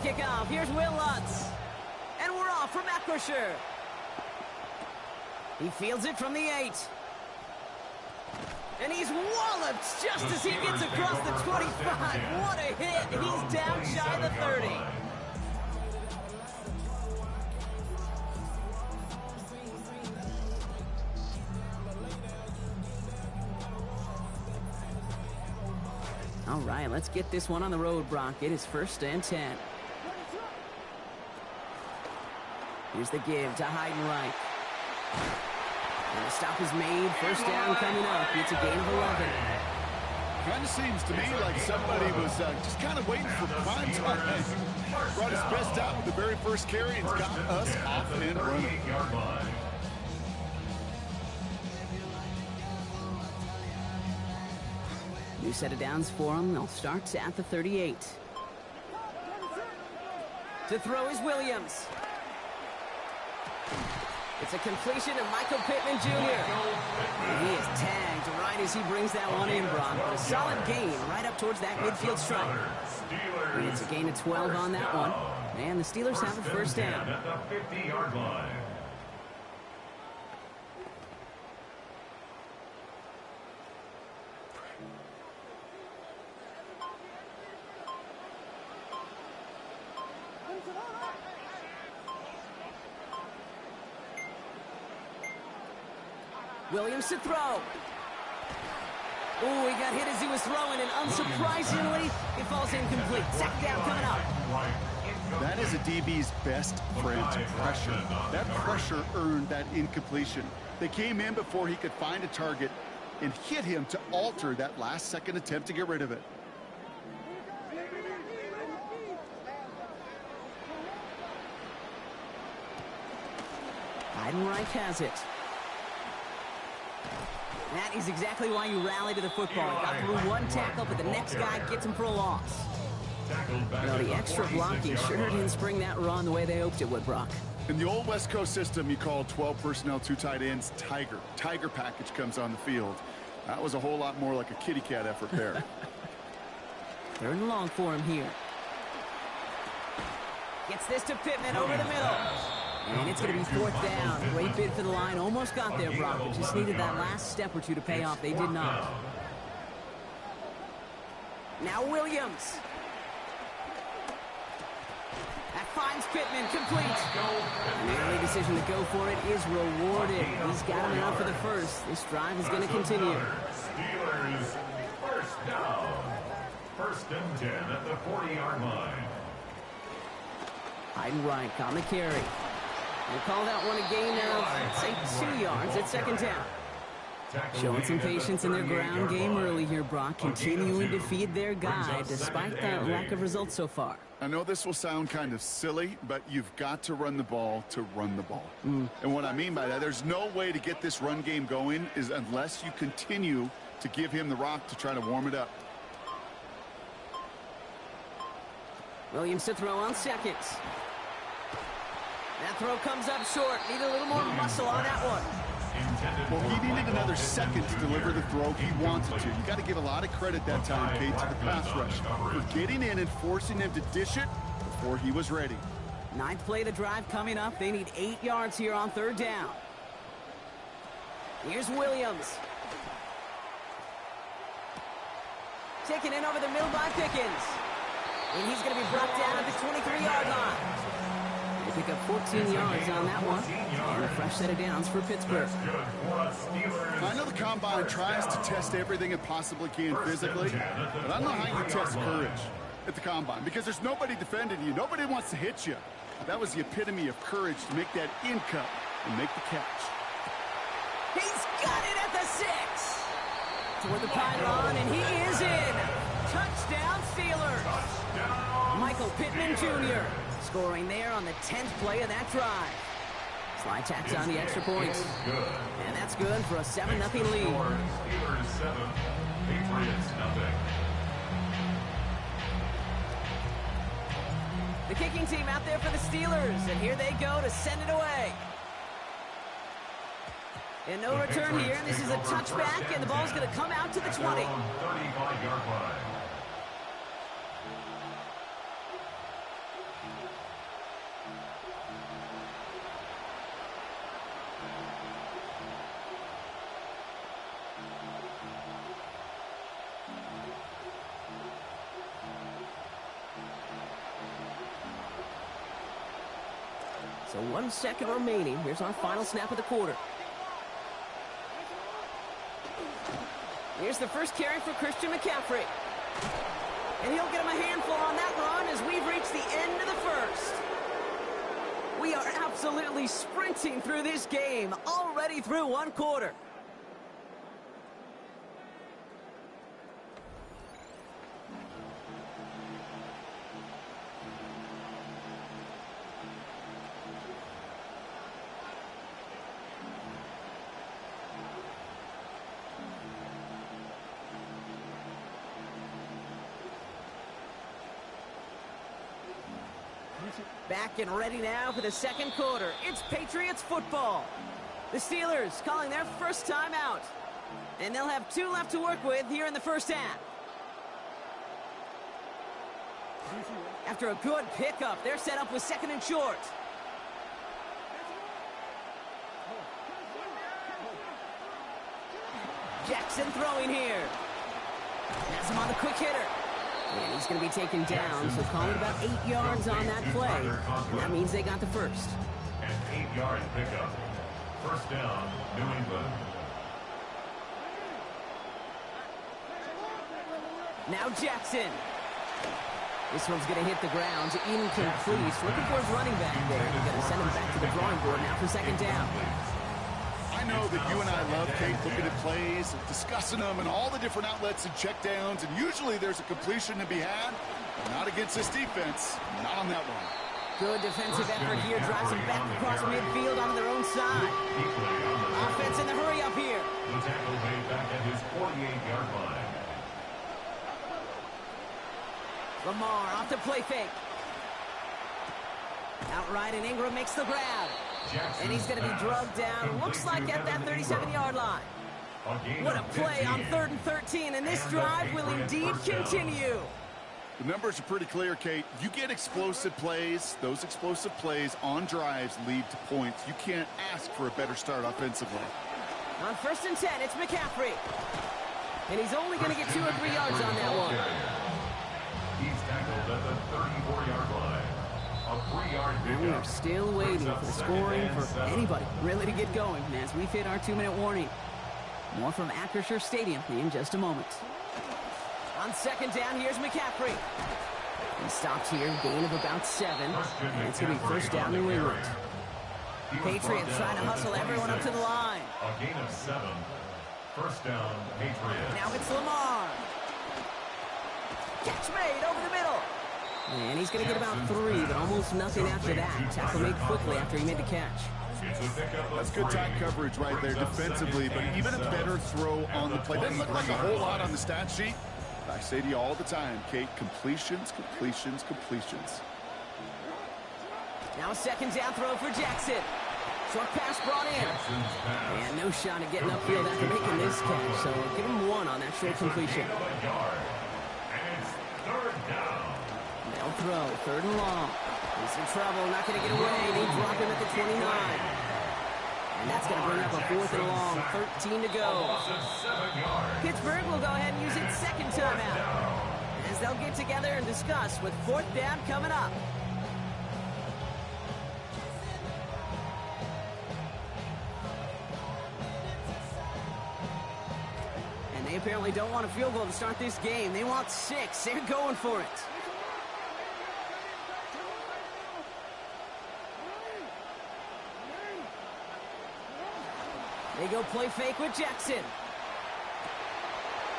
kickoff. Here's Will Lutz. And we're off for Mackrisher. He fields it from the 8. And he's walloped just as he gets across the 25. What a hit. He's down shy of the 30. All right, let's get this one on the road, Brock. It is 1st and 10. Here's the give to Heidenreich. And the stop is made. 1st down coming up. It's a gain of 11. Kind of seems to me like somebody was just kind of waiting for prime time. Brought his best out with the very first carry and got us off and running. New set of downs for him. They'll start at the 38. To throw is Williams. It's a completion of Michael Pittman Jr. And he is tagged right as he brings that one in, Brock. But a solid gain right up towards that midfield stripe. And it's a gain of 12 on that one. And the Steelers have a 1st down. At the 50-yard line. Williams to throw. Oh, he got hit as he was throwing, and unsurprisingly, it falls incomplete. 2nd down coming up. That is a DB's best friend, pressure. That pressure earned that incompletion. They came in before he could find a target and hit him to alter that last-second attempt to get rid of it. Heidenreich has it. That is exactly why you rally to the football. Got through one tackle, but the next guy gets him for a loss. Well, the extra blocking sure didn't spring that run the way they hoped it would, Brock. In the old West Coast system, you called 12 personnel, 2 tight ends, Tiger. Tiger package comes on the field. That was a whole lot more like a kitty cat effort there. 3rd and long for him here. Gets this to Pittman over the middle. And it's going to be 4th down. Great bid for the line. Almost got there, Brock, but just needed that last step or two to pay off. They did not. Now Williams. That finds Pittman complete. And the early decision to go for it is rewarded. He's got him enough for the 1st. This drive is going to continue. Steelers 1st down. 1st and 10 at the 40-yard line. Heidenreich on the carry. We'll call that one a gain of, let's say, 2 yards at 2nd down. Showing some patience in their ground game early here, Brock. Continuing to feed their guy despite the lack of results so far. I know this will sound kind of silly, but you've got to run the ball to run the ball. And what I mean by that, there's no way to get this run game going is unless you continue to give him the rock to try to warm it up. Williams to throw on 2nd. That throw comes up short. Need a little more muscle on that one. Well, he needed another second to deliver the throw he wanted to. You got to give a lot of credit that time, Kate, to the pass rush for getting in and forcing him to dish it before he was ready. 9th play of the drive coming up. They need 8 yards here on 3rd down. Here's Williams. Taken in over the middle by Pickens. And he's going to be brought down at the 23-yard line. They pick up 14 yards on that one. And a fresh set of downs for Pittsburgh. I know the Combine tries to test everything it possibly can physically, but I don't know how you test courage at the Combine because there's nobody defending you. Nobody wants to hit you. That was the epitome of courage to make that in cut and make the catch. He's got it at the 6. Toward the pylon, and he is in. Touchdown, Steelers. Michael Pittman Jr. scoring there on the 10th play of that drive. Slide tacks on the extra point. And that's good for a 7-0 lead. Steelers 7, Patriots 0. The kicking team out there for the Steelers, and here they go to send it away. And no return here. This is a touchback, and the ball's going to come out to the 20. 35-yard line. So 1 second remaining. Here's our final snap of the quarter. Here's the first carry for Christian McCaffrey. And he'll get him a handful on that run as we've reached the end of the first. We are absolutely sprinting through this game, already through 1 quarter. Back and ready now for the second quarter. It's Patriots football. The Steelers calling their first time out. And they'll have 2 left to work with here in the first half. After a good pickup, they're set up with 2nd and short. Jackson throwing here. Has him on the quick hitter. And he's going to be taken down, so call it about 8 yards on that play. And that means they got the first. An 8-yard pickup. First down, New England. Now Jackson. This one's going to hit the ground. Incomplete. Looking for his running back there. He's going to send him back to the drawing board now for 2nd down. I know that you and I love, Kate, looking at plays, discussing them, and all the different outlets and checkdowns, and usually there's a completion to be had. Not against this defense. Not on that one. Good defensive effort here. Drives them back across midfield on their own side. Offense in the hurry up here. The tackle made back at his 48-yard line. Lamar off the play fake. Outright, and Ingram makes the grab. And he's going to be drugged down, looks like at that 37-yard line. What a play on 3rd and 13, and this drive will indeed continue. The numbers are pretty clear, Kate. You get explosive plays. Those explosive plays on drives lead to points. You can't ask for a better start offensively. On 1st and 10, it's McCaffrey. And he's only going to get 2 or 3 yards on that one. He's tackled at the 34-yard line. A 3-yard pickup. We are still waiting for the scoring for anybody really to get going as we hit our 2-minute warning. More from Acrisure Stadium in just a moment. On 2nd down, here's McCaffrey. He stops here, gain of about 7. And it's going to be first down New England. Patriots trying to hustle everyone up to the line. A gain of 7. First down, Patriots. Now it's Lamar. Catch made over the middle. And he's going to get about 3, but almost nothing after that. Tackle made quickly after he made the catch. That's good tight coverage right there defensively, but even a better throw on the play. Doesn't look like a whole lot on the stat sheet. I say to you all the time, Kate, completions, completions, completions. Now a 2nd down throw for Jackson. Short pass brought in. And no shot at getting upfield after making this catch, so give him 1 on that short completion. They'll throw, 3rd and long. He's in trouble, not going to get away. They drop him at the 29. And that's going to bring up a 4th and long, 13 to go. Pittsburgh will go ahead and use its 2nd timeout, as they'll get together and discuss with 4th down coming up. And they apparently don't want a field goal to start this game. They want 6. They're going for it. They go play fake with Jackson.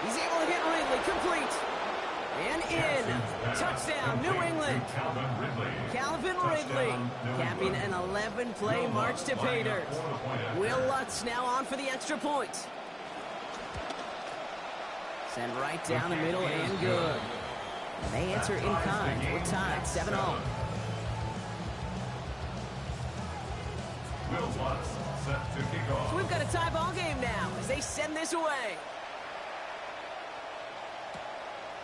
He's able to hit Ridley, complete. And in. Touchdown, New England. Calvin Ridley capping an 11-play march to pay dirt. Will Lutz now on for the extra point. Send right down the middle and good. And they answer in kind. We're tied 7-0. Will Lutz set to kick off. So we've got a tie ball game now as they send this away.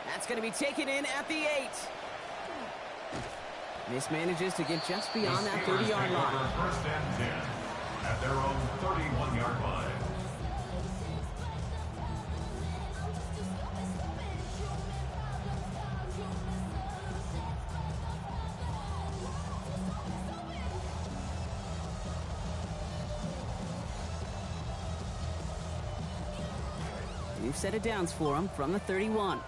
That's going to be taken in at the 8. This manages to get just beyond that 30-yard line. First and 10 at their own 31-yard line. safe set of downs for him from the 31.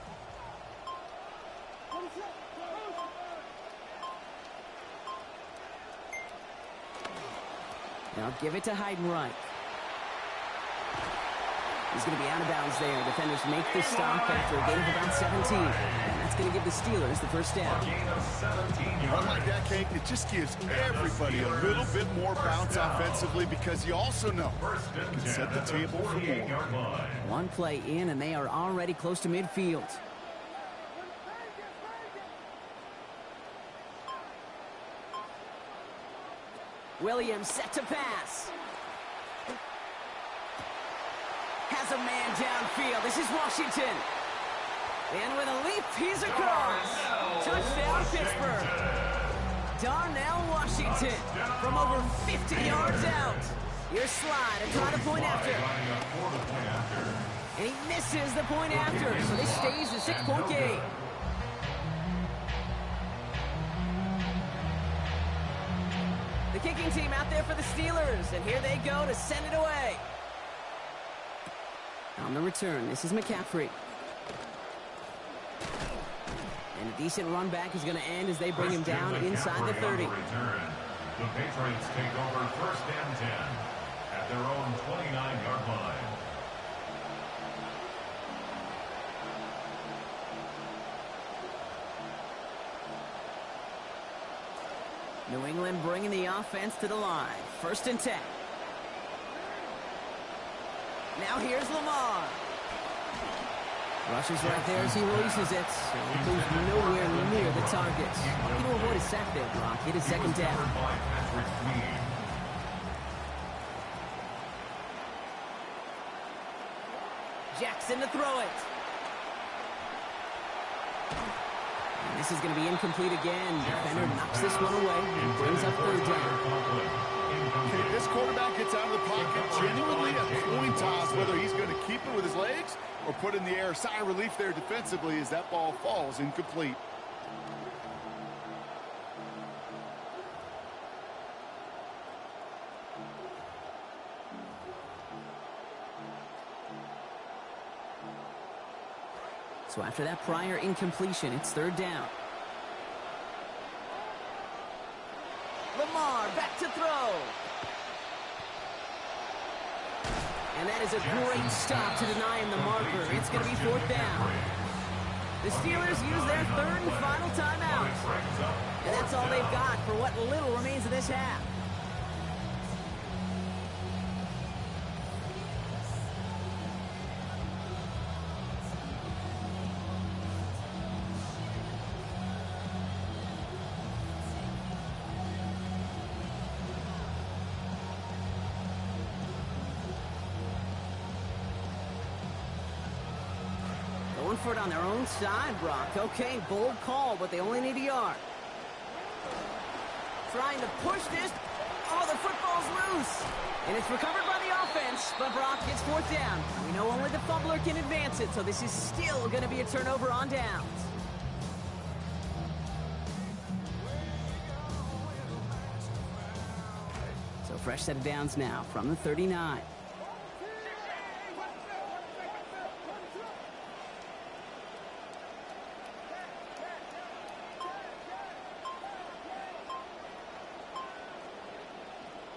Now give it to Heidenreich. He's going to be out of bounds there. Defenders make the stop after a gain of about 17. And that's going to give the Steelers the first down. One like that, Kate, it just gives everybody a little bit more bounce offensively because you also know you can set the table for more. One play in, and they are already close to midfield. Williams set to pass. Has a man downfield. This is Washington. And with a leap, he's across. Touchdown, Pittsburgh. Darnell Washington from over 50 yards out. Here's Slide, a try to point after. And he misses the point after, so this stays a 6-point game. The kicking team out there for the Steelers, and here they go to send it away. On the return, this is McCaffrey. And a decent run back is going to end as they bring him down inside the 30. The Patriots take over first and 10 at their own 29-yard line. New England bringing the offense to the line. First and 10. Now here's Lamar. Rushes right there as he releases it. So he goes nowhere near the target. Looking to avoid a sack there, Brock. It is second down. Jackson to throw it. And this is going to be incomplete again. Defender knocks this one away and brings up third down. Okay, this quarterback gets out of the pocket, genuinely a coin toss whether he's going to keep it with his legs or put in the air. Sigh of relief there defensively as that ball falls incomplete. So after that prior incompletion, it's third down. Lamar back to throw. And that is a great stop to deny him the marker. It's going to be fourth down. The Steelers use their third and final timeout. And that's all they've got for what little remains of this half. Going for it on their own side, Brock. Okay, bold call, but they only need a yard. Trying to push this. Oh, the football's loose. And it's recovered by the offense, but Brock gets fourth down. We know only the fumbler can advance it, so this is still going to be a turnover on downs. So fresh set of downs now from the 39.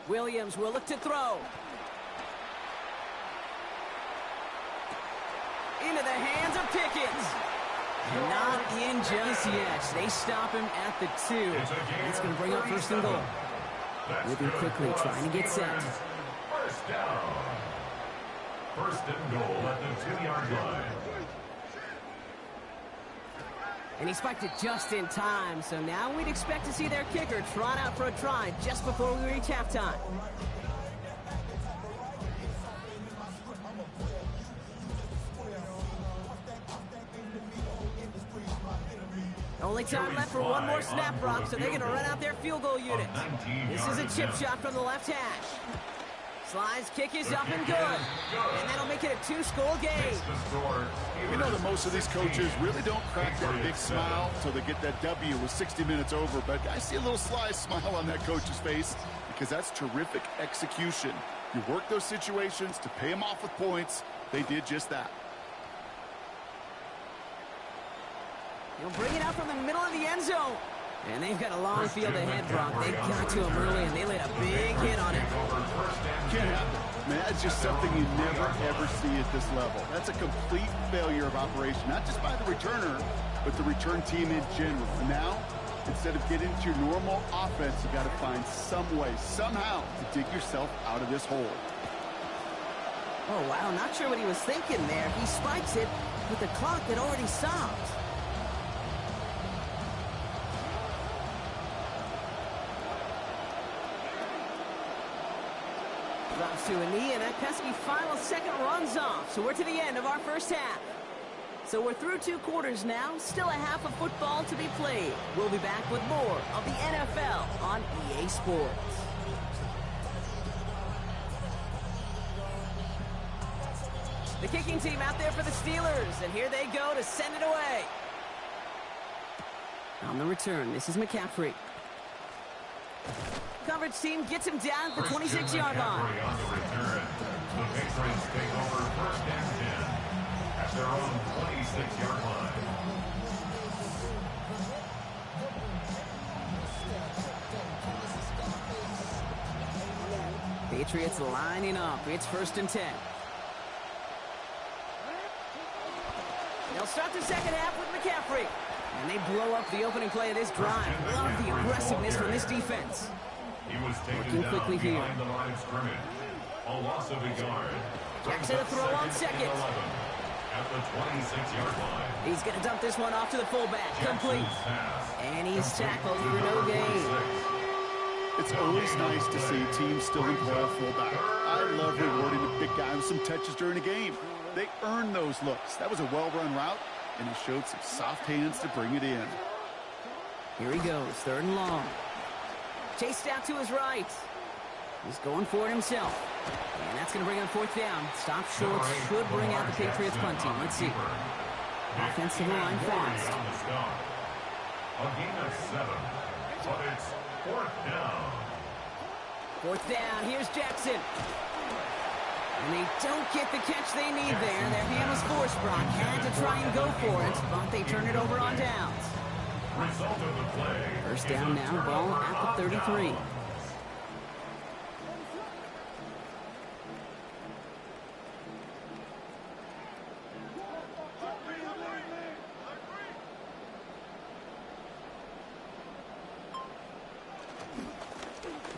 Williams will look to throw. Into the hands of Pickens. Not in just yet. They stop him at the 2. It's going to bring up first and goal. Moving quickly, trying to get set. First down. First and goal at the 2-yard line. And he spiked it just in time, so now we'd expect to see their kicker trot out for a try just before we reach halftime. Only time left for one more snap, Brock, so they're going to run out their field goal unit. This is a chip shot from the left hash. Slide's kick is up and good. And that'll make it a 2-score game. We know that most of these coaches really don't crack that big smile until they get that W with 60 minutes over. But I see a little sly smile on that coach's face because that's terrific execution. You work those situations to pay them off with points. They did just that. He'll bring it out from the middle of the end zone. And they've got a long field ahead, Brock. They got to him early, and they laid a big hit on it. Can't happen. Man, that's just something you never, ever see at this level. That's a complete failure of operation, not just by the returner, but the return team in general. And now, instead of getting to your normal offense, you got to find some way, somehow, to dig yourself out of this hole. Oh, wow, not sure what he was thinking there. He spikes it, but the clock had already stopped. Drops to a knee, and that pesky final second runs off. So we're to the end of our first half. So we're through 2 quarters now. Still a half of football to be played. We'll be back with more of the NFL on EA Sports. The kicking team out there for the Steelers, and here they go to send it away. On the return, this is McCaffrey. Coverage team gets him down at the 26-yard line. On the return, the Patriots take over first and 10 at their own 26-yard line. Patriots lining up. It's first and 10. They'll start the second half with McCaffrey. And they blow up the opening play of this drive. Love the aggressiveness from this defense. He was taken Working down quickly here. behind the line of scrimmage. A loss of a yard. Jackson to throw on second. At the 26-yard line. He's going to dump this one off to the fullback. Complete. And he's tackled for no gain. It's always nice to see teams still employ a fullback. I love rewarding the big guy with some touches during a game. They earn those looks. That was a well-run route, and he showed some soft hands to bring it in. Here he goes, third and long. Chased out to his right. He's going for it himself. And that's going to bring on fourth down. Stop short should bring out the Patriots punt team. Let's see. Offensive line fast. A gain of 7, but it's fourth down. Fourth down, here's Jackson. And they don't get the catch they need there. Their hand was forced, Brock. Had to try and go for it, but they turn it over on downs. Result of the play. First down now, ball at the 33.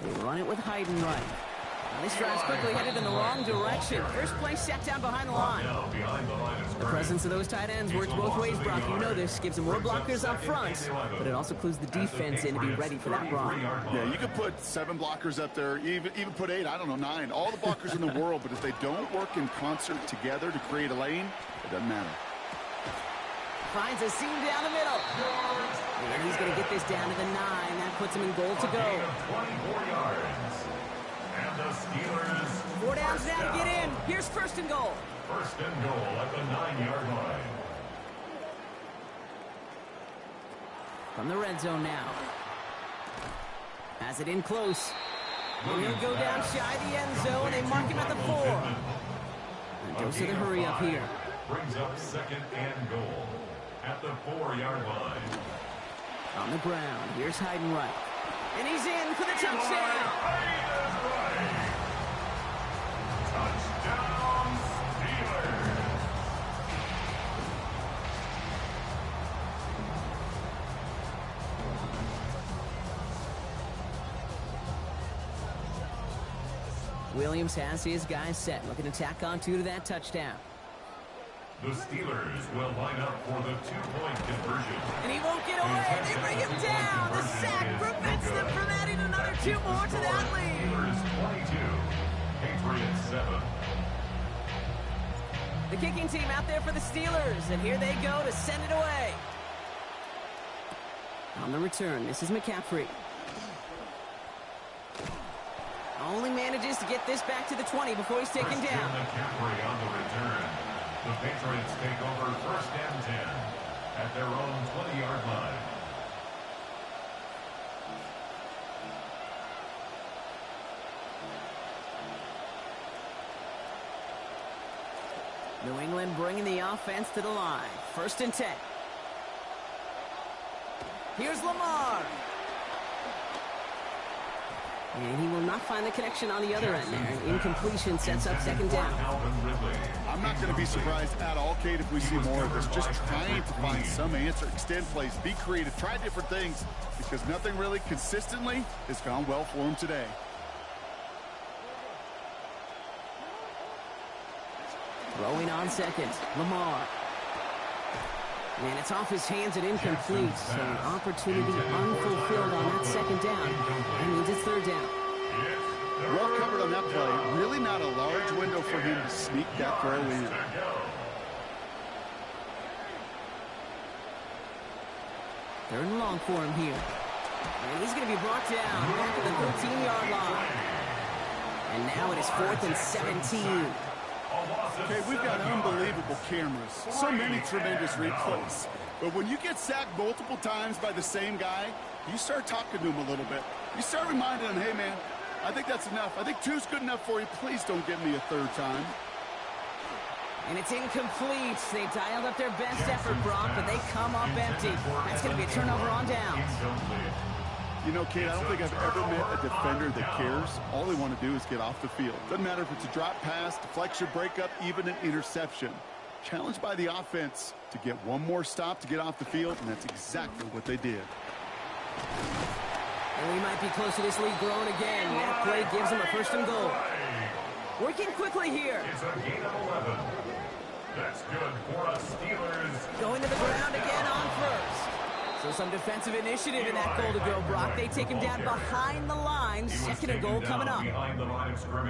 They run it with Heidenreich. Now this drive's quickly headed in the wrong direction. First play set down behind the line. The presence of those tight ends works both ways, Brock. You know this. Gives them more blockers up front, but it also clues the defense in to be ready for that run. Yeah, you could put 7 blockers up there, even put 8, I don't know, 9. All the blockers in the world, but if they don't work in concert together to create a lane, it doesn't matter. Finds a seam down the middle. And he's going to get this down to the 9. That puts him in goal to go. 24 yards. And the Steelers. 4 downs now to get in. Here's first and goal. First and goal at the 9-yard line. From the red zone now. Has it in close. And he'll go down shy of the end zone. They mark him at the 4. And dose of the hurry up here. Brings up second and goal at the 4-yard line. On the ground, here's Heidenreich. And he's in for the touchdown. Touchdown, Steelers. Williams has his guys set, looking to tack on 2 to that touchdown. The Steelers will line up for the 2-point conversion. And he won't get away. They bring him down. The sack prevents them from adding another 2 more to that lead. Steelers 22, Patriots 7. The kicking team out there for the Steelers, and here they go to send it away. On the return, this is McCaffrey. Only manages to get this back to the 20 before he's taken down. McCaffrey on the return. The Patriots take over first and 10 at their own 20-yard line. New England bringing the offense to the line. First and 10. Here's Lamar. And he will not find the connection on the other end there. Incompletion sets up second down. I'm not going to be surprised at all, Kate, if we see more of this. Just trying to find some answer, extend plays, be creative, try different things, because nothing really consistently has gone well for him today. Throwing on second, Lamar. And it's off his hands and incomplete, so an opportunity unfulfilled on that second down. That means it's third down. Well covered on that play. Really not a large window for him to sneak that throw in. Third and long for him here. And he's going to be brought down back at the 13-yard line. And now it is 4th and 17. Okay, we've got unbelievable cameras. So many tremendous replays. But when you get sacked multiple times by the same guy, you start talking to him a little bit. You start reminding him, hey, man, I think that's enough. I think 2's good enough for you. Please don't give me a third time. And it's incomplete. They dialed up their best effort, Brock, but they come up empty. That's going to be a turnover on downs. You know, Kate, I don't think I've ever met a defender that cares. All they want to do is get off the field. Doesn't matter if it's a drop pass, deflection, breakup, even an interception. Challenged by the offense to get one more stop to get off the field, and that's exactly what they did. And we might be close to this lead growing again. That play gives them a 1st and goal. Working quickly here. It's a gain of 11. That's good for us Steelers. Going to the ground again on first. So some defensive initiative in that goal to go, Brock. They take him down behind the line. 2nd and goal coming up.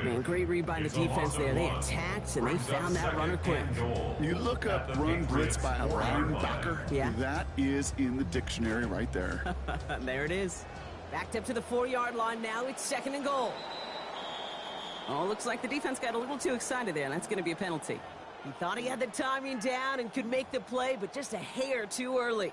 Man, great read by the defense there. They attacked, and they found that runner quick. You look up run blitz by a linebacker. Yeah. That is in the dictionary right there. There it is. Backed up to the 4-yard line now. It's 2nd and goal. Oh, looks like the defense got a little too excited there, and that's going to be a penalty. He thought he had the timing down and could make the play, but just a hair too early.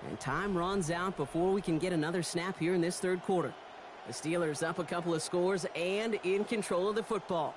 And time runs out before we can get another snap here in this third quarter. The Steelers up a couple of scores and in control of the football.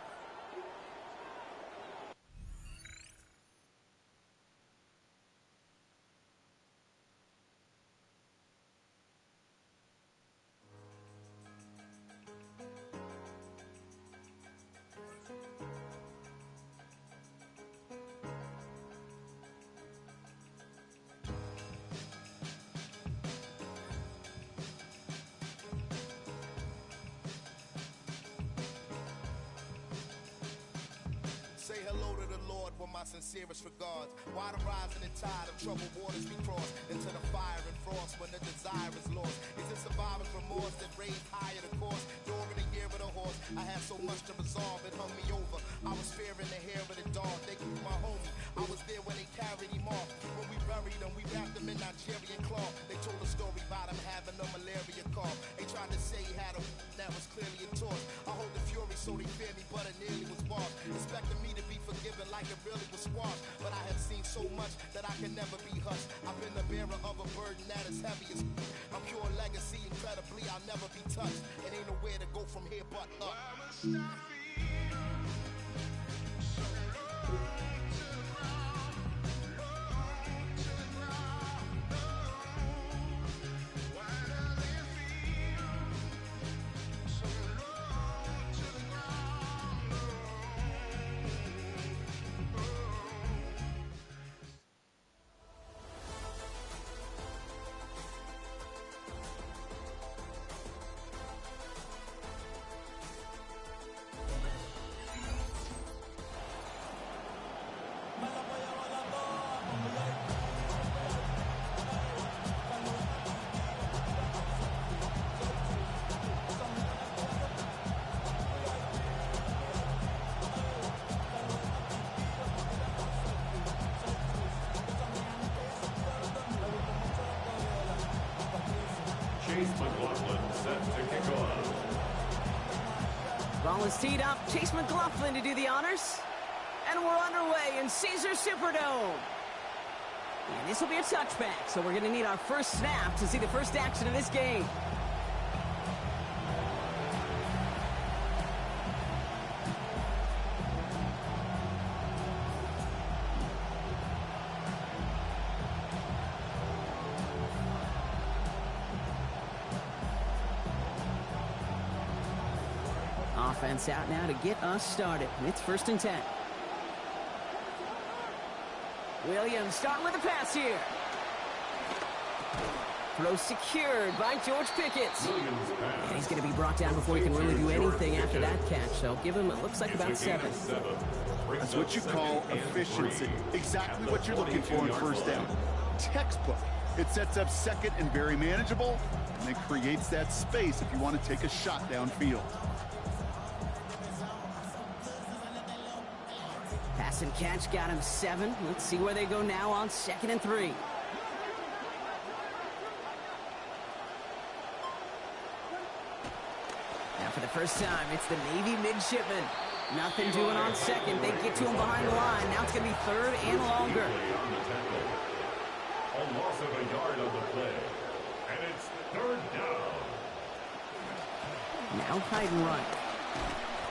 Say hello to the Lord with my sincerest regards. Why the rising and tide of troubled waters we cross into the fire and frost when the desire is lost? Is it survivor's remorse that raised higher the course? During the year of the horse, I had so much to resolve, it hung me over. I was fearing the hair of the dog. They grew my homie. I was there when they carried him off. When we buried him, we wrapped him in Nigerian cloth. They told a story about him having a malaria cough. They tried to say he had a that was clearly a torch. I hold the fury so they fear me, but it nearly was washed. Expecting me to be forgiven like it really was squashed. But I have seen so much that I can never be hushed. I've been the bearer of a burden that is heavy as I'm pure legacy, incredibly I'll never be touched. It ain't nowhere to go from here but up. Chase McLaughlin set to kick off. Ball is teed up. Chase McLaughlin to do the honors. And we're underway in Caesar Superdome. And this will be a touchback, so we're going to need our first snap to see the first action of this game. Offense out now to get us started. It's 1st and 10. Williams starting with a pass here. Throw secured by George Pickett. And he's going to be brought down before he can really do anything after that catch. So give him, it looks like about 7. That's what you call efficiency. Exactly what you're looking for in 1st down. Textbook. It sets up 2nd and very manageable, and it creates that space if you want to take a shot downfield. Pass and catch got him 7. Let's see where they go now on 2nd and 3. Now for the first time, it's the Navy midshipman. Nothing doing on 2nd. They get to him behind the line. Now it's going to be 3rd and longer. A loss of a yard on the play. And it's 3rd down. Now hide and run.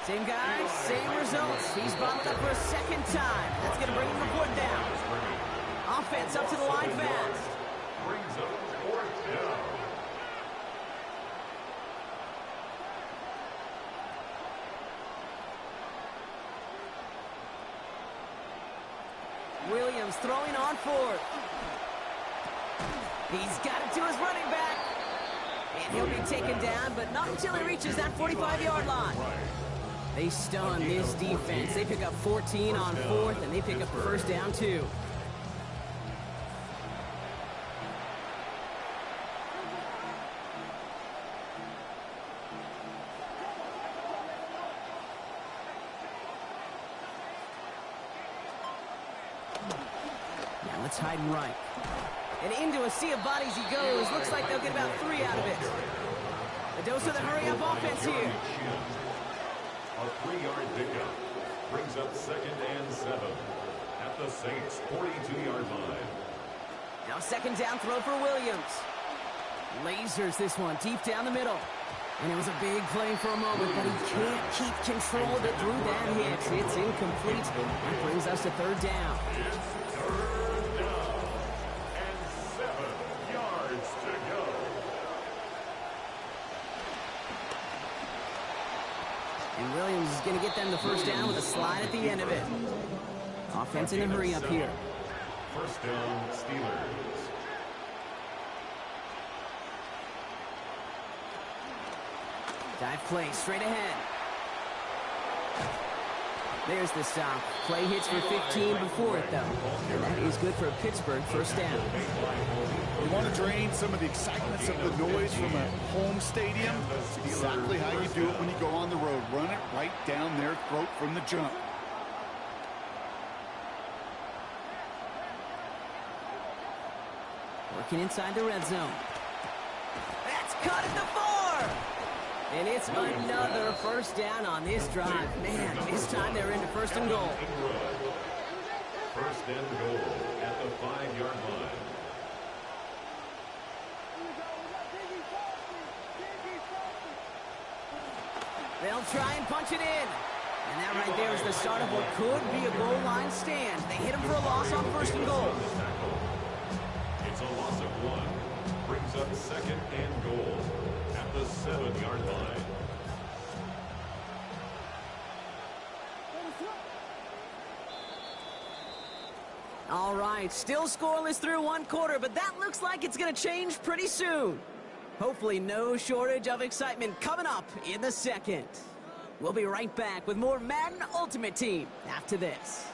Same guy, same results. He's bottled up for a 2nd time. That's going to bring him the 4th down. Offense up to the line fast. Brings up 4th down. Williams throwing on 4th. He's got it to his running back. And he'll be taken down, but not until he reaches that 45-yard line. They stun this defense. They pick up 14 on 4th, and they pick up the 1st down, too. Now let's hide and right. And into a sea of bodies he goes. Looks like they'll get about 3 out of it. A dose of the hurry-up offense here. A 3-yard pickup brings up 2nd and 7 at the Saints' 42-yard line. Now 2nd down throw for Williams. Lasers this one deep down the middle. And it was a big play for a moment, but he can't keep control of it through that hit. It's incomplete. That brings us to 3rd down. It's 3rd down and 7 yards to go. And Williams is going to get them the 1st down with a slide at the end of it. Offense in a hurry up here. 1st down, Steelers. Dive play straight ahead. There's the stop. Play hits for 15 before it, though. And that is good for a Pittsburgh 1st down. You want to drain some of the excitements of the noise from a home stadium? It's exactly how you do it when you go on the road. Run it right down their throat from the jump. Working inside the red zone. That's cut at the 4! And it's another 1st down on this drive. Man, this time they're into 1st and goal. 1st and goal at the 5-yard line. They'll try and punch it in. And that right there is the start of what could be a goal line stand. They hit him for a loss on 1st and goal. It's a loss of 1. Brings up 2nd and goal at the 7-yard line. All right, still scoreless through 1 quarter, but that looks like it's going to change pretty soon. Hopefully no shortage of excitement coming up in the 2nd. We'll be right back with more Madden Ultimate Team after this.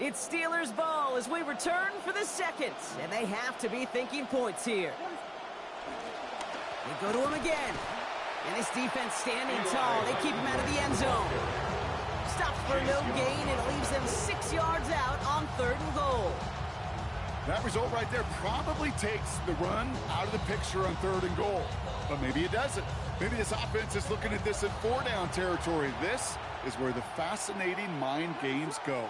It's Steelers ball as we return for the 2nd, and they have to be thinking points here. They go to him again, and this defense standing tall. They keep him out of the end zone. Stops for no gain, and leaves them 6 yards out on 3rd and goal. That result right there probably takes the run out of the picture on 3rd and goal. But maybe it doesn't. Maybe this offense is looking at this in 4-down territory. This is where the fascinating mind games go.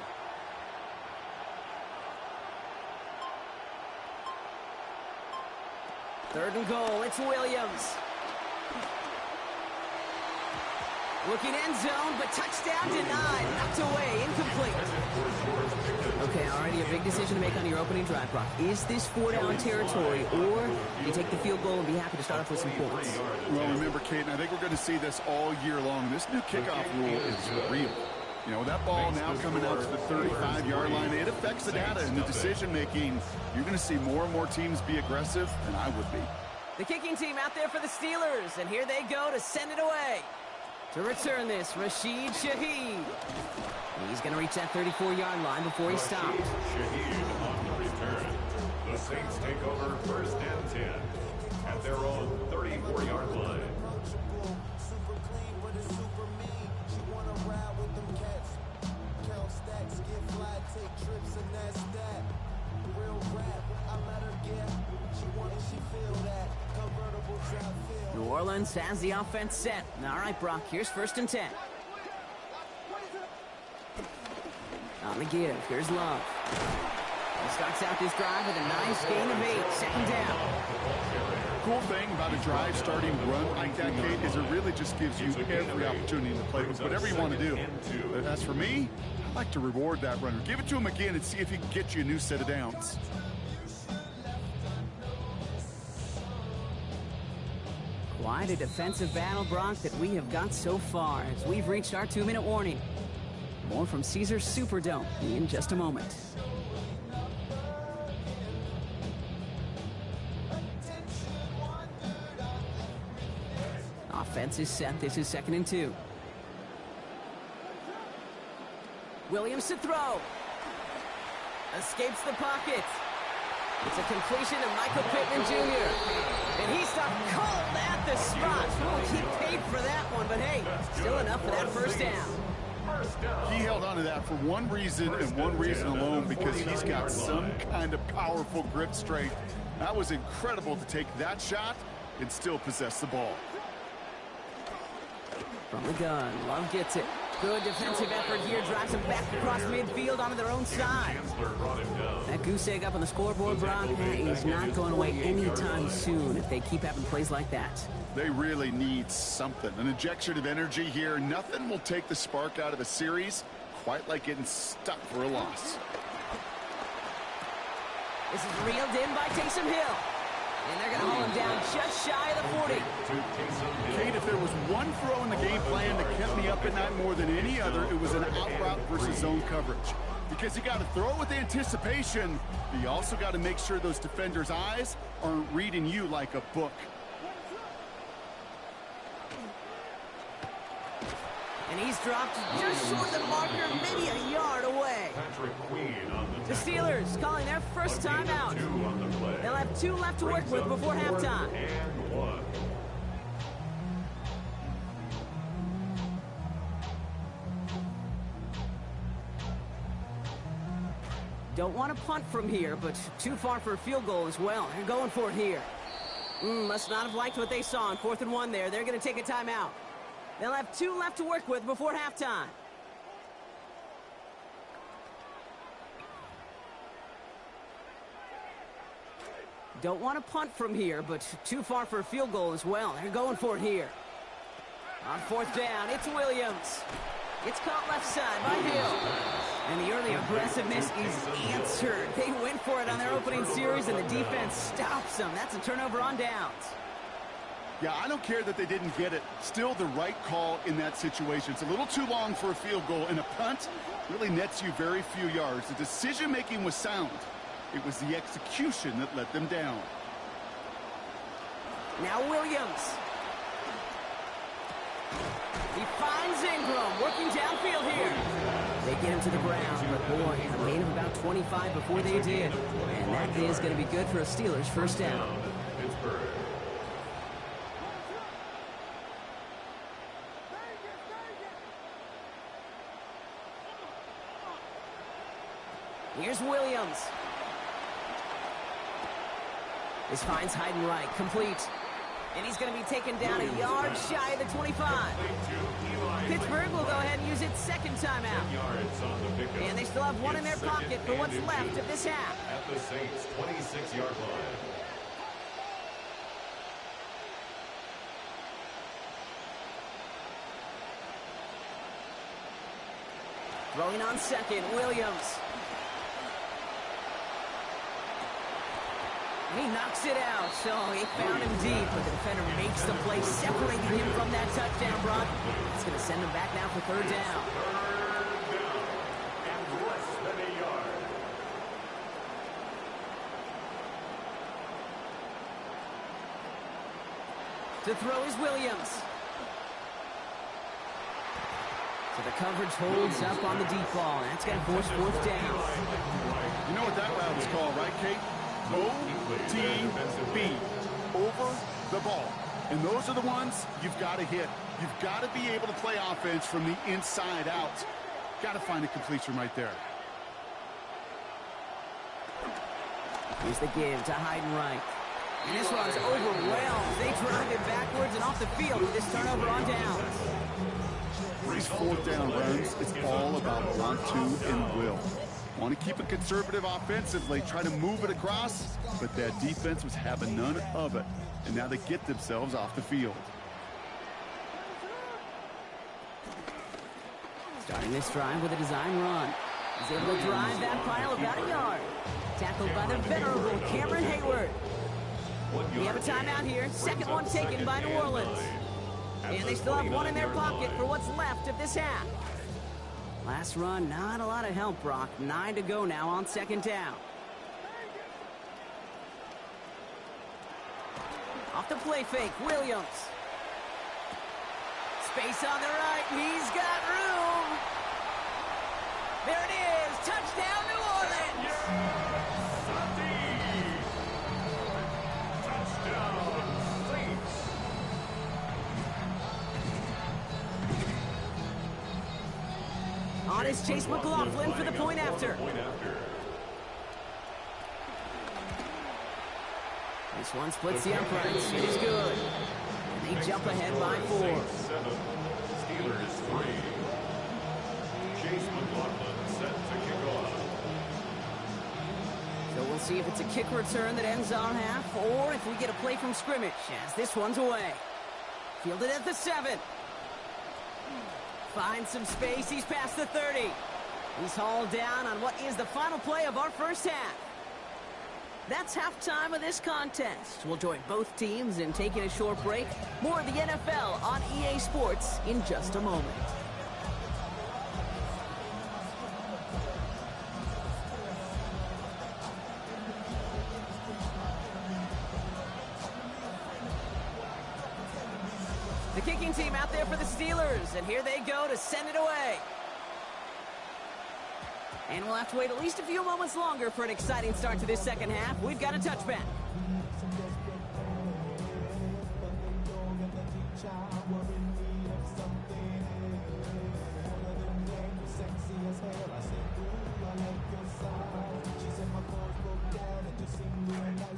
Third and goal, it's Williams. Looking end zone, but touchdown denied. Knocked away, incomplete. Okay, already a big decision to make on your opening drive, Brock. Is this 4-down territory, or do you take the field goal and be happy to start off with some points? Well, remember, Caden, I think we're going to see this all year long. This new kickoff rule is real. You know, that ball now coming out to the 35-yard line, it affects the data and the decision-making. You're going to see more and more teams be aggressive, and I would be. The kicking team out there for the Steelers, and here they go to send it away. To return this, Rashid Shaheed. He's going to reach that 34-yard line before he stops. Shaheed on the return. The Saints take over 1st and 10 at their own 34-yard line. Super clean, but it's super mean. She wanna ride with them cats. Count stacks, get fly, take trips, and that's that. Real rap, I let her get. She want it, she feel that. Convertible drop feel. New Orleans has the offense set. All right, Brock, here's 1st and 10. On the give, here's Love. He starts out this drive with a nice gain of 8, 2nd down. Cool thing about a drive starting run like that, Kate, is it really just gives you every opportunity to play with whatever you want to do. But as for me, I like to reward that runner. Give it to him again and see if he can get you a new set of downs. Quite a defensive battle, Brock, that we have got so far as we've reached our 2-minute warning. More from Caesars Superdome in just a moment. Offense is set. This is 2nd and 2. Williams to throw. Escapes the pocket. It's a completion to Michael Pittman Jr. And he stopped cold at the spot. Won't keep paid for that one, but hey, still enough for that 1st down. He held on to that for one reason and one reason alone, because he's got some kind of powerful grip strength. That was incredible to take that shot and still possess the ball. From the gun, Love gets it. Good defensive effort here, drives him back across midfield onto their own side. That goose egg up on the scoreboard, Brock, is not going away anytime soon if they keep having plays like that. They really need something, an injection of energy here. Nothing will take the spark out of a series quite like getting stuck for a loss. This is reeled in by Taysom Hill. And they're going to haul him down just shy of the 40. Kate, if there was one throw in the game plan that kept me up at night more than any other, it was an out route versus zone coverage. Because you got to throw with anticipation, but you also got to make sure those defenders' eyes aren't reading you like a book. And he's dropped just short of the marker, maybe a yard away. The Steelers calling their 1st timeout. They'll have 2 left to work with before halftime. Don't want to punt from here, but too far for a field goal as well. They're going for it here. Must not have liked what they saw on 4th and 1 there. They're going to take a timeout. They'll have 2 left to work with before halftime. Don't want to punt from here, but too far for a field goal as well. They're going for it here. On 4th down, it's Williams. It's caught left side by Hill. And the early aggressiveness is answered. They went for it on their opening series, and the defense stops them. That's a turnover on downs. Yeah, I don't care that they didn't get it. Still the right call in that situation. It's a little too long for a field goal, and a punt really nets you very few yards. The decision-making was sound. It was the execution that let them down. Now Williams. He finds Ingram, working downfield here. They get him to the ground, but boy, a gain of about 25 before they did. And that is going to be good for a Steelers 1st down. Here's Williams. This finds Hyden right, complete. And he's going to be taken down a yard shy of the 25. Pittsburgh will go ahead and use its 2nd timeout. And they still have 1 in their pocket for what's left of this half. At the Saints' 26-yard line. Throwing on second, Williams. He knocks it out, so he found him deep, but the defender makes the play, separating him from that touchdown, Brock. It's going to send him back now for third down. And less than a yard. To throw is Williams. So the coverage holds up on the deep ball. That's going to force fourth down. You know what that route is called, right, Kate? OTB, over the ball. And those are the ones you've got to hit. You've got to be able to play offense from the inside out. Got to find a completion right there. Here's the give to Heidenreich. And this one's overwhelmed. They drive it backwards and off the field with this turnover on downs. These fourth down runs, it's all about want to and will. Want to keep it conservative offensively, try to move it across, but that defense was having none of it. And now they get themselves off the field. Starting this drive with a design run. He's able to drive that pile about a yard. Tackled by the venerable Cameron Hayward. We have a timeout here. Second one taken by New Orleans. And they still have one in their pocket for what's left of this half. Last run, not a lot of help, Brock. 9 to go now on second down. Off the play fake, Williams. Space on the right, he's got room. There it is, touchdown New Orleans. Touchdown, Saints. On is Chase McLaughlin for the point after. This one splits the uprights. It is good. And they jump ahead by 4. 7, Steelers 3. Chase McLaughlin set to kick off. So we'll see if it's a kick return that ends on half, or if we get a play from scrimmage, as this one's away. Fielded at the 7. Finds some space. He's past the 30. He's hauled down on what is the final play of our first half. That's halftime of this contest. We'll join both teams in taking a short break. More of the NFL on EA Sports in just a moment. The kicking team out there for the Steelers, and here they go to send it away. And we'll have to wait at least a few moments longer for an exciting start to this second half. We've got a touchback.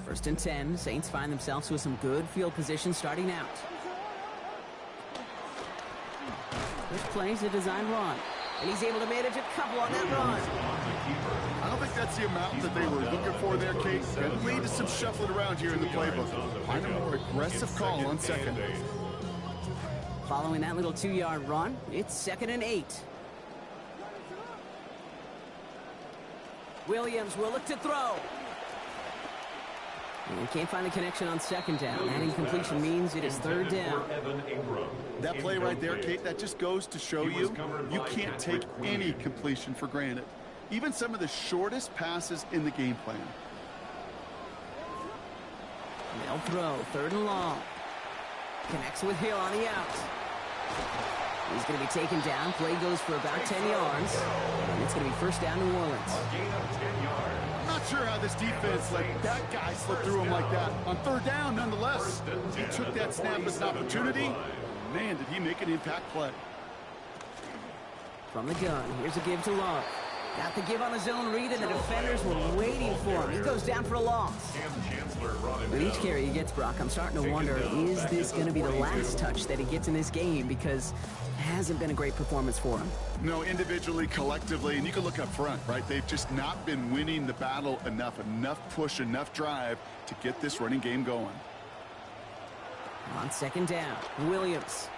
First and 10, Saints find themselves with some good field position starting out. This plays a design run. And he's able to manage a couple on that run. I don't think that's the amount that they were looking for there, Kate. That lead to some shuffling around here in the playbook. Find a more aggressive call on second. Following that little 2-yard run, it's 2nd and 8. Williams will look to throw. And can't find the connection on second down. That incompletion means it is third down. That play right there, Kate, that just goes to show you can't take any completion for granted. Even some of the shortest passes in the game plan. They'll throw, 3rd and long. Connects with Hill on the out. He's going to be taken down. Play goes for about 10 yards. And it's going to be first down New Orleans. I'm not sure how this defense let that guy slip through him like that. On 3rd down, nonetheless. He took that snap as an opportunity. Man, did he make an impact play. From the gun, here's a give to Love. Got the give on the zone read, and the defenders were waiting for him. He goes down for a loss. With each carry he gets, Brock, I'm starting to wonder, is this going to be the last touch that he gets in this game? Because it hasn't been a great performance for him. No, individually, collectively, and you can look up front, right? They've just not been winning the battle enough push, enough drive to get this running game going. On 2nd down, Williams.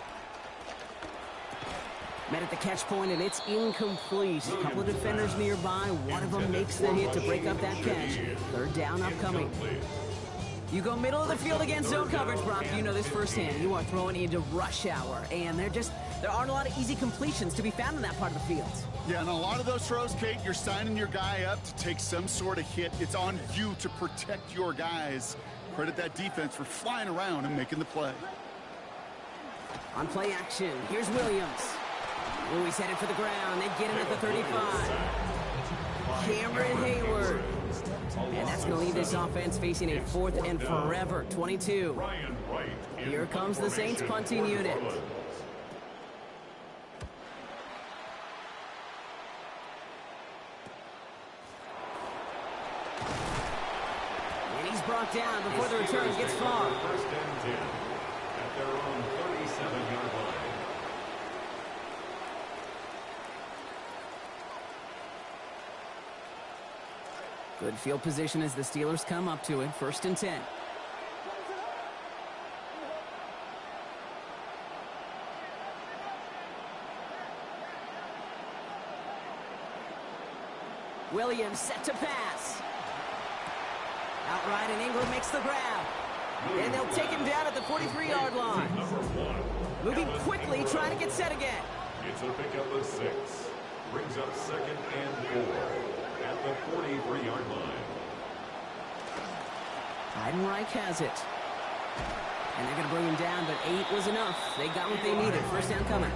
Met at the catch point, and it's incomplete. A couple of defenders nearby. One of them makes the hit to break up that catch. Third down upcoming. You go middle of the field against zone coverage, Brock. You know this firsthand. You are throwing into rush hour, and there aren't a lot of easy completions to be found in that part of the field. Yeah, and a lot of those throws, Kate, you're signing your guy up to take some sort of hit. It's on you to protect your guys. Credit that defense for flying around and making the play. On play action, here's Williams. Oh, he's headed for the ground. They get him at the 35. Cameron Hayward. And that's going to leave this offense facing a 4th and forever, 22. Here comes the Saints punting unit. And he's brought down before the return gets far. First and 10 at their own 37-yard line. Good field position as the Steelers come up to it. 1st and 10. Williams set to pass. Outright, and Ingram makes the grab. And they'll take him down at the 43-yard line. Moving quickly, trying to get set again. It's a pickup of 6. Brings up 2nd and 4 at the 43-yard line. Heidenreich has it. And they're going to bring him down, but 8 was enough. They got what they needed. First down coming.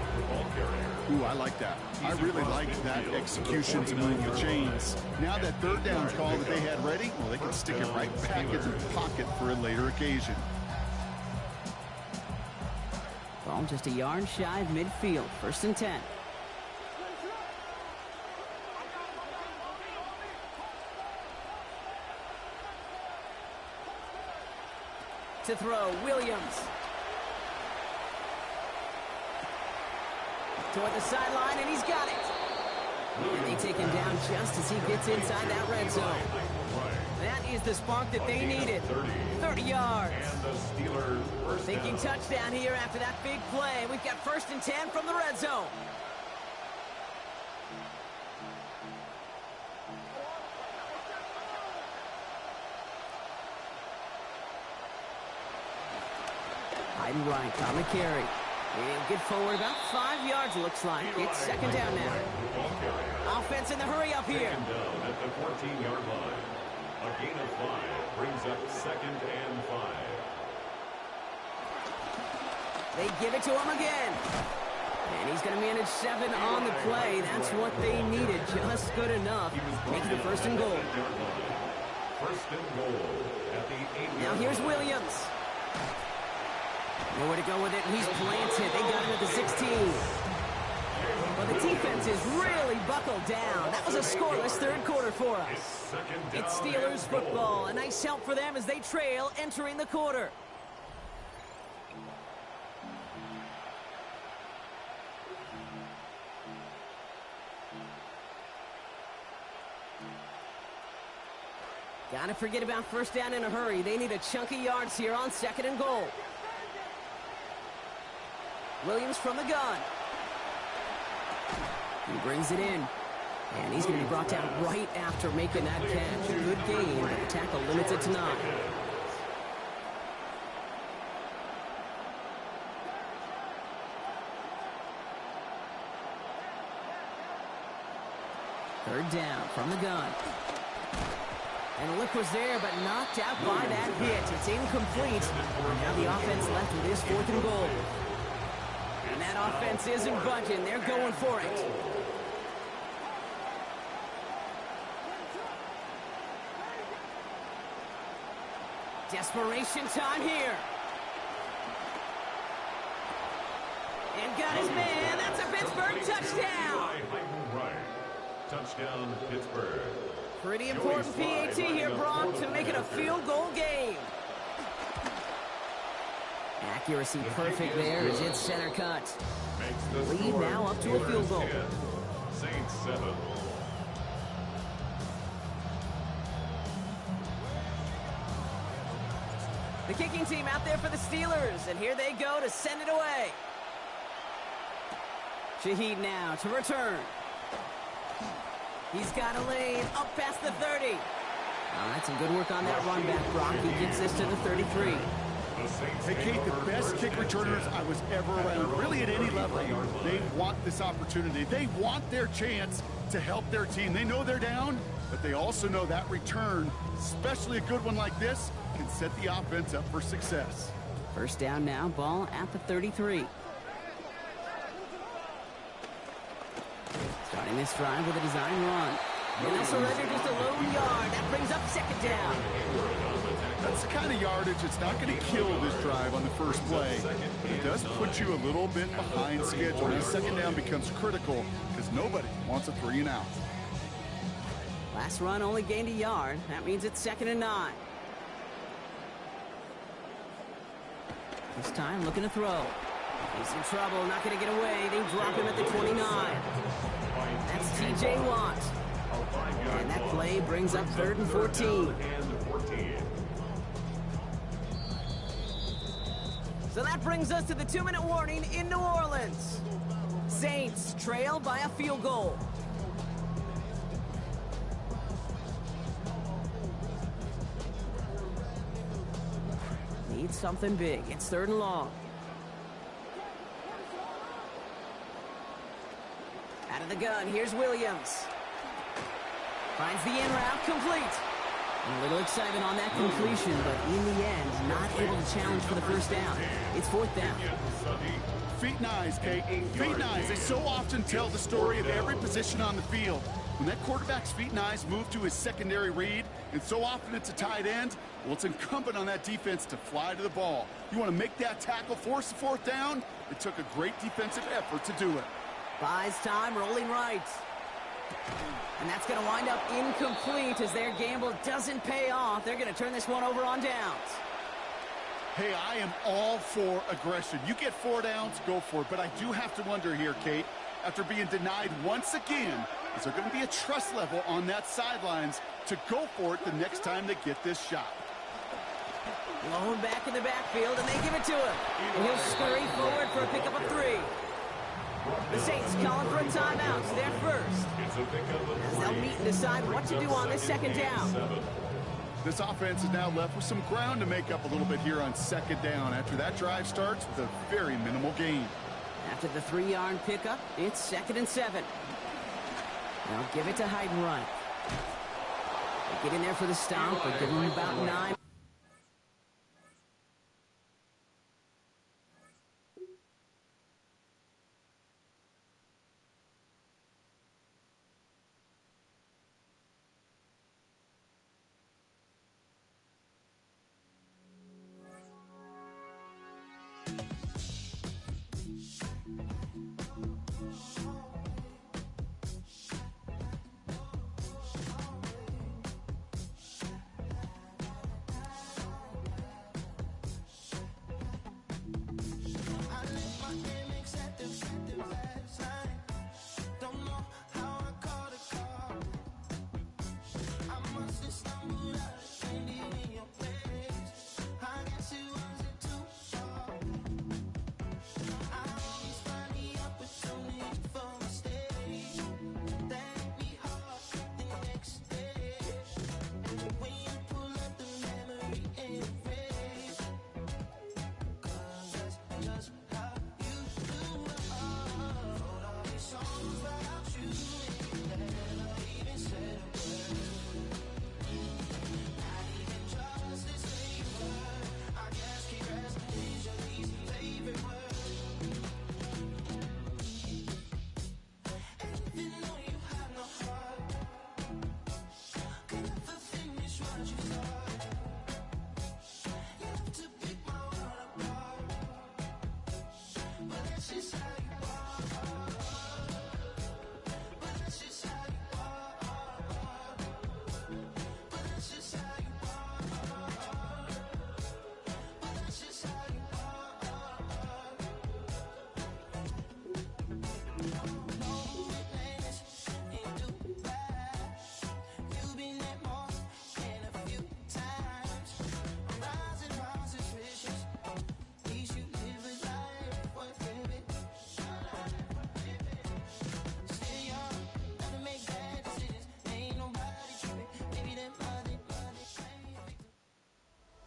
Ooh, I like that. I really like that execution to move the chains. Now that 3rd down call that they had ready, well, they can stick it right back in the pocket for a later occasion. Ball just a yard shy of midfield. 1st and 10. To throw, Williams. Toward the sideline, and he's got it. And they take him down just as he gets inside that red zone. That is the spark that they needed. 30 yards. And the Steelers first Thinking down. touchdown here after that big play. We've got 1st and 10 from the red zone. Heidenreich on the carry. And get forward about 5 yards, looks like. It's 2nd down now. Offense in the hurry up here. Second down at the 14-yard line. A gain of 5 brings up 2nd and 5. They give it to him again. And he's going to manage 7 on the play. That's what they needed. Just good enough. Making the 1st and goal. 1st and goal at the 8-yard Now here's Williams. Nowhere to go with it, and he's planted. They got him at the 16. Well, the defense is really buckled down. That was a scoreless 3rd quarter for us. It's Steelers football. A nice help for them as they trail entering the quarter. Gotta forget about 1st down in a hurry. They need a chunk of yards here on 2nd and goal. Williams from the gun. He brings it in. And he's going to be brought down right after making that catch. A good gain, but the tackle limits it to 9. Third down from the gun. And the look was there, but knocked out by that hit. It's incomplete. Now the offense left with his 4th and goal. And that offense isn't budging. They're going for it. Desperation time here. And got his man. That's a Pittsburgh touchdown. Touchdown, Pittsburgh. Pretty important PAT here, Brock, to make it a field goal game. Accuracy perfect there as it's center cut. Lead now up to a field goal. Saints 7. The kicking team out there for the Steelers, and here they go to send it away. Shaheed now to return. He's got a lane up past the 30. All right, some good work on that run back, Brock. He gets this to the 33. Hey, Kate, the best kick returners I was ever around, really at any level, they want this opportunity. They want their chance to help their team. They know they're down, but they also know that return, especially a good one like this, can set the offense up for success. First down now, ball at the 33. Starting this drive with a design run. And they'll surrender just a lone yard. That brings up second down. That's the kind of yardage it's not going to kill this drive on the first play, but it does put you a little bit behind schedule. Now second down becomes critical because nobody wants a 3 and out. Last run only gained a yard. That means it's 2nd and 9. This time looking to throw. He's in trouble, not going to get away. They drop him at the 29. That's T.J. Watt. And that play brings up 3rd and 14. So that brings us to the 2-minute warning in New Orleans. Saints trail by a field goal. Need something big. It's 3rd and long. Out of the gun, here's Williams. Finds the in route, complete. A little excitement on that completion, but in the end, not able to challenge for the first down. It's 4th down. Feet and eyes, Kate. Feet and eyes. They so often tell the story of every position on the field. When that quarterback's feet and eyes move to his secondary read, and so often it's a tight end, well, it's incumbent on that defense to fly to the ball. You want to make that tackle, force the 4th down? It took a great defensive effort to do it. Buys time, rolling right. And that's going to wind up incomplete as their gamble doesn't pay off. They're going to turn this one over on downs. Hey, I am all for aggression. You get 4 downs, go for it. But I do have to wonder here, Kate, after being denied once again, is there going to be a trust level on that sidelines to go for it the next time they get this shot? Blown back in the backfield, and they give it to him. And he'll scurry forward for a pickup of 3. The Saints calling for a timeout. It's their first. As they'll meet and decide what to do on this 2nd down. This offense is now left with some ground to make up a little bit here on 2nd down after that drive starts with a very minimal gain. After the 3-yard pickup, it's 2nd and 7. They'll give it to Hyde and run. They get in there for the stomp, but give them about 9.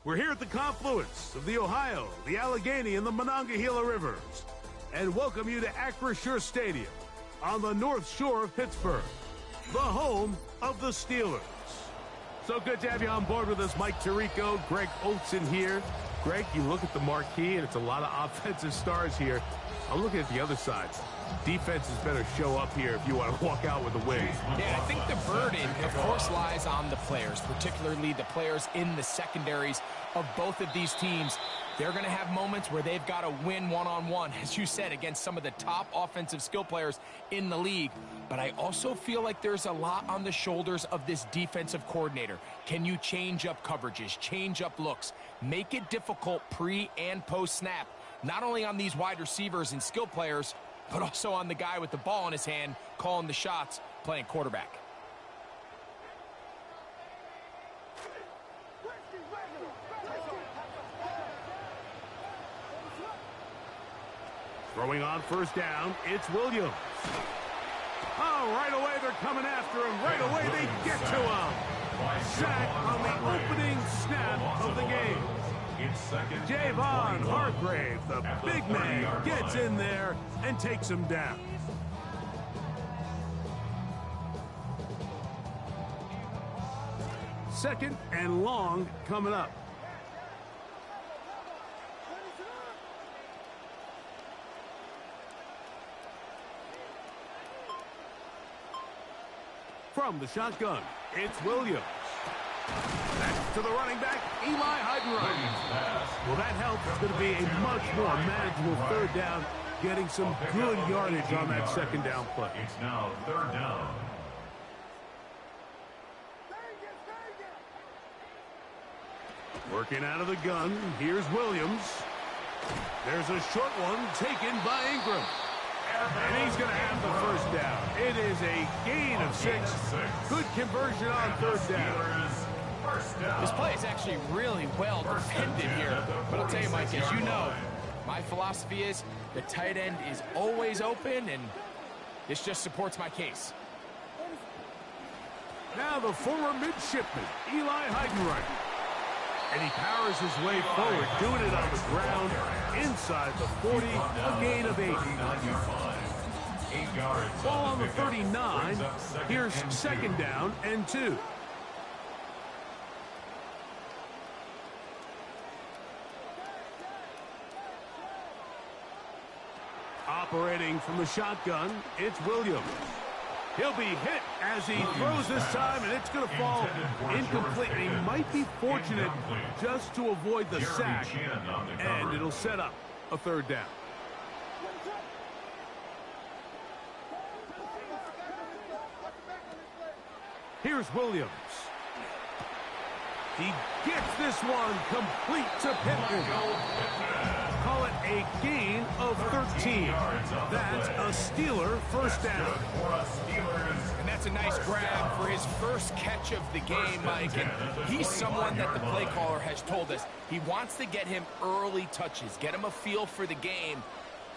We're here at the confluence of the Ohio, the Allegheny, and the Monongahela Rivers, and welcome you to Acrisure Stadium on the North Shore of Pittsburgh, the home of the Steelers. So good to have you on board with us, Mike Tirico, Greg Olson here. Greg, you look at the marquee, and it's a lot of offensive stars here. I'm looking at the other side. Defenses better show up here if you want to walk out with a win. Yeah, I think the burden, of course, lies on the players, particularly the players in the secondaries of both of these teams. They're going to have moments where they've got to win one-on-one, as you said, against some of the top offensive skill players in the league. But I also feel like there's a lot on the shoulders of this defensive coordinator. Can you change up coverages, change up looks, make it difficult pre- and post-snap, not only on these wide receivers and skill players, but also on the guy with the ball in his hand, calling the shots, playing quarterback. Throwing on first down, it's Williams. Oh, right away they're coming after him. Right away they get to him. Sack on the opening snap of the game. Javon Hargrave, the big man, gets in there and takes him down. Second and long coming up. From the shotgun, it's Williams. Back to the running back, Eli Heidenreich. Well, that helps. It's going to be a much more manageable third down, getting some good yardage on that second down play. It's now third down. Working out of the gun, here's Williams. There's a short one taken by Ingram. And he's going to have the first down. It is a gain of 6. Good conversion on third down. This play is actually really well defended here. But I'll tell you, Mike, as you know, my philosophy is the tight end is always open, and this just supports my case. Now the former midshipman, Eli Heidenreich. And he powers his way forward, doing it on the ground, inside the 40, a gain of 8. Ball on the 39. Here's second down and 2. Operating from the shotgun, it's Williams. He'll be hit as he throws this time, and it's going to fall incomplete. And he might be fortunate just to avoid the sack, and it'll set up a third down. Here's Williams. He gets this one complete to Pittman. Call it a gain of 13. That's a Steeler first down. And that's a nice grab for his first catch of the game, Mike. And he's someone that the play caller has told us he wants to get him early touches, get him a feel for the game.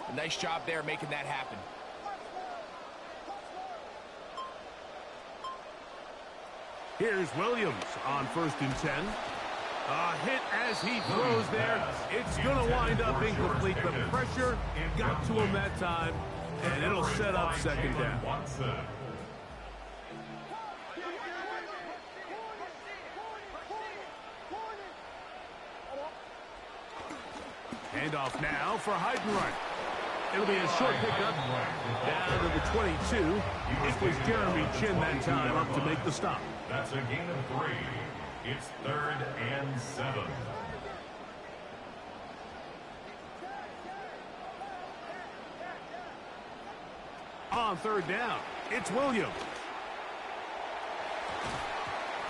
A nice job there making that happen. Here's Williams on first and 10. A hit as he throws there. It's going to wind up incomplete. The pressure got to him that time, and it'll set up second down. Handoff now for Heidenreich. It'll be a short pickup down to the 22. It was Jeremy Chin that time up to make the stop. That's a gain of 3. It's third and 7. On third down, it's Williams.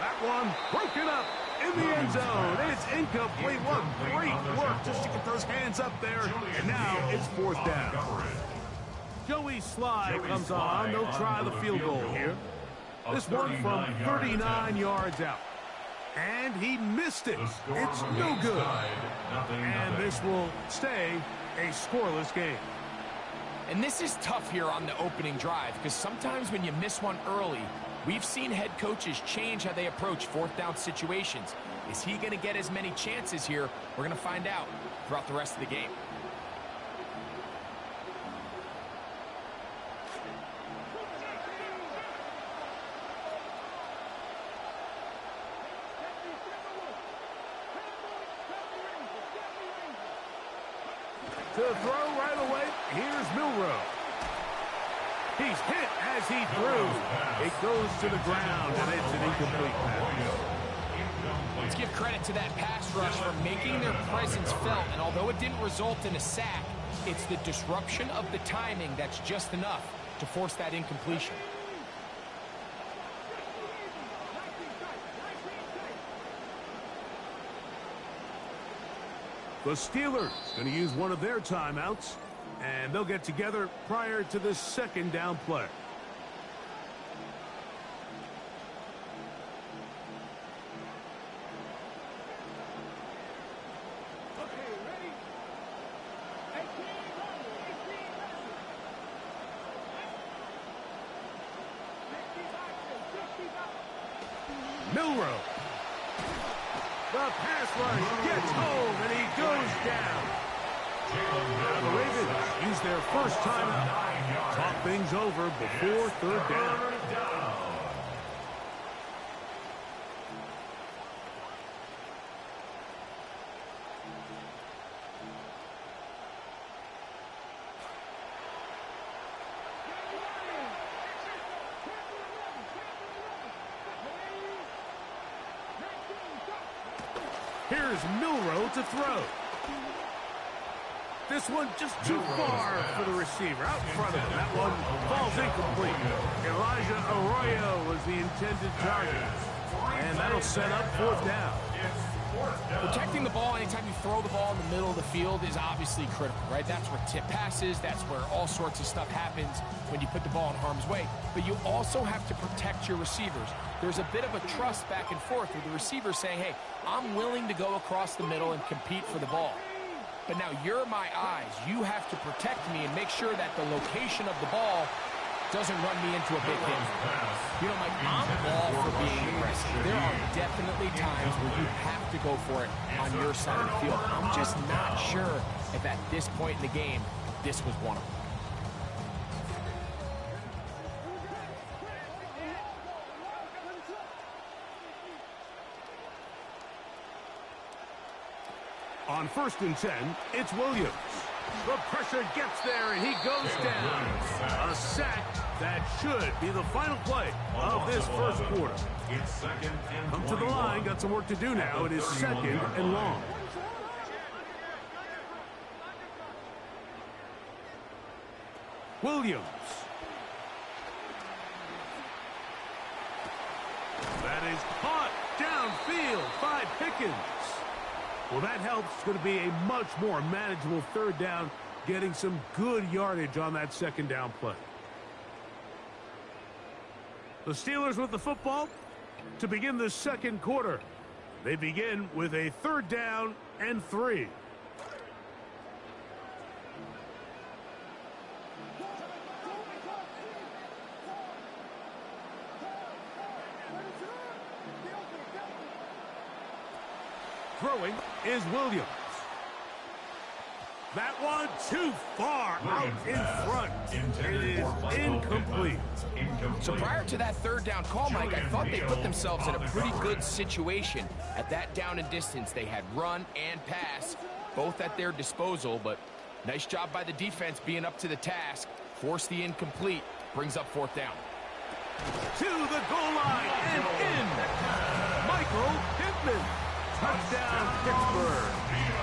That one broken up in the end zone. It's incomplete. What great work just to get those hands up there. And now it's fourth down. Joey Sly comes on. They'll try the field goal here. This one from 39 yards out. And he missed it. It's no good. And this will stay a scoreless game. And this is tough here on the opening drive, because sometimes when you miss one early, we've seen head coaches change how they approach fourth down situations. Is he going to get as many chances here? We're going to find out throughout the rest of the game. To throw right away, here's Milroe. He's hit as he threw. It goes to the ground, and it's an incomplete pass. Let's give credit to that pass rush for making their presence felt, and although it didn't result in a sack, it's the disruption of the timing that's just enough to force that incompletion. The Steelers going to use one of their timeouts, and they'll get together prior to the second down play. Milroe. The pass rush gets home, and he goes down. Now the Ravens use their first timeout. Talk things over before third down. Here's Milroe to throw. This one just too far for the receiver. Out in front of him. That one falls incomplete. Elijah Arroyo was the intended target. And that'll set up fourth down. Protecting the ball anytime you throw the ball in the middle of the field is obviously critical, right? That's where tip passes, that's where all sorts of stuff happens when you put the ball in harm's way. But you also have to protect your receivers. There's a bit of a trust back and forth with the receiver saying, hey, I'm willing to go across the middle and compete for the ball. But now you're my eyes. You have to protect me and make sure that the location of the ball doesn't run me into a big hit. You know, Mike, I'm all for being aggressive. There are definitely times where you have to go for it on your side of the field. I'm just not sure if at this point in the game, this was one of them. On 1st and 10, it's Williams. The pressure gets there, and he goes down. A sack that should be the final play of this first quarter. Come to the line, got some work to do now. It is 2nd and long. Williams. That is caught downfield by Pickens. Well, that helps. It's going to be a much more manageable third down, getting some good yardage on that second down play. The Steelers with the football to begin the second quarter. They begin with a 3rd down and 3. Throwing is Williams. That one too far out in front. It is incomplete. So prior to that 3rd down call, Mike, I thought they put themselves in a pretty good situation. At that down and distance, they had run and pass, both at their disposal, but nice job by the defense being up to the task. Force the incomplete, brings up 4th down. To the goal line and in. Michael Pittman. Touchdown, Pittsburgh.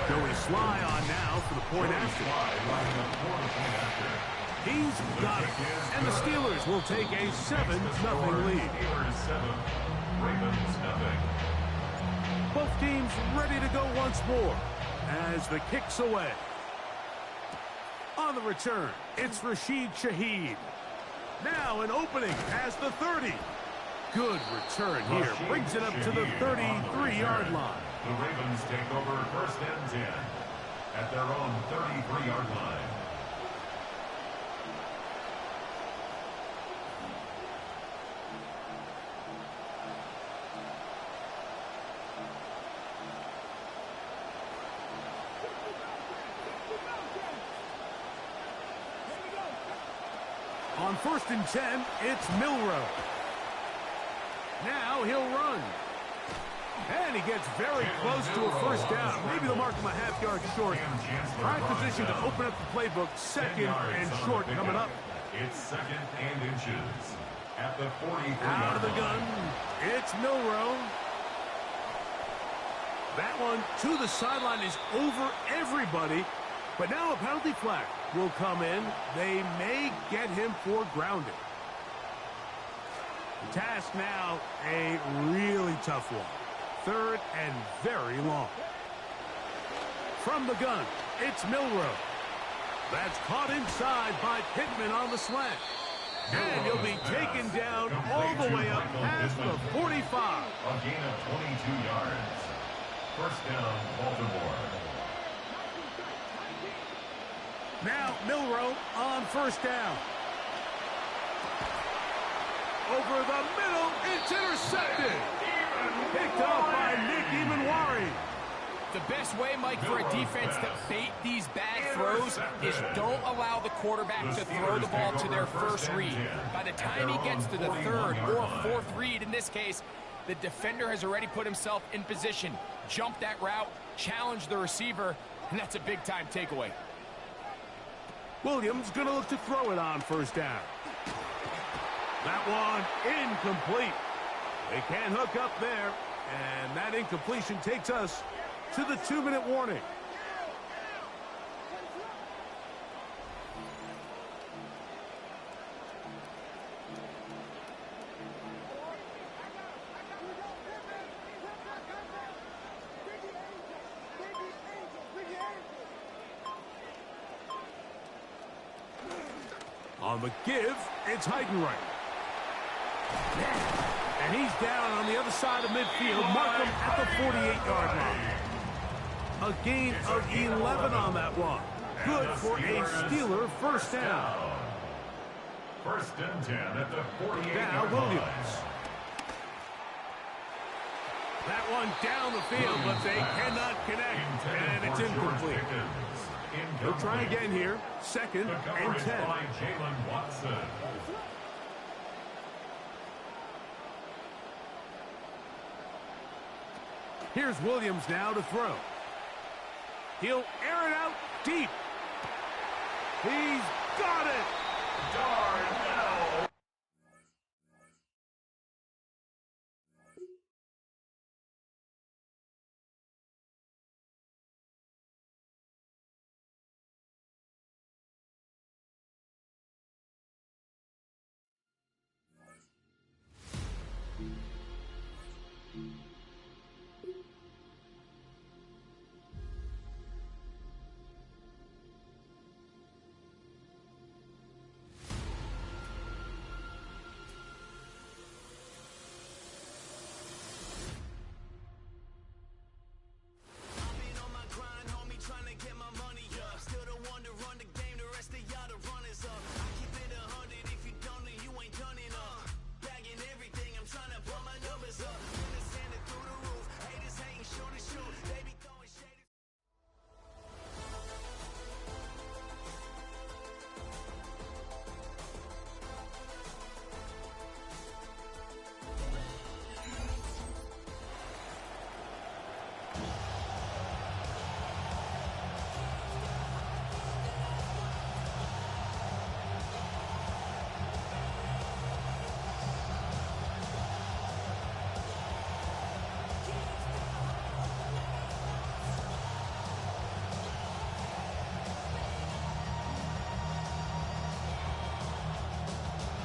Joey Sly on now for the point after. He's got it. And the Steelers will take a 7-0 lead. Both teams ready to go once more as the kick's away. On the return, it's Rashid Shaheed. Now an opening as the 30. Good return here. Brings it up to the 33-yard line. The Ravens take over 1st and 10 at their own 33-yard line. first and 10, it's Milroe. Now he'll run. And he gets very close to a first down. Maybe they'll mark him a half-yard short. Prime position to open up the playbook. Second and short coming up. It's second and inches at the 43. Out of the gun, it's Milroe. That one to the sideline is over everybody. But now a penalty flag will come in. They may get him for grounding. The task now, a really tough one. Third and very long. From the gun, it's Milroe. That's caught inside by Pittman on the slant. And he'll be taken down all the way up past the 45. A gain of 22 yards. First down, Baltimore. Now Milroe on first down. Over the middle, it's intercepted. Picked up by Nick Emanwari. The best way, Mike, for a defense to bait these bad throws is don't allow the quarterback to throw the ball to their first read. By the time he gets to the third or fourth read, in this case, the defender has already put himself in position, jumped that route, challenged the receiver, and that's a big-time takeaway. Williams going to look to throw it on first down. That one incomplete. They can't hook up there, and that incompletion takes us to the 2-minute warning. On the give, it's Heidenreich. And he's down on the other side of midfield. Mark him at the 48-yard line. A gain of 11 on that one. Good for a Steeler first down. First and 10 at the 48. Now Williams. That one down the field, but they cannot connect, and it's incomplete. He'll try again here. Second and 10. By Jalen Watson. Here's Williams now to throw. He'll air it out deep. He's got it. Darnell.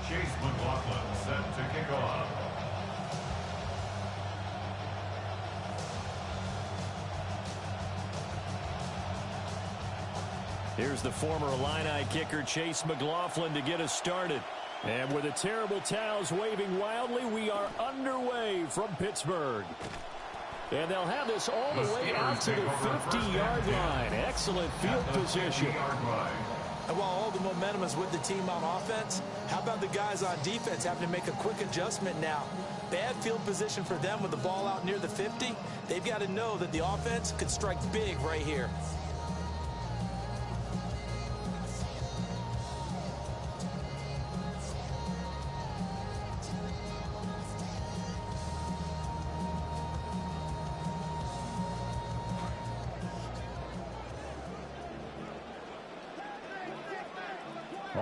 Chase McLaughlin set to kick off. Here's the former Illini kicker Chase McLaughlin to get us started. And with the terrible towels waving wildly, we are underway from Pittsburgh. And they'll have this all the way out to the 50-yard line. Excellent field position. And while all the momentum is with the team on offense, how about the guys on defense having to make a quick adjustment now? Bad field position for them with the ball out near the 50. They've got to know that the offense could strike big right here.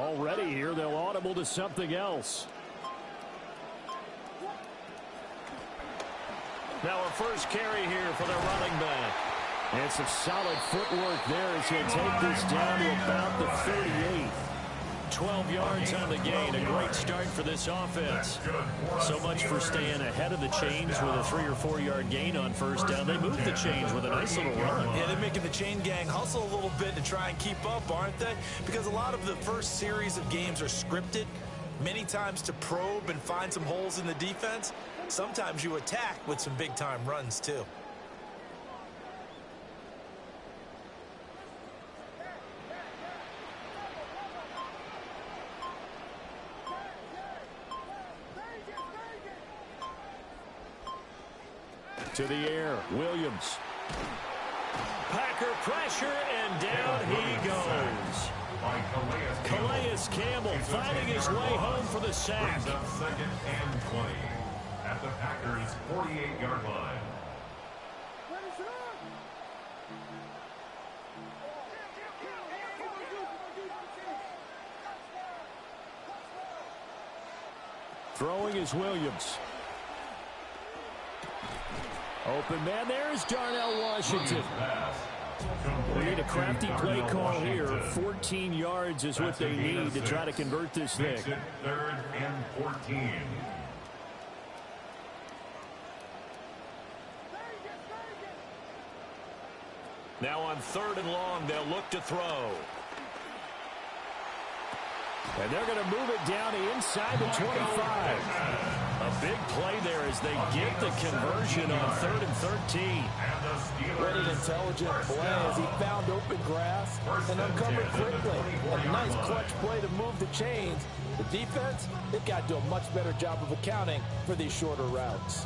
Already here, they'll audible to something else. Now a first carry here for their running back. And some solid footwork there as he'll take this down to about the 38. 12 yards on the gain. A great start for this offense. So much for staying ahead of the chains with a 3 or 4 yard gain on first down. They moved the chains with a nice little run. Yeah, they're making the chain gang hustle a little bit to try and keep up, aren't they? Because a lot of the first series of games are scripted, many times to probe and find some holes in the defense. Sometimes you attack with some big-time runs, too. To the air, Williams. Packer pressure, and down he goes. Calais Campbell finding his way home for the sack. Brings up 2nd and 20 at the Packers' 48-yard line. Throwing is Williams. Open man, there's Darnell Washington. We need a crafty play call here. 14 yards is what they need to try to convert this thing. 3rd and 14. Now on 3rd and long, they'll look to throw. And they're going to move it down to inside the 25. A big play there as they get the conversion on 3rd and 13. What an intelligent play as he found open grass and uncovered quickly. A nice clutch play to move the chains. The defense, they've got to do a much better job of accounting for these shorter routes.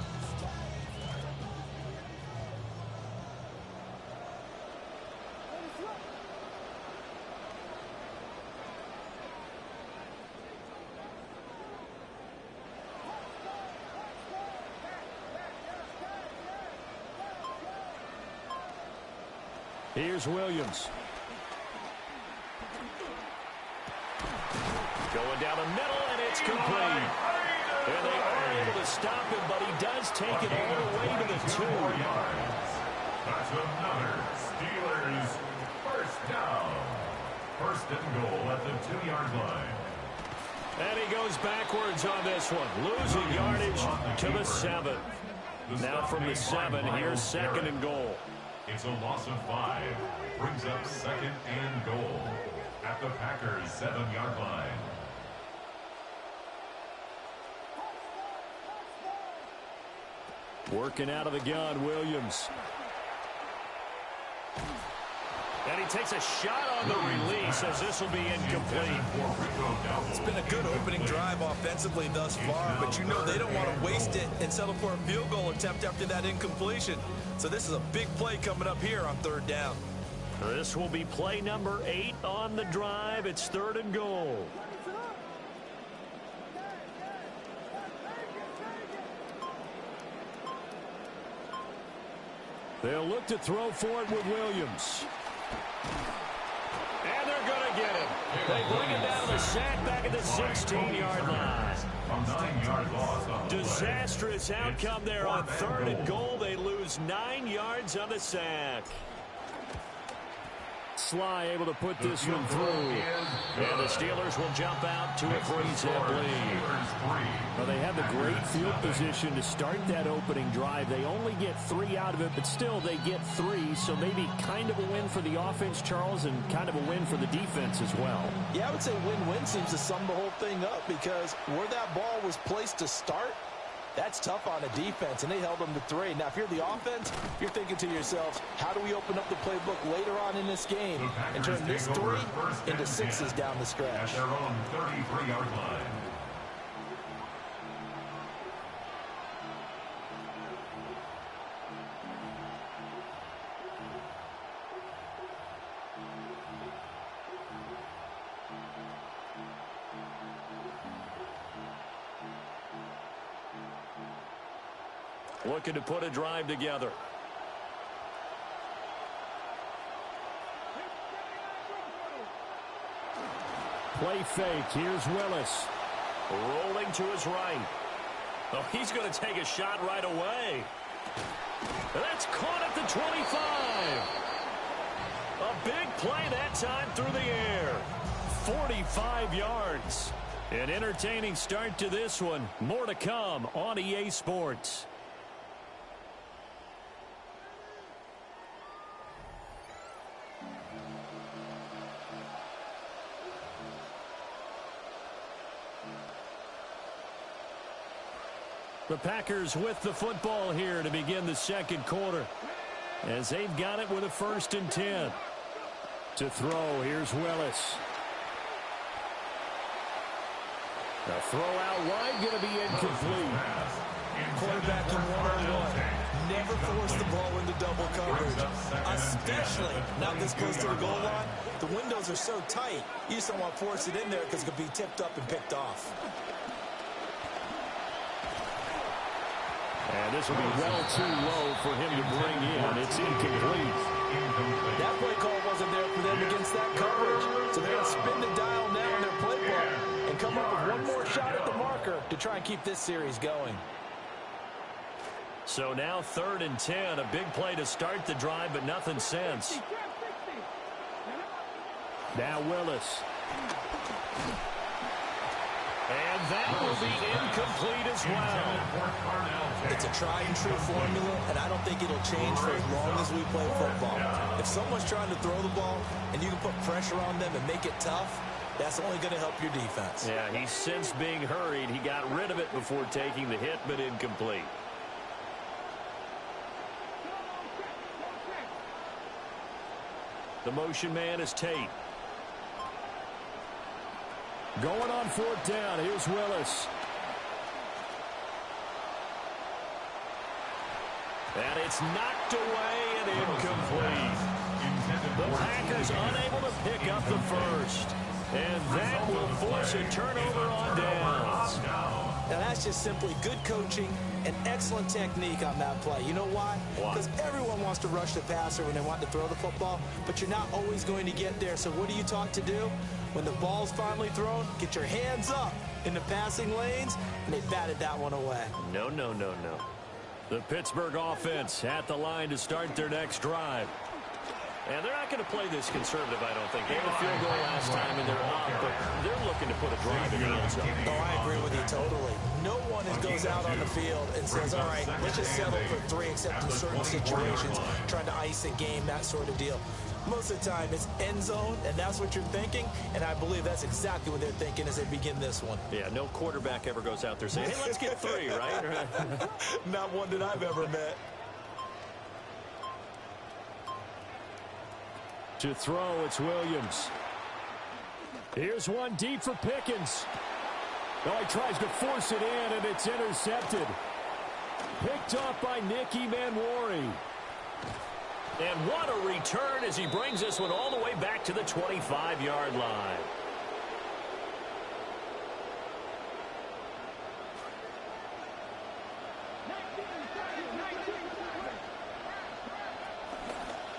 Here's Williams. Going down the middle, and it's complete. And they are able to stop him, but he does take it all the way to the 2. That's another Steelers first down. 1st and goal at the 2-yard line. And he goes backwards on this one, losing yardage to the 7. Now from the 7, here's 2nd and goal. It's a loss of 5. Brings up 2nd and goal at the Packers' 7-yard line. Working out of the gun, Williams. And he takes a shot on the release as this will be incomplete. It's been a good opening drive offensively thus far, but you know they don't want to waste it and settle for a field goal attempt after that incompletion. So this is a big play coming up here on 3rd down. This will be play number 8 on the drive. It's 3rd and goal. They'll look to throw for it with Williams. And they're going to get him. They bring him down to the sack back at the 16-yard line. A 9-yard loss. Disastrous outcome there on 3rd and goal. They lose 9 yards on the sack. Sly able to put this one through. And the Steelers will jump out to a 3-zip lead. Well, they had the great field position to start that opening drive. They only get 3 out of it, but still they get 3. So maybe kind of a win for the offense, Charles, and kind of a win for the defense as well. Yeah, I would say win-win seems to sum the whole thing up because where that ball was placed to start, that's tough on a defense, and they held them to 3. Now, if you're the offense, you're thinking to yourselves, how do we open up the playbook later on in this game and turn this 3 into 6s down the stretch? At their own 33-yard line. Looking to put a drive together. Play fake. Here's Willis. Rolling to his right. Oh, he's going to take a shot right away. That's caught at the 25. A big play that time through the air. 45 yards. An entertaining start to this one. More to come on EA Sports. The Packers with the football here to begin the second quarter, as they've got it with a 1st and 10. To throw, here's Willis. The throw out wide, going to be incomplete. Quarterback in one-on-one. Never force the ball into double coverage, especially not this close to the goal line. The windows are so tight, you just don't want to force it in there because it could be tipped up and picked off. And this will be well too low for him to bring in. It's incomplete. That play call wasn't there for them against that coverage. So they're going to spin the dial now in their playbook and come up with one more shot at the marker to try and keep this series going. So now 3rd and 10. A big play to start the drive, but nothing since. Now Willis. And that will be incomplete as well. It's a tried-and-true formula, and I don't think it'll change for as long as we play football. If someone's trying to throw the ball and you can put pressure on them and make it tough, that's only going to help your defense. Yeah, he's since being hurried. He got rid of it before taking the hit, but incomplete. The motion man is Tate. Going on 4th down. Here's Willis. And it's knocked away and incomplete. The Packers unable to pick up the first. And that will force a turnover on downs. Now that's just simply good coaching and excellent technique on that play. You know why? Because everyone wants to rush the passer when they want to throw the football, but you're not always going to get there. So what are you taught to do? When the ball's finally thrown, get your hands up in the passing lanes, and they batted that one away. No, no, no, no. The Pittsburgh offense at the line to start their next drive. And they're not going to play this conservative, I don't think. They had a field goal last time, and they're up, but they're looking to put a drive in the end zone. Oh, I agree with you totally. No one goes out on the field and says, all right, let's just settle for 3, except in certain situations, trying to ice a game, that sort of deal. Most of the time, it's end zone, and that's what you're thinking, and I believe that's exactly what they're thinking as they begin this one. Yeah, no quarterback ever goes out there saying, hey, let's get 3, right? Not one that I've ever met. To throw, it's Williams. Here's one deep for Pickens. Oh, he tries to force it in, and it's intercepted. Picked off by Nicky Manwari. And what a return as he brings this one all the way back to the 25-yard line.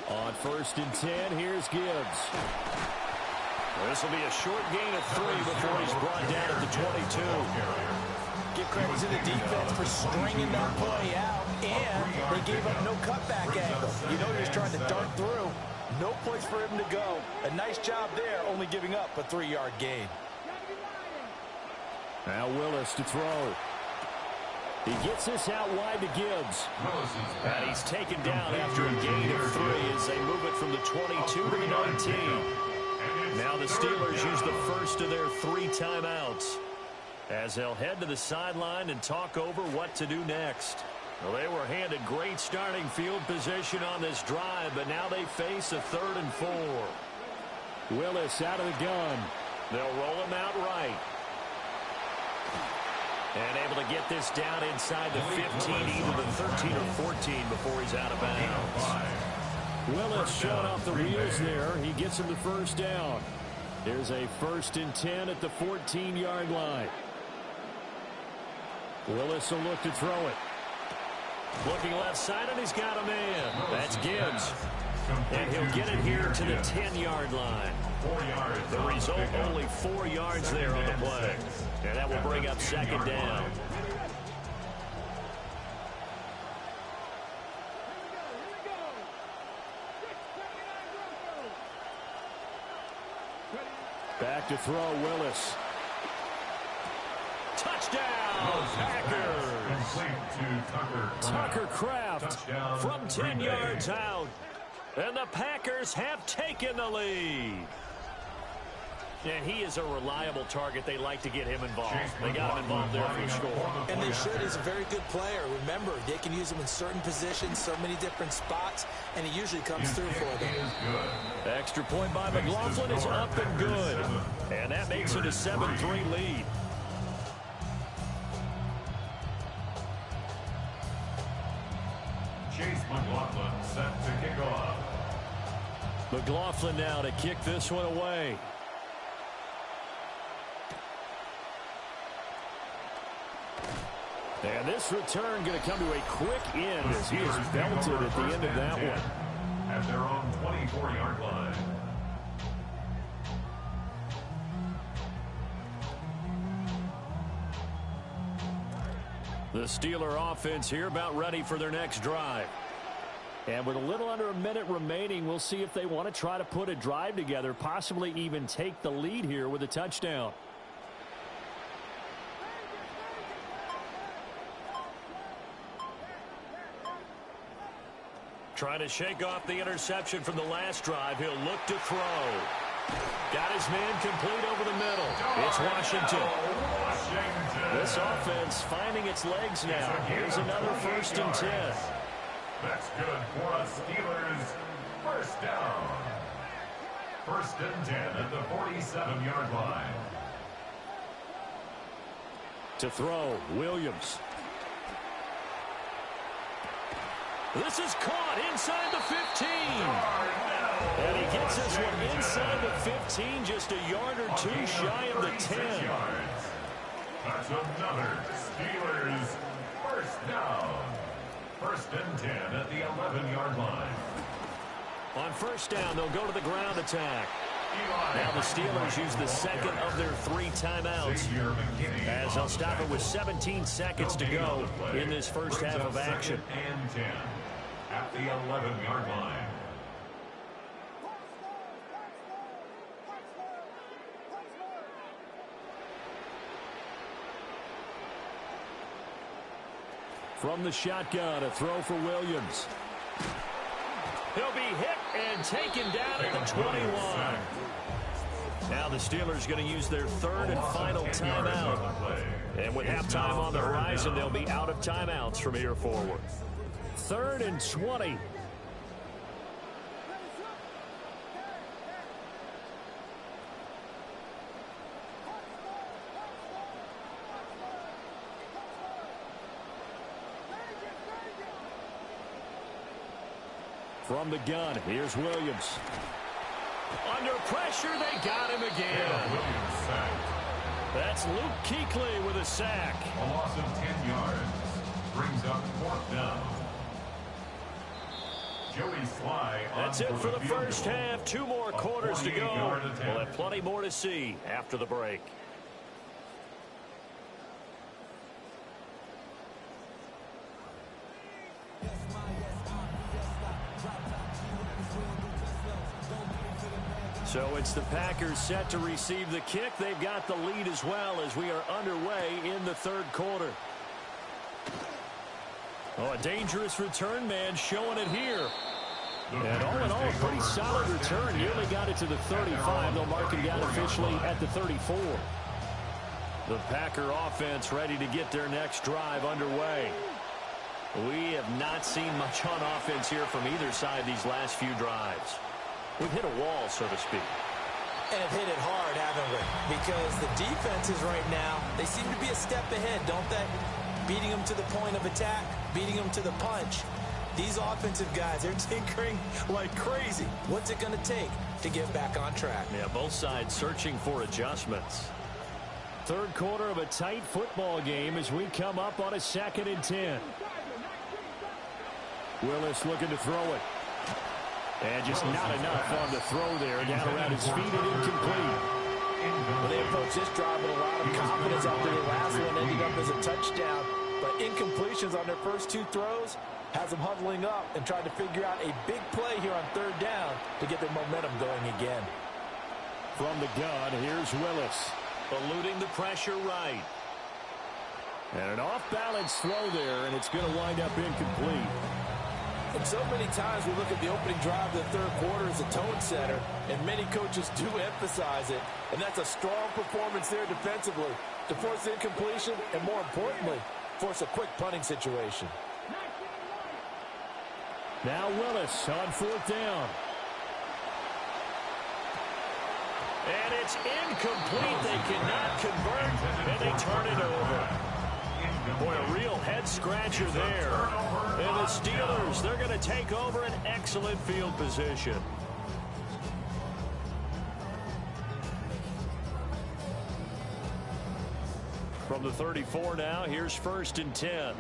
On 1st and 10, here's Gibbs. This will be a short gain of 3 before he's brought down at the 22. Give credit to the defense for stringing that play out, and they gave up no cutback angle. You know he was trying to dart through. No place for him to go. A nice job there, only giving up a 3-yard gain. Now Willis to throw. He gets this out wide to Gibbs. And he's taken down after a gain of 3 as they move it from the 22 to the 19. Now the Steelers use the first of their 3 timeouts as they'll head to the sideline and talk over what to do next. Well, they were handed great starting field position on this drive, but now they face a 3rd and 4. Willis out of the gun. They'll roll him out right. And able to get this down inside the 15, either the 13 or 14 before he's out of bounds. Willis showing off the wheels there. He gets him the first down. There's a 1st and 10 at the 14-yard line. Willis will look to throw it. Looking left side, and he's got a man. That's Gibbs. And he'll get it here to the 10-yard line. 4 yards. The result, only 4 yards there on the play. And that will bring up second down. Back to throw, Willis. Touchdown, Packers. Tucker Kraft from 10 yards out. And the Packers have taken the lead. And he is a reliable target. They like to get him involved. They got him involved there for the score. And they should. He's a very good player. Remember, they can use him in certain positions, so many different spots, and he usually comes through for them. Extra point by McLaughlin is up and good. And that makes it a 7-3 lead. Chase McLaughlin set to kick off. McLaughlin now to kick this one away. And this return going to come to a quick end as he is belted at the end of that one. At their own 24-yard line. The Steeler offense here about ready for their next drive. And with a little under a minute remaining, we'll see if they want to try to put a drive together, possibly even take the lead here with a touchdown. Trying to shake off the interception from the last drive. He'll look to throw. Got his man complete over the middle. It's Washington. This offense finding its legs now. Here's another 1st and 10. That's good for a Steelers first down. 1st and 10 at the 47-yard line. To throw, Williams. This is caught inside the 15. And he gets this one inside the 15, just a yard or two shy of the 10. That's another Steelers first down. 1st and 10 at the 11-yard line. On 1st down, they'll go to the ground attack. Now the Steelers use the second of their 3 timeouts as they'll stop it with 17 seconds to go in this first half of action. 2nd and 10 at the 11-yard line. From the shotgun, a throw for Williams. He'll be hit and taken down at the 21. Now the Steelers going to use their 3rd and final timeout. And with halftime on the horizon, they'll be out of timeouts from here forward. 3rd and 20. From the gun, here's Williams. Under pressure, they got him again. That's Luke Kuechly with a sack. A loss of 10 yards brings up 4th down. Joey Sly. That's it for the first half. 2 more quarters to go. We'll have plenty more to see after the break. So it's the Packers set to receive the kick. They've got the lead as well as we are underway in the 3rd quarter. Oh, a dangerous return man showing it here. And all in all, a pretty solid return. Nearly got it to the 35. They'll mark him down officially at the 34. The Packer offense ready to get their next drive underway. We have not seen much on offense here from either side these last few drives. We've hit a wall, so to speak. And have hit it hard, haven't we? Because the defenses right now, they seem to be a step ahead, don't they? Beating them to the point of attack, beating them to the punch. These offensive guys, they're tinkering like crazy. What's it going to take to get back on track? Yeah, both sides searching for adjustments. 3rd quarter of a tight football game as we come up on a 2nd and 10. Willis looking to throw it. And just not enough on the throw there. Down around his feet and incomplete. Well, they approached this drive with a lot of confidence after the last one ended up as a touchdown. But incompletions on their first two throws has them huddling up and trying to figure out a big play here on third down to get their momentum going again. From the gun, here's Willis. Eluding the pressure right. And an off-balance throw there, and it's going to wind up incomplete. And so many times we look at the opening drive of the third quarter as a tone setter, and many coaches do emphasize it. And that's a strong performance there defensively to force the incompletion and, more importantly, force a quick punting situation. Now Willis on fourth down. And it's incomplete. They cannot convert, and they turn it over. Boy, a real head-scratcher there. And the Steelers, they're going to take over an excellent field position. From the 34 now, here's 1st and 10.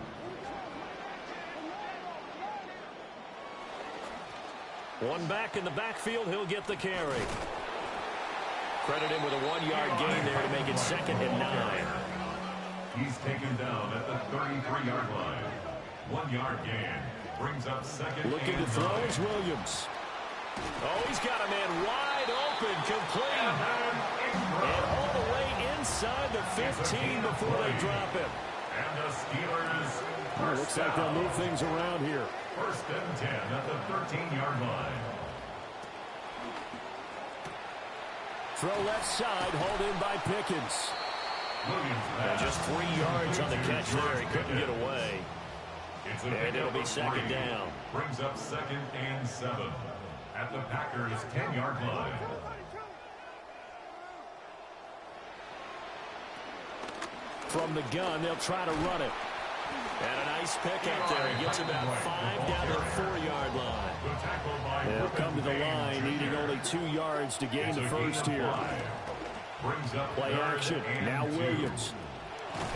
One back in the backfield, he'll get the carry. Credit him with a 1-yard gain there to make it 2nd and 9. He's taken down at the 33-yard line. 1-yard gain. Brings up 2nd. Looking to throw is Williams. Oh, he's got a man wide open, complete. And all the way inside the 15 before they drop him. And the Steelers. Looks like they'll move things around here. 1st and 10 at the 13-yard line. Throw left side, hauled in by Pickens. And just 3 yards on the catch there. He couldn't get away. And it'll be 2nd down. Brings up 2nd and 7 at the Packers' 10-yard line. From the gun, they'll try to run it. And a nice pick out there. He gets about 5 down to the 4-yard line. They'll come to the line, needing only 2 yards to gain the first here. Play action. Now Williams.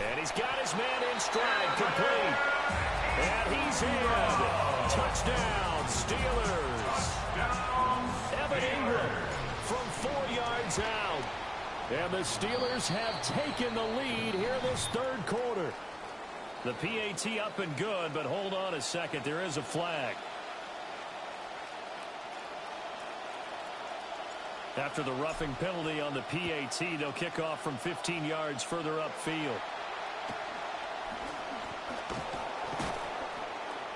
And he's got his man in stride, complete. And he's in. Touchdown, Steelers. Evan Ingram from 4 yards out. And the Steelers have taken the lead here this third quarter. The PAT up and good, but hold on a second. There is a flag. After the roughing penalty on the PAT, they'll kick off from 15 yards further upfield.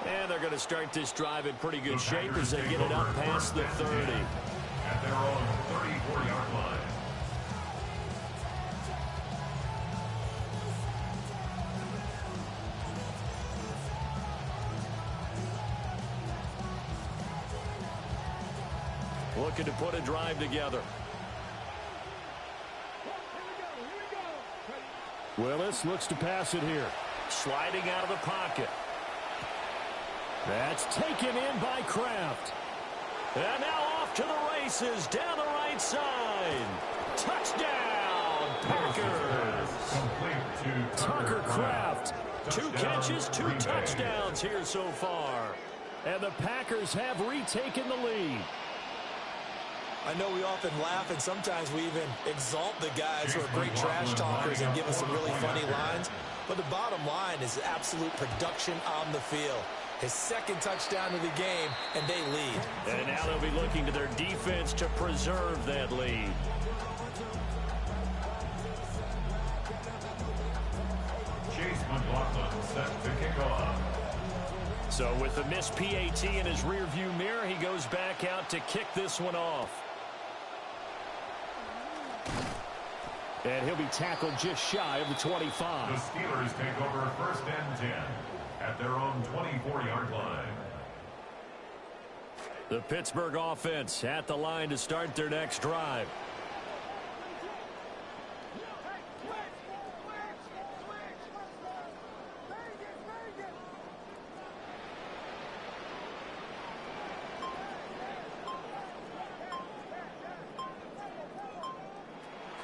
And they're going to start this drive in pretty good shape as they get it up past the 30. At their own 34-yard line. Looking to put a drive together. Willis looks to pass it here. Sliding out of the pocket. That's taken in by Kraft. And now off to the races down the right side. Touchdown, Packers. Tucker Kraft. 2 catches, 2 touchdowns here so far. And the Packers have retaken the lead. I know we often laugh, and sometimes we even exalt the guys who are great trash talkers and give us some really funny lines. But the bottom line is absolute production on the field. His 2nd touchdown of the game, and they lead. And now they'll be looking to their defense to preserve that lead. Chase McLaughlin set to kick off. So with the missed PAT in his rearview mirror, he goes back out to kick this one off. And he'll be tackled just shy of the 25. The Steelers take over 1st and 10 at their own 24-yard line. The Pittsburgh offense at the line to start their next drive.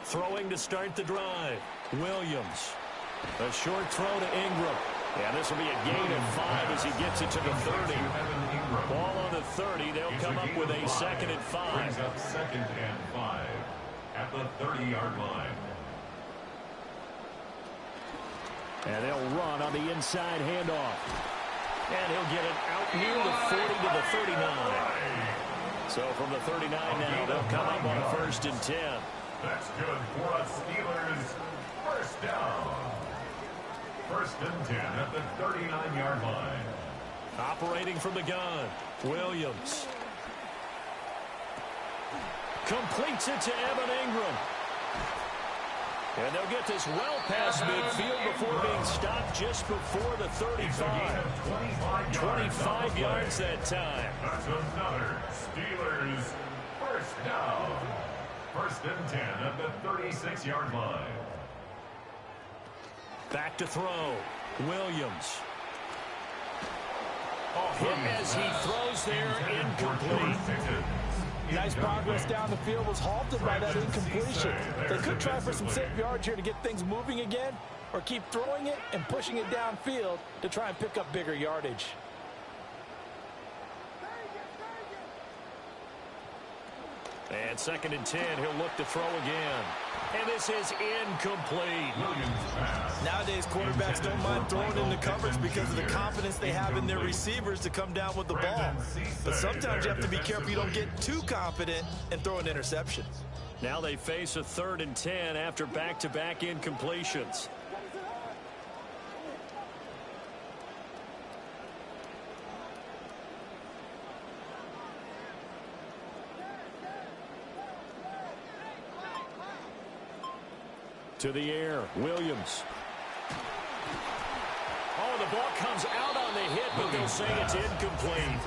Throwing to start the drive. Williams. A short throw to Ingram. And this will be a gain of 5 as he gets it to the 30. Ball on the 30. They'll come up with a 2nd and 5. Brings up 2nd and 5 at the 30-yard line. And they'll run on the inside handoff. And he'll get it out near the 40 to the 39. So from the 39 now, they'll come up on 1st and 10. That's good for us Steelers. First down. 1st and 10 at the 39-yard line. Operating from the gun, Williams. Completes it to Evan Ingram. And they'll get this well past midfield before being stopped just before the 35. 25 yards that time. That's another Steelers first down. 1st and 10 at the 36-yard line. Back to throw, Williams. Hit as he throws there, incomplete. Nice progress down the field was halted by that incompletion. They could try for some safe yards here to get things moving again, or keep throwing it and pushing it downfield to try and pick up bigger yardage. And 2nd and 10, he'll look to throw again. And this is incomplete. Nowadays, quarterbacks don't mind throwing into coverage because of the confidence they have in their receivers to come down with the ball. But sometimes you have to be careful you don't get too confident and throw an interception. Now they face a 3rd and 10 after back-to-back incompletions. To the air, Williams. Oh, the ball comes out on the hit, but they'll say it's incomplete.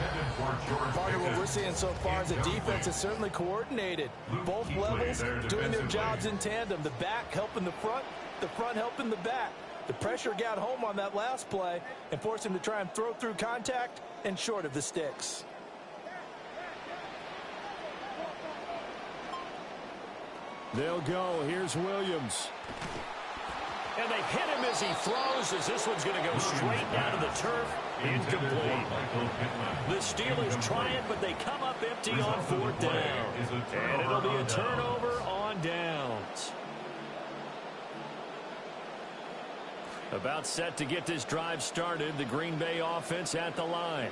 Part of what we're seeing so far is the defense is certainly coordinated. Both levels doing their jobs in tandem. The back helping the front helping the back. The pressure got home on that last play and forced him to try and throw through contact and short of the sticks. They'll go. Here's Williams. And they hit him as he throws, as this one's going to go straight down to the turf. Incomplete. The Steelers try it, but they come up empty on 4th down. And it'll be a turnover on downs. About set to get this drive started. The Green Bay offense at the line.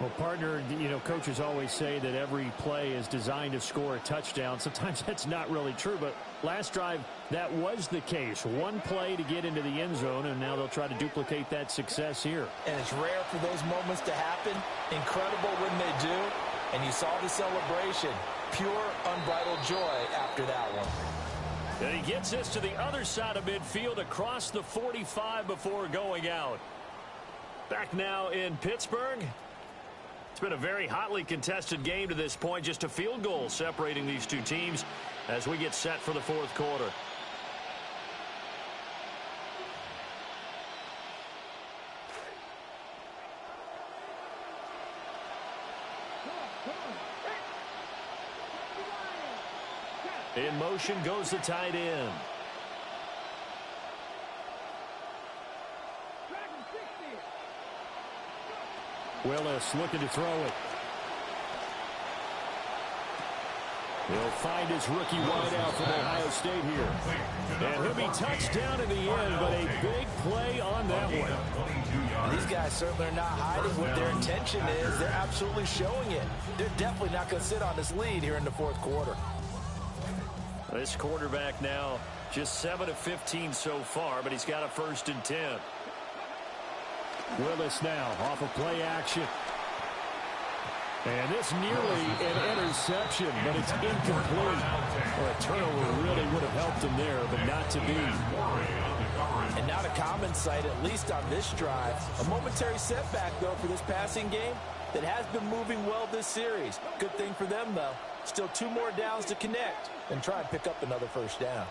Well, partner, you know, coaches always say that every play is designed to score a touchdown. Sometimes that's not really true, but last drive, that was the case. One play to get into the end zone, and now they'll try to duplicate that success here. And it's rare for those moments to happen. Incredible when they do. And you saw the celebration. Pure, unbridled joy after that one. And he gets this to the other side of midfield across the 45 before going out. Back now in Pittsburgh. It's been a very hotly contested game to this point. Just a field goal separating these two teams as we get set for the 4th quarter. In motion goes the tight end. Willis looking to throw it. He'll find his rookie wideout from Ohio State here. And he'll be touched down in the end, but a big play on that one. These guys certainly are not hiding what their intention is. They're absolutely showing it. They're definitely not going to sit on this lead here in the 4th quarter. This quarterback now just 7 of 15 so far, but he's got a 1st and 10. Willis now off of play action. And this nearly an interception, but it's incomplete. Well, a turnover really would have helped him there, but not to be. And not a common sight, at least on this drive. A momentary setback, though, for this passing game that has been moving well this series. Good thing for them, though. Still 2 more downs to connect and try and pick up another 1st down.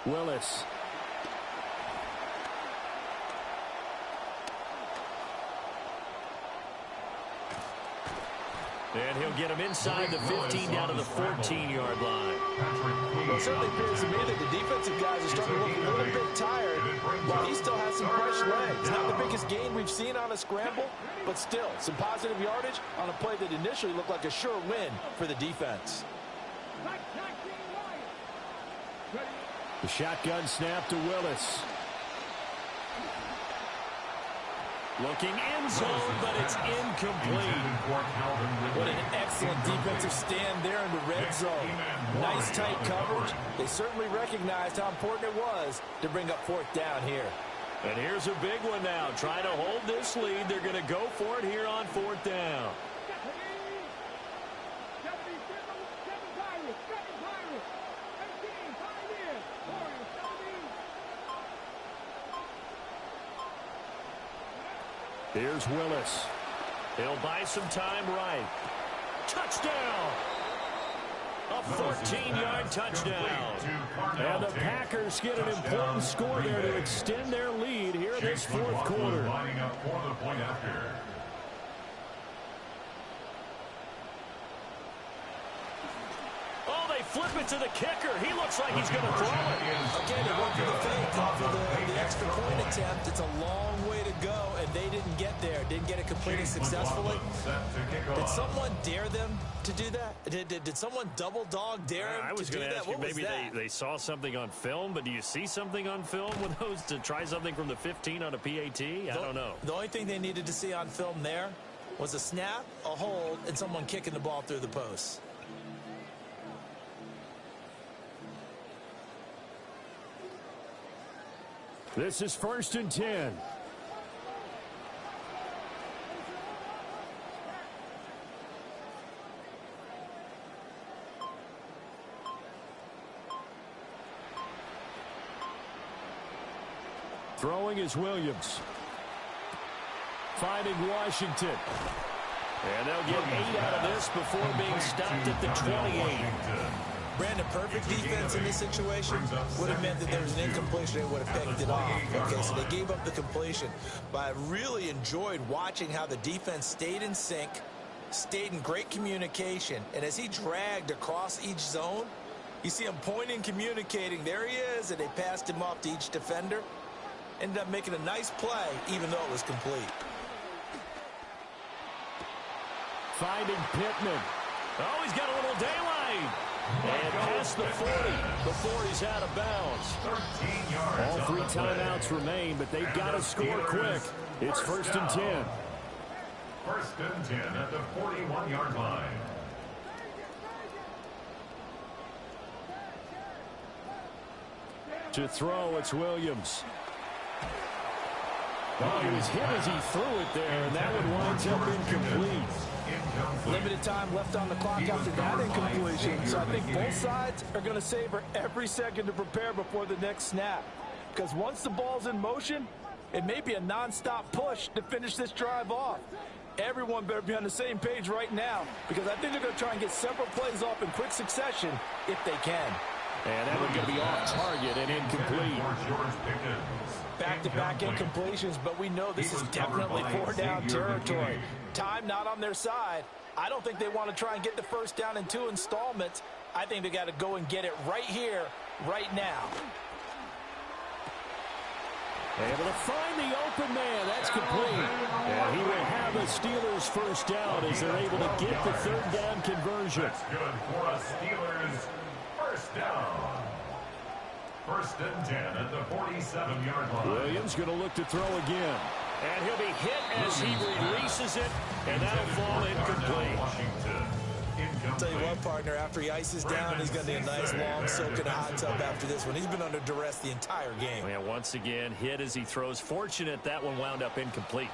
Willis. And he'll get him inside the 15 down to the 14-yard line. Well, it certainly appears to me that the defensive guys are starting to look a little bit tired while he still has some fresh legs. Not the biggest gain we've seen on a scramble, but still some positive yardage on a play that initially looked like a sure win for the defense. The shotgun snap to Willis. Looking end zone, but it's incomplete. What an excellent defensive stand there in the red zone. Nice tight coverage. They certainly recognized how important it was to bring up fourth down here. And here's a big one now. Trying to hold this lead. They're going to go for it here on fourth down. Here's Willis. He'll buy some time right. Touchdown! A 14-yard touchdown. And the Packers get an important score there to extend their lead here in this fourth quarter. Lining up for the point after. Oh, they flip it to the kicker. He looks like he's going to throw it. Again, it went for the fake after the extra point attempt. It's a long way to go, and they didn't get there. Didn't get it completed successfully. Did someone dare them to do that? Did someone double dog dare him I was to do going to that? ask you, What was maybe that? they saw something on film, but do you see something on film with those to try something from the 15 on a PAT? I don't know. The only thing they needed to see on film there was a snap, a hold, and someone kicking the ball through the post. This is 1st and 10. Throwing is Williams. Finding Washington. And they'll get 8 out of this before being stopped at the 28. Brandon, perfect defense in this situation would have meant that there was an incompletion. They would have picked it off. Okay, so they gave up the completion. But I really enjoyed watching how the defense stayed in sync, stayed in great communication. And as he dragged across each zone, you see him pointing, communicating. There he is, and they passed him off to each defender. Ended up making a nice play, even though it was complete. Finding Pittman. Oh, he's got a little daylight. And past the 40 before he's out of bounds. 13 yards. All 3 timeouts remain, but they've got to score quick. It's 1st and 10. 1st and 10 at the 41-yard line. To throw, it's Williams. Oh, he was hit as he threw it there, and that one winds up incomplete. Limited time left on the clock after that incompletion. So I think both sides are going to savor every second to prepare before the next snap. Because once the ball's in motion, it may be a nonstop push to finish this drive off. Everyone better be on the same page right now, because I think they're going to try and get several plays off in quick succession if they can. And that one's going to be off target and incomplete. Back-to-back incompletions, but we know this is definitely 4-down territory. Time not on their side. I don't think they want to try and get the first down in 2 installments. I think they got to go and get it right here, right now. Able to find the open man. That's complete. And he will have the Steelers first down as they're able to get the 3rd down conversion. That's good for a Steelers first down. 1st and 10 at the 47-yard line. Williams going to look to throw again. And he'll be hit as he releases it, and that'll fall incomplete. I'll tell you what, partner, after he ices down, he's going to need a nice long soak in a hot tub after this one. He's been under duress the entire game. Yeah, once again, hit as he throws. Fortunate that one wound up incomplete.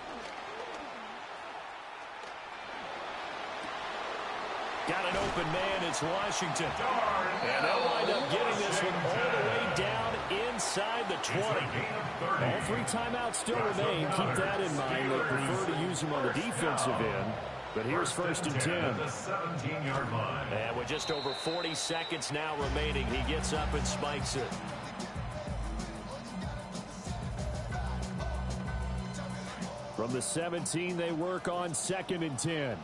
Got an open man, it's Washington. And they'll wind up getting this one all the way down inside the 20. All 3 timeouts still remain. Keep that in mind. They prefer to use them on the defensive end. But here's 1st and 10. At the 17-yard line. And with just over 40 seconds now remaining, he gets up and spikes it. From the 17, they work on 2nd and 10.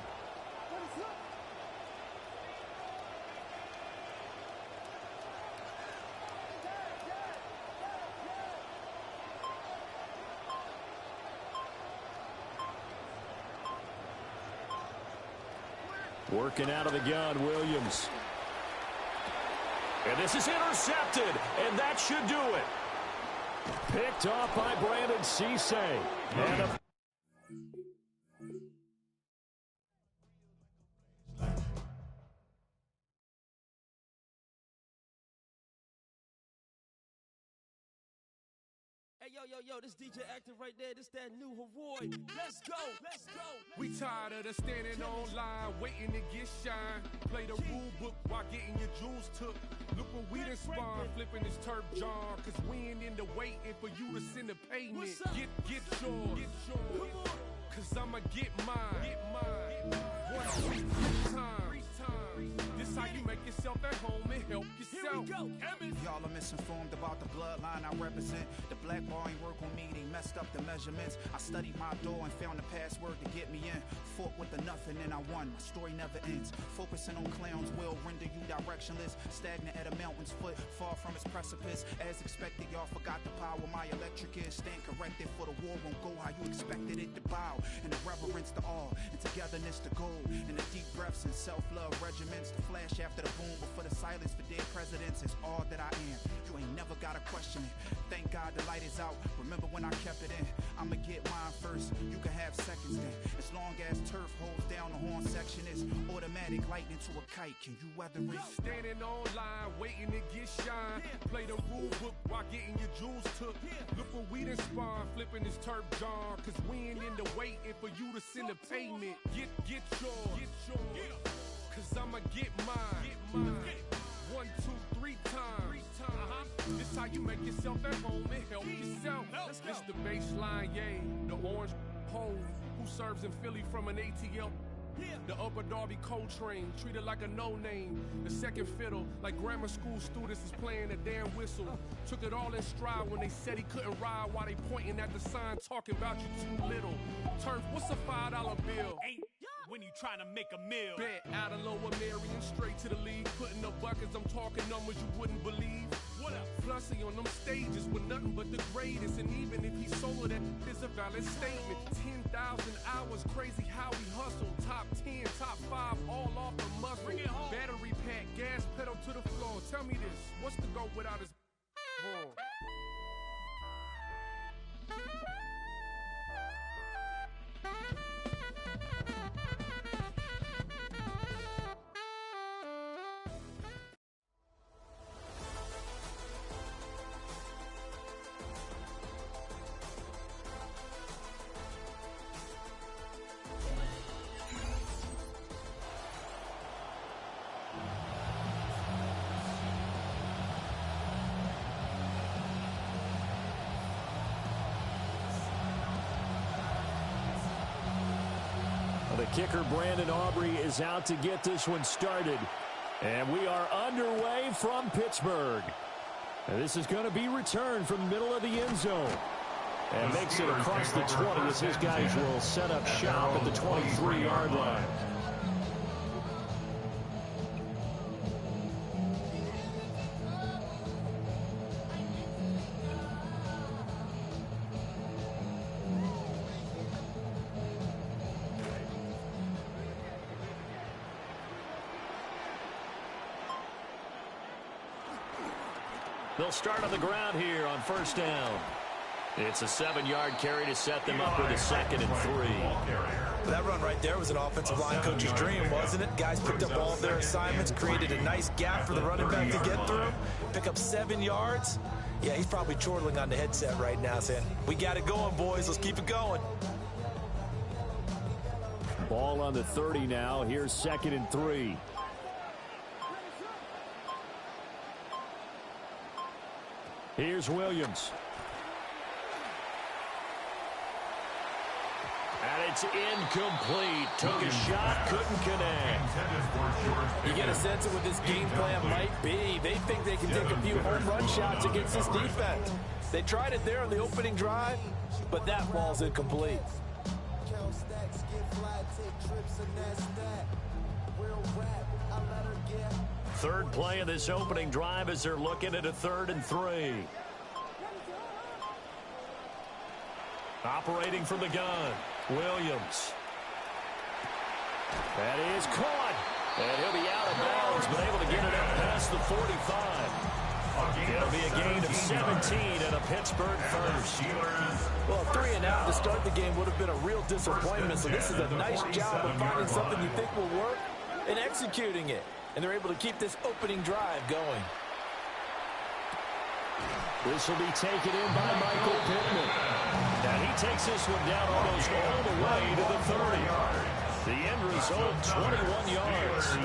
Working out of the gun, Williams. And this is intercepted, and that should do it. Picked off by Brandon Cisse. And a Hey, yo, this DJ Active right there. This that new Hawaii. Let's go. We tired of the standing online, waiting to get shine. Play the rule book while getting your jewels took. Look what we done spawn, flipping this turf jar. Cause we ain't in the waiting for you to send a payment. Get yours. Cause I'ma get mine. 1, 2, 3 times. This how you make yourself at home and help yourself. Y'all are misinformed about the bloodline I represent. The black bar ain't work on me, they messed up the measurements. I studied my door and found the password to get me in. Fought with the nothing and I won, my story never ends. Focusing on clowns will render you directionless. Stagnant at a mountain's foot, far from its precipice. As expected, y'all forgot the power my electric is. Stand corrected for the war won't go how you expected it to bow. And the reverence to all, and togetherness to gold. And the deep breaths and self-love regiments to flash after the boom. But for the silence for dead presidents is all that I am. You ain't never gotta question it. Thank God the light is out. Remember when I kept it in? I'ma get mine first. You can have seconds then. As long as turf holds down the horn section, it's automatic lightning to a kite. Can you weather it? Standing online, waiting to get shine. Play the rule book while getting your jewels took. Look what we done spawn, flipping this turf jar. Cause we ain't in the waiting for you to send a payment. Get yours. Cause I'ma get mine. 1, 2, 3 times. This how you make yourself at home and help yourself. This the baseline, yay. The orange pole who serves in Philly from an ATL. The Upper Darby Coltrane, treated like a no-name. The second fiddle, like grammar school students is playing a damn whistle. Took it all in stride when they said he couldn't ride while they pointing at the sign talking about you too little. Turf, what's a $5 bill? Ain't when you trying to make a meal. Bet out of Lower Marion, straight to the league. Putting up buckets, I'm talking numbers you wouldn't believe. What up? Flussy on them stages with nothing but the greatest. And even if he solo, that is a valid statement. 10,000 hours, crazy how he hustled. Top 10, top 5, all off the muscle. Bring it home. Battery pack, gas pedal to the floor. Tell me this, what's the go without his horn? The kicker, Brandon Aubrey, is out to get this one started. And we are underway from Pittsburgh. And this is going to be returned from the middle of the end zone. And makes it across the 20 as his guys will set up shop at the 23-yard line. They'll start on the ground here on first down. It's a 7-yard carry to set them up with a 2nd and 3. That run right there was an offensive line coach's dream, wasn't it? Guys picked up all of their assignments, created a nice gap for the running back to get through, pick up 7 yards. Yeah, he's probably chortling on the headset right now saying, we got it going, boys. Let's keep it going. Ball on the 30 now. Here's 2nd and 3. Here's Williams. And it's incomplete. Took a shot, couldn't connect. You get a sense of what this game plan might be. They think they can take a few home run shots against this defense. They tried it there on the opening drive, but that ball's incomplete. Third play of this opening drive as they're looking at a 3rd and 3. Operating from the gun, Williams. That is caught. And he'll be out of bounds, but able to get it up past the 45. It'll be a gain of 17 and a Pittsburgh first. Well, 3 and out to start the game would have been a real disappointment, so this is a nice job of finding something you think will work and executing it. And they're able to keep this opening drive going. This will be taken in by Michael Pittman. And he takes this one down almost all the way to the 30. The end result, 21 yards.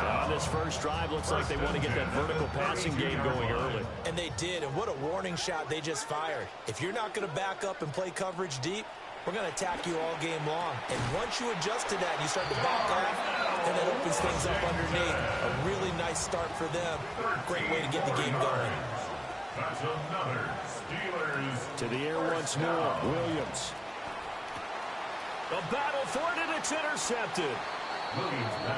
On this first drive, looks like they want to get that vertical passing game going early. And they did, and what a warning shot they just fired. If you're not going to back up and play coverage deep, we're going to attack you all game long. And once you adjust to that and you start to back off, then that opens things up underneath. A really nice start for them. Great way to get the game going. That's another Steelers. To the air once more, Williams. A battle for it, and it's intercepted.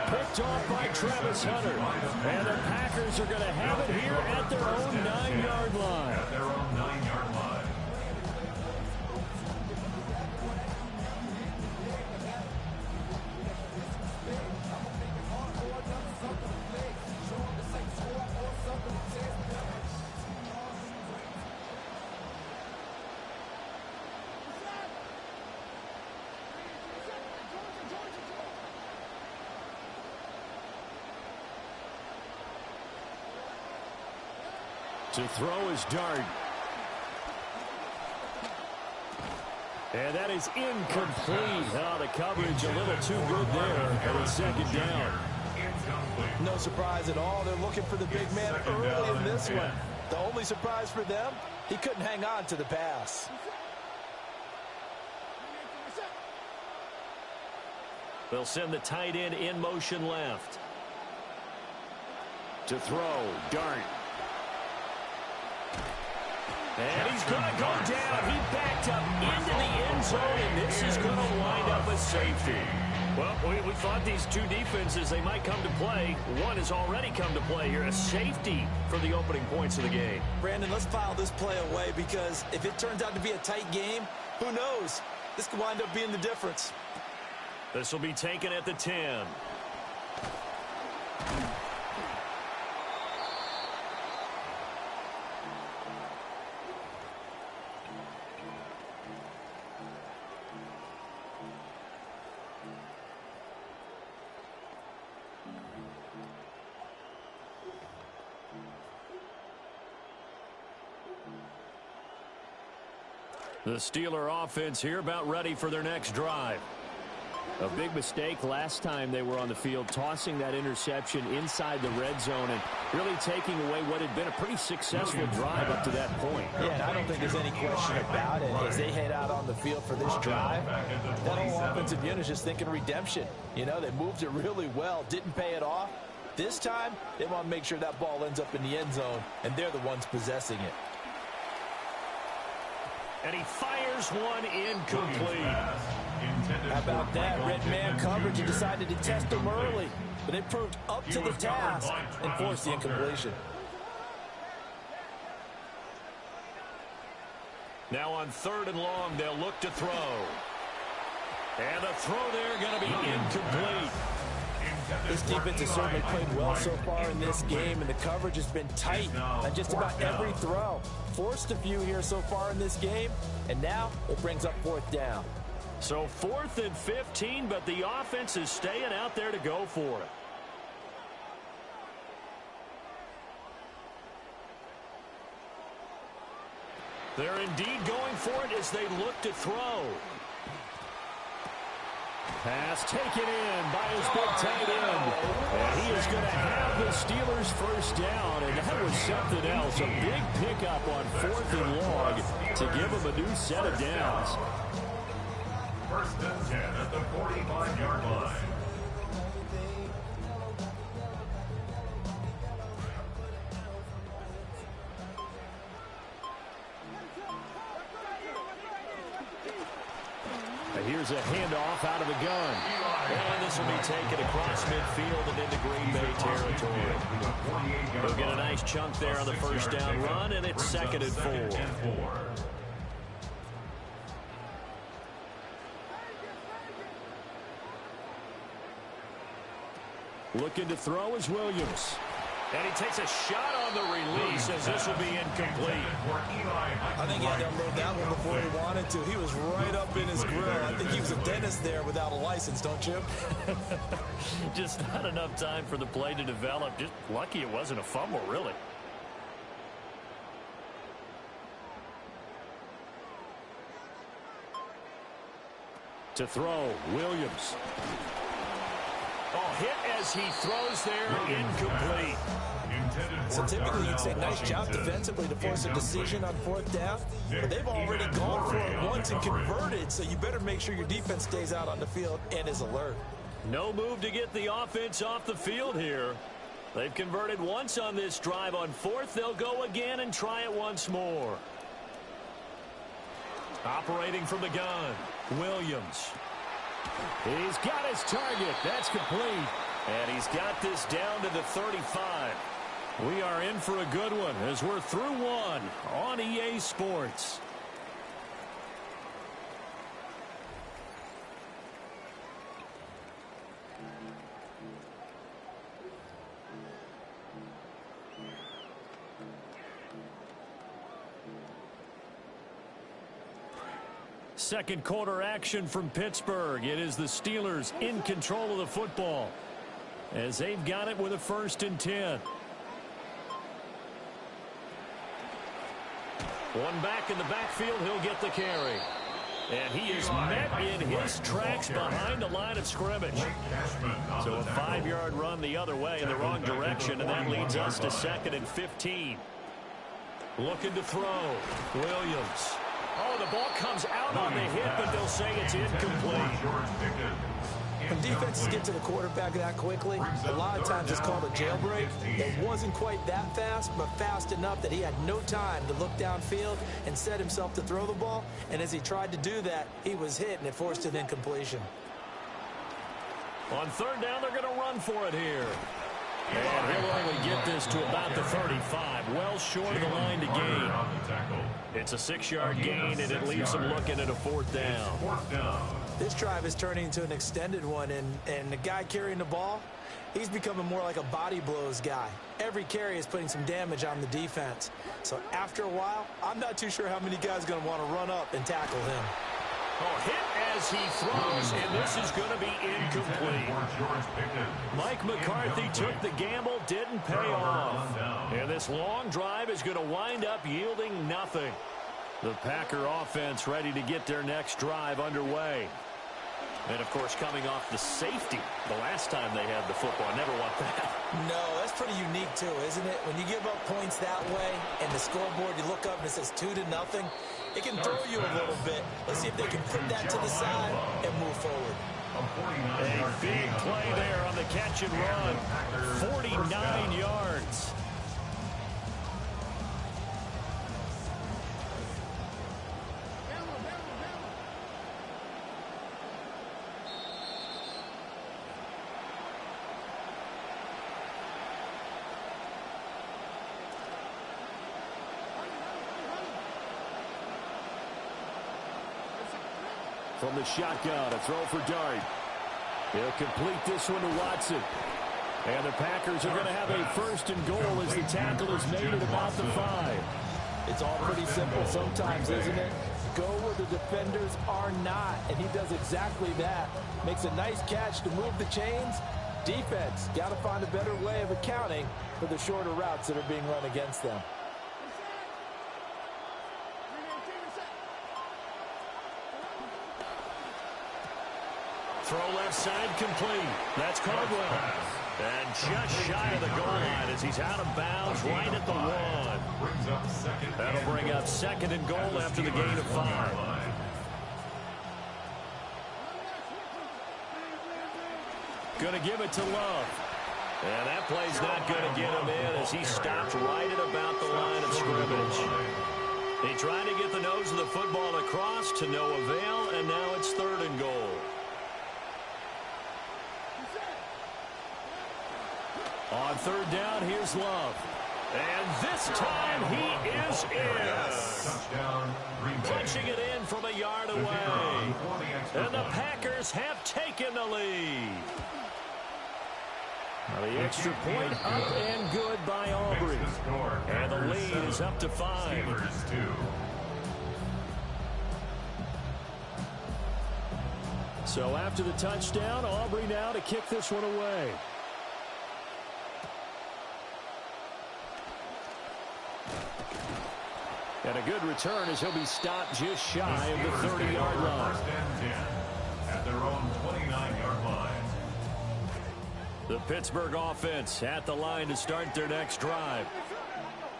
Picked off by Travis Hunter. And the Packers are going to have it here at their own 9-yard line. At their own 9-yard line. To throw is Dart. And that is incomplete. Oh, the coverage a little too good there. And it's second down. No surprise at all. They're looking for the big man early in this one. The only surprise for them, he couldn't hang on to the pass. They'll send the tight end in motion left. To throw, Dart. And he's going to go down. He backed up into the end zone, and this is going to wind up a safety. Well, we thought these two defenses, they might come to play. One has already come to play here, a safety for the opening points of the game. Brandon, let's file this play away because if it turns out to be a tight game, who knows? This could wind up being the difference. This will be taken at the 10. The Steeler offense here about ready for their next drive. A big mistake last time they were on the field, tossing that interception inside the red zone and really taking away what had been a pretty successful drive up to that point. Yeah, and I don't think there's any question about it. As they head out on the field for this drive, that whole offensive unit is just thinking redemption. You know, they moved it really well, didn't pay it off. This time, they want to make sure that ball ends up in the end zone, and they're the ones possessing it. And he fires one incomplete. How about that? Red man coverage and decided to test them early. But they proved up to the task and forced the incompletion. Now on 3rd and long, they'll look to throw. And the throw there going to be incomplete. This defense has certainly played well so far in this game, and the coverage has been tight on just about every throw. Forced a few here so far in this game, and now it brings up 4th down. So 4th and 15, but the offense is staying out there to go for it. They're indeed going for it as they look to throw. Pass taken in by his big tight end. And he is going to have the Steelers first down. And that was something else. A big pickup on 4th and long to give him a new set of downs. 1st and 10 at the 45-yard line. Here's a handoff out of the gun. And this will be taken across midfield and into Green Bay territory. They'll get a nice chunk there on the first down run, and it's 2nd and 4. Looking to throw is Williams. And he takes a shot on the release as this will be incomplete. I think he had to unload that one before he wanted to. He was right up in his grill. I think he was a dentist there without a license, don't you? Just not enough time for the play to develop. Just lucky it wasn't a fumble, really. To throw, Williams. Oh, hit as he throws there, incomplete. So typically you'd say nice job defensively to force a decision on 4th down, but they've already gone for it once and converted, so you better make sure your defense stays out on the field and is alert. No move to get the offense off the field here. They've converted once on this drive. On 4th, they'll go again and try it once more. Operating from the gun, Williams. He's got his target. That's complete. And he's got this down to the 35. We are in for a good one as we're through one on EA Sports. Second quarter action from Pittsburgh. It is the Steelers in control of the football as they've got it with a 1st and 10. One back in the backfield. He'll get the carry. And he is met in his tracks behind the line of scrimmage. So a 5-yard run the other way in the wrong direction, and that leads us to 2nd and 15. Looking to throw. Williams. Oh, the ball comes out on the hit, but they'll say it's incomplete. When defenses get to the quarterback that quickly, a lot of times it's called a jailbreak. It wasn't quite that fast, but fast enough that he had no time to look downfield and set himself to throw the ball. And as he tried to do that, he was hit, and it forced an incompletion. On 3rd down, they're going to run for it here. And he'll only get this to about the 35, well short of the line to gain. It's a 6-yard gain, and it leaves them looking at a 4th down. This drive is turning into an extended one, and the guy carrying the ball, he's becoming more like a body blows guy. Every carry is putting some damage on the defense. So after a while, I'm not too sure how many guys are going to want to run up and tackle him. Oh, hit as he throws, and this is going to be incomplete. Mike McCarthy took the gamble, didn't pay off. And this long drive is going to wind up yielding nothing. The Packer offense ready to get their next drive underway. And, of course, coming off the safety the last time they had the football. I never want that. No, that's pretty unique, too, isn't it? When you give up points that way and the scoreboard, you look up and it says 2-0, it can throw you a little bit. Let's see if they can put that to the side and move forward. A big play there on the catch and run. 49 yards. From the shotgun, a throw for Dart. He'll complete this one to Watson. And the Packers are going to have a 1st and goal as the tackle is made at about the 5. It's all pretty simple sometimes, isn't it? Go where the defenders are not, and he does exactly that. Makes a nice catch to move the chains. Defense, got to find a better way of accounting for the shorter routes that are being run against them. Throw left side complete. That's Caldwell. And just shy of the goal line as he's out of bounds right at the 1. That'll bring up 2nd and goal after the gain of 5. Going to give it to Love. And that play's not going to get him in as he stopped right at about the line of scrimmage. He tried to get the nose of the football across to no avail, and now it's 3rd and goal. On 3rd down, here's Love. And this time he is in. Punching it in from a yard away. And the Packers have taken the lead. Now the extra point up and good by Aubrey. And the lead is up to 5. Steelers 2. So after the touchdown, Aubrey now to kick this one away. And a good return as he'll be stopped just shy of the 30-yard line. First and 10 at their own 29-yard line. The Pittsburgh offense at the line to start their next drive.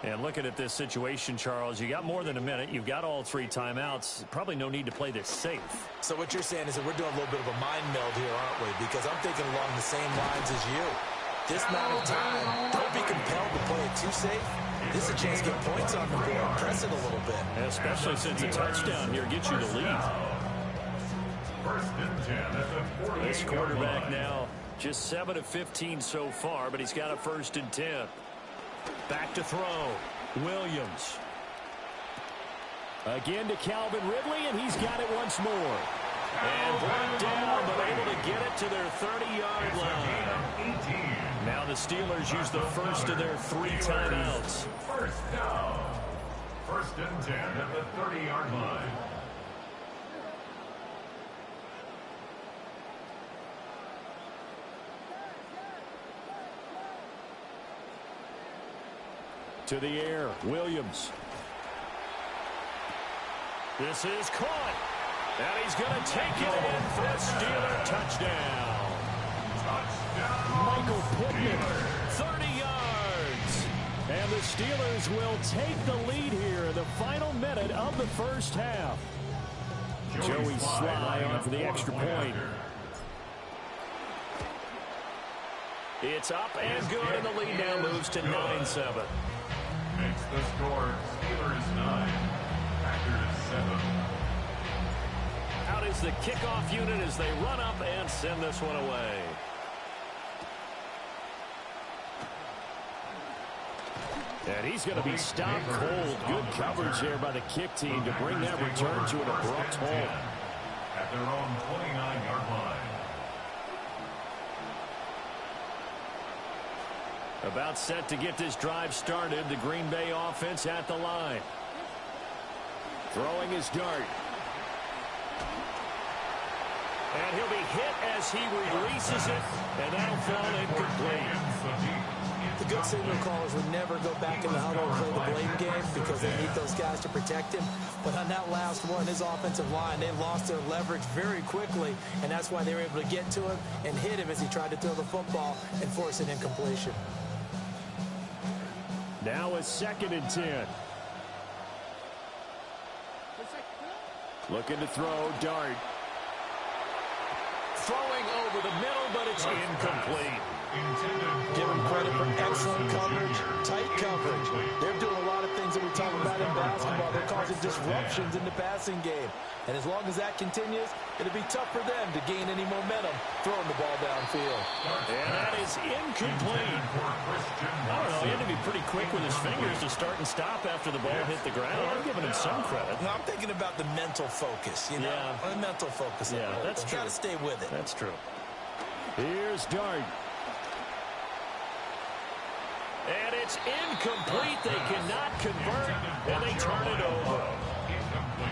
And looking at this situation, Charles, you got more than a minute. You've got all 3 timeouts. Probably no need to play this safe. So what you're saying is that we're doing a little bit of a mind meld here, aren't we? Because I'm thinking along the same lines as you. This amount of time, don't be compelled to play it too safe. This is a chance to get points on the board. Press it a little bit. Especially since a touchdown here gets you the lead. First and 10 at the 48-yard line. This quarterback now just 7 of 15 so far, but he's got a first and 10. Back to throw. Williams. Again to Calvin Ridley, and he's got it once more. And brought down, but able to get it to their 30-yard line. Now the Steelers use the first of their 3 timeouts. First down. First and 10 at the 30-yard line. To the air, Williams. This is caught. And he's going to take it in for a Steeler touchdown. Michael Pittman, 30 yards. And the Steelers will take the lead here in the final minute of the first half. Joey Sly on for the extra point. It's up and good, and the lead now moves to 9-7. Makes the score Steelers 9, Packers 7. Out is the kickoff unit as they run up and send this one away. And he's going to be stopped cold. Good coverage there by the kick team to bring that return to an abrupt halt. At their own 29-yard line. About set to get this drive started. The Green Bay offense at the line. Throwing his dart. And he'll be hit as he releases it. And that'll fall incomplete. The good signal callers would never go back in the huddle and play the blame game because they need those guys to protect him. But on that last one, his offensive line, they lost their leverage very quickly, and that's why they were able to get to him and hit him as he tried to throw the football and force an incompletion. Now a 2nd and 10. Looking to throw, dart. Throwing over the middle, but it's incomplete. Give them credit for excellent coverage, tight coverage. They're doing a lot of things that we talk about in basketball. They're causing disruptions in the passing game. And as long as that continues, it'll be tough for them to gain any momentum throwing the ball downfield. And that is incomplete. I don't know, he had to be pretty quick with his fingers to start and stop after the ball hit the ground. I'm giving him some credit. No, I'm thinking about the mental focus, you know? Yeah. The mental focus. Yeah, that's true. Got to stay with it. That's true. Here's Dart. And it's incomplete. They cannot convert, and they turn it over.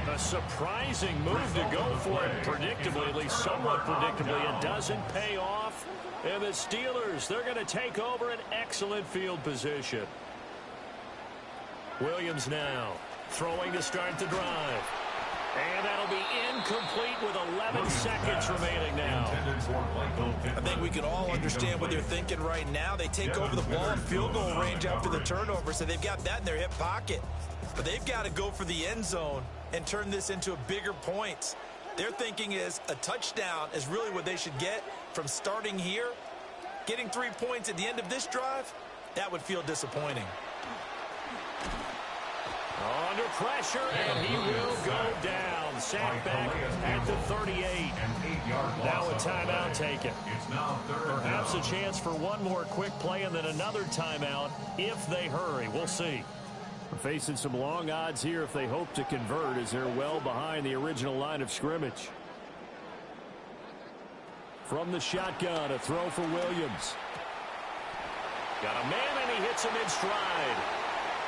A surprising move to go for it, predictably, at least somewhat predictably. It doesn't pay off. And the Steelers, they're going to take over an excellent field position. Williams now throwing to start the drive. And that'll be incomplete with 11 seconds remaining now. I think we can all understand what they're thinking right now. They take over the ball in field goal range after the turnover, so they've got that in their hip pocket. But they've got to go for the end zone and turn this into a bigger points. Their thinking is a touchdown is really what they should get from starting here. Getting 3 points at the end of this drive, that would feel disappointing. Under pressure, and he will go down. Sacked back at the 38. Now a timeout taken. Perhaps a chance for one more quick play and then another timeout if they hurry. We'll see. We're facing some long odds here if they hope to convert as they're well behind the original line of scrimmage. From the shotgun, a throw for Williams. Got a man, and he hits him in stride.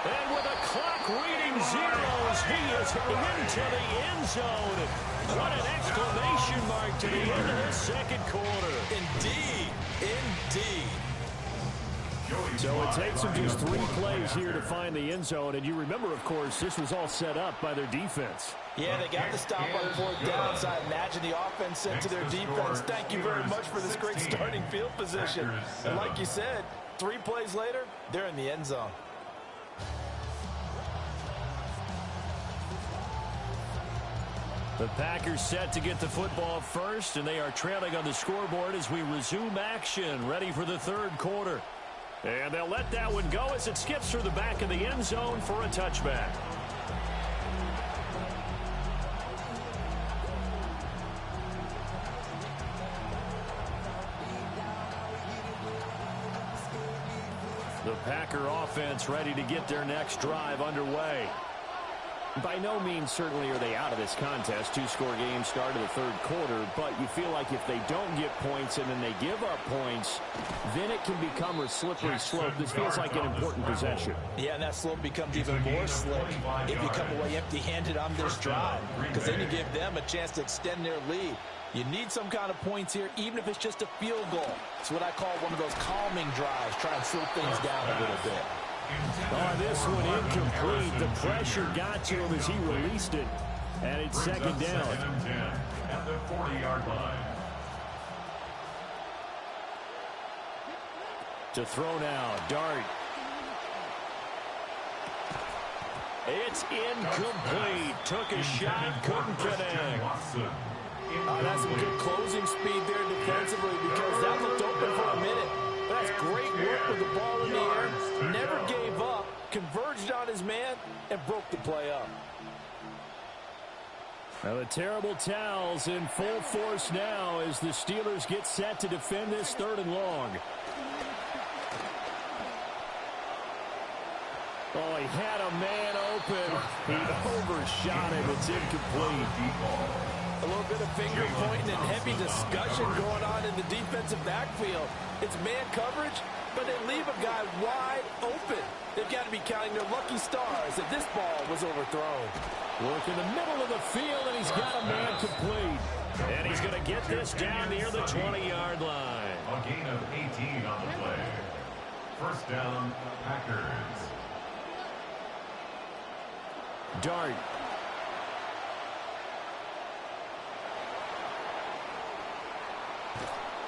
And with a clock reading zeros, he is into the end zone. What an exclamation mark to the end of this second quarter. Indeed. Indeed. So it takes them just 3 plays here to find the end zone. And you remember, of course, this was all set up by their defense. Yeah, they got the stop on 4th down, so I imagine the offense said to their defense, thank you very much for this great starting field position. And like you said, 3 plays later, they're in the end zone. The Packers set to get the football first, and they are trailing on the scoreboard as we resume action, ready for the 3rd quarter. And they'll let that one go as it skips through the back of the end zone for a touchback. The Packer offense ready to get their next drive underway. By no means certainly are they out of this contest. 2-score game start of the 3rd quarter, but you feel like if they don't get points and then they give up points, then it can become a slippery slope. This feels like an important possession. Yeah, and that slope becomes even more slick if you come away empty-handed on this drive, because then you give them a chance to extend their lead. You need some kind of points here, even if it's just a field goal. It's what I call one of those calming drives, try and slow things down a little bit. Oh, this one incomplete. The pressure got to him as he released it. And it's 2nd down. At the 40-yard line. To throw now, Dart. It's incomplete. Took a shot, couldn't connect. That's some good closing speed there defensively, because that looked open for a minute. But that's great work with the ball in the air. Never gave up, converged on his man, and broke the play up. Now the terrible towels in full force now as the Steelers get set to defend this 3rd and long. Oh, he had a man open. He overshot him. It's incomplete. A little bit of finger pointing and heavy discussion going on in the defensive backfield. It's man coverage, but they leave a guy wide open. They've got to be counting their lucky stars that this ball was overthrown. Work in the middle of the field, and he's got a man complete. And he's going to get this down near the 20-yard line. A gain of 18 on the play. 1st down, Packers. Dart.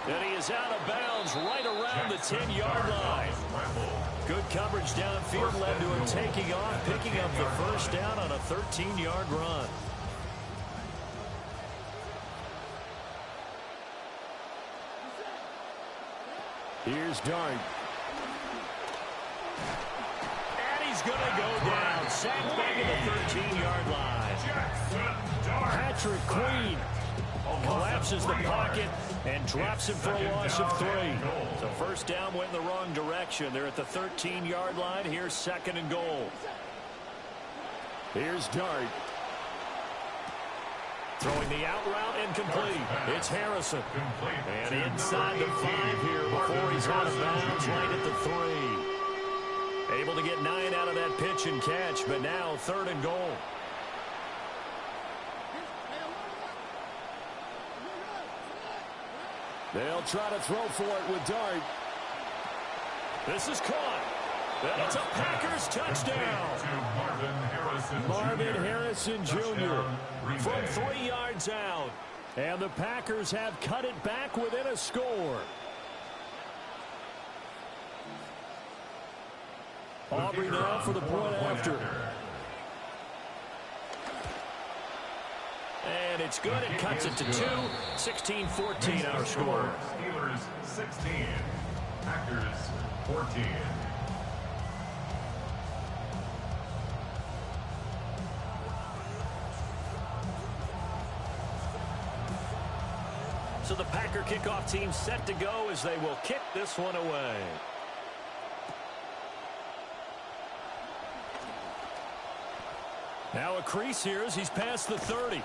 And he is out of bounds right around the 10-yard line. Good coverage downfield led to him taking off, picking up the 1st down on a 13-yard run. Here's Dart. And he's going to go down. Sacked back at the 13-yard line. Patrick Queen collapses the pocket and drops him for a loss of 3. So 1st down went in the wrong direction. They're at the 13-yard line. Here's 2nd and goal. Here's Dart. Throwing the out route incomplete. It's Harrison. And inside the 5 here before he's out of bounds right at the 3. Able to get 9 out of that pitch and catch, but now 3rd and goal. They'll try to throw for it with Dart. This is caught. And it's a Packers touchdown. Marvin Harrison Jr. from 3 yards out. And the Packers have cut it back within a score. Aubrey now for the point after. And it's good. It cuts it to 2. 16-14 our score. Steelers 16. Packers 14. So the Packer kickoff team set to go as they will kick this one away. Now a crease here as he's past the 30.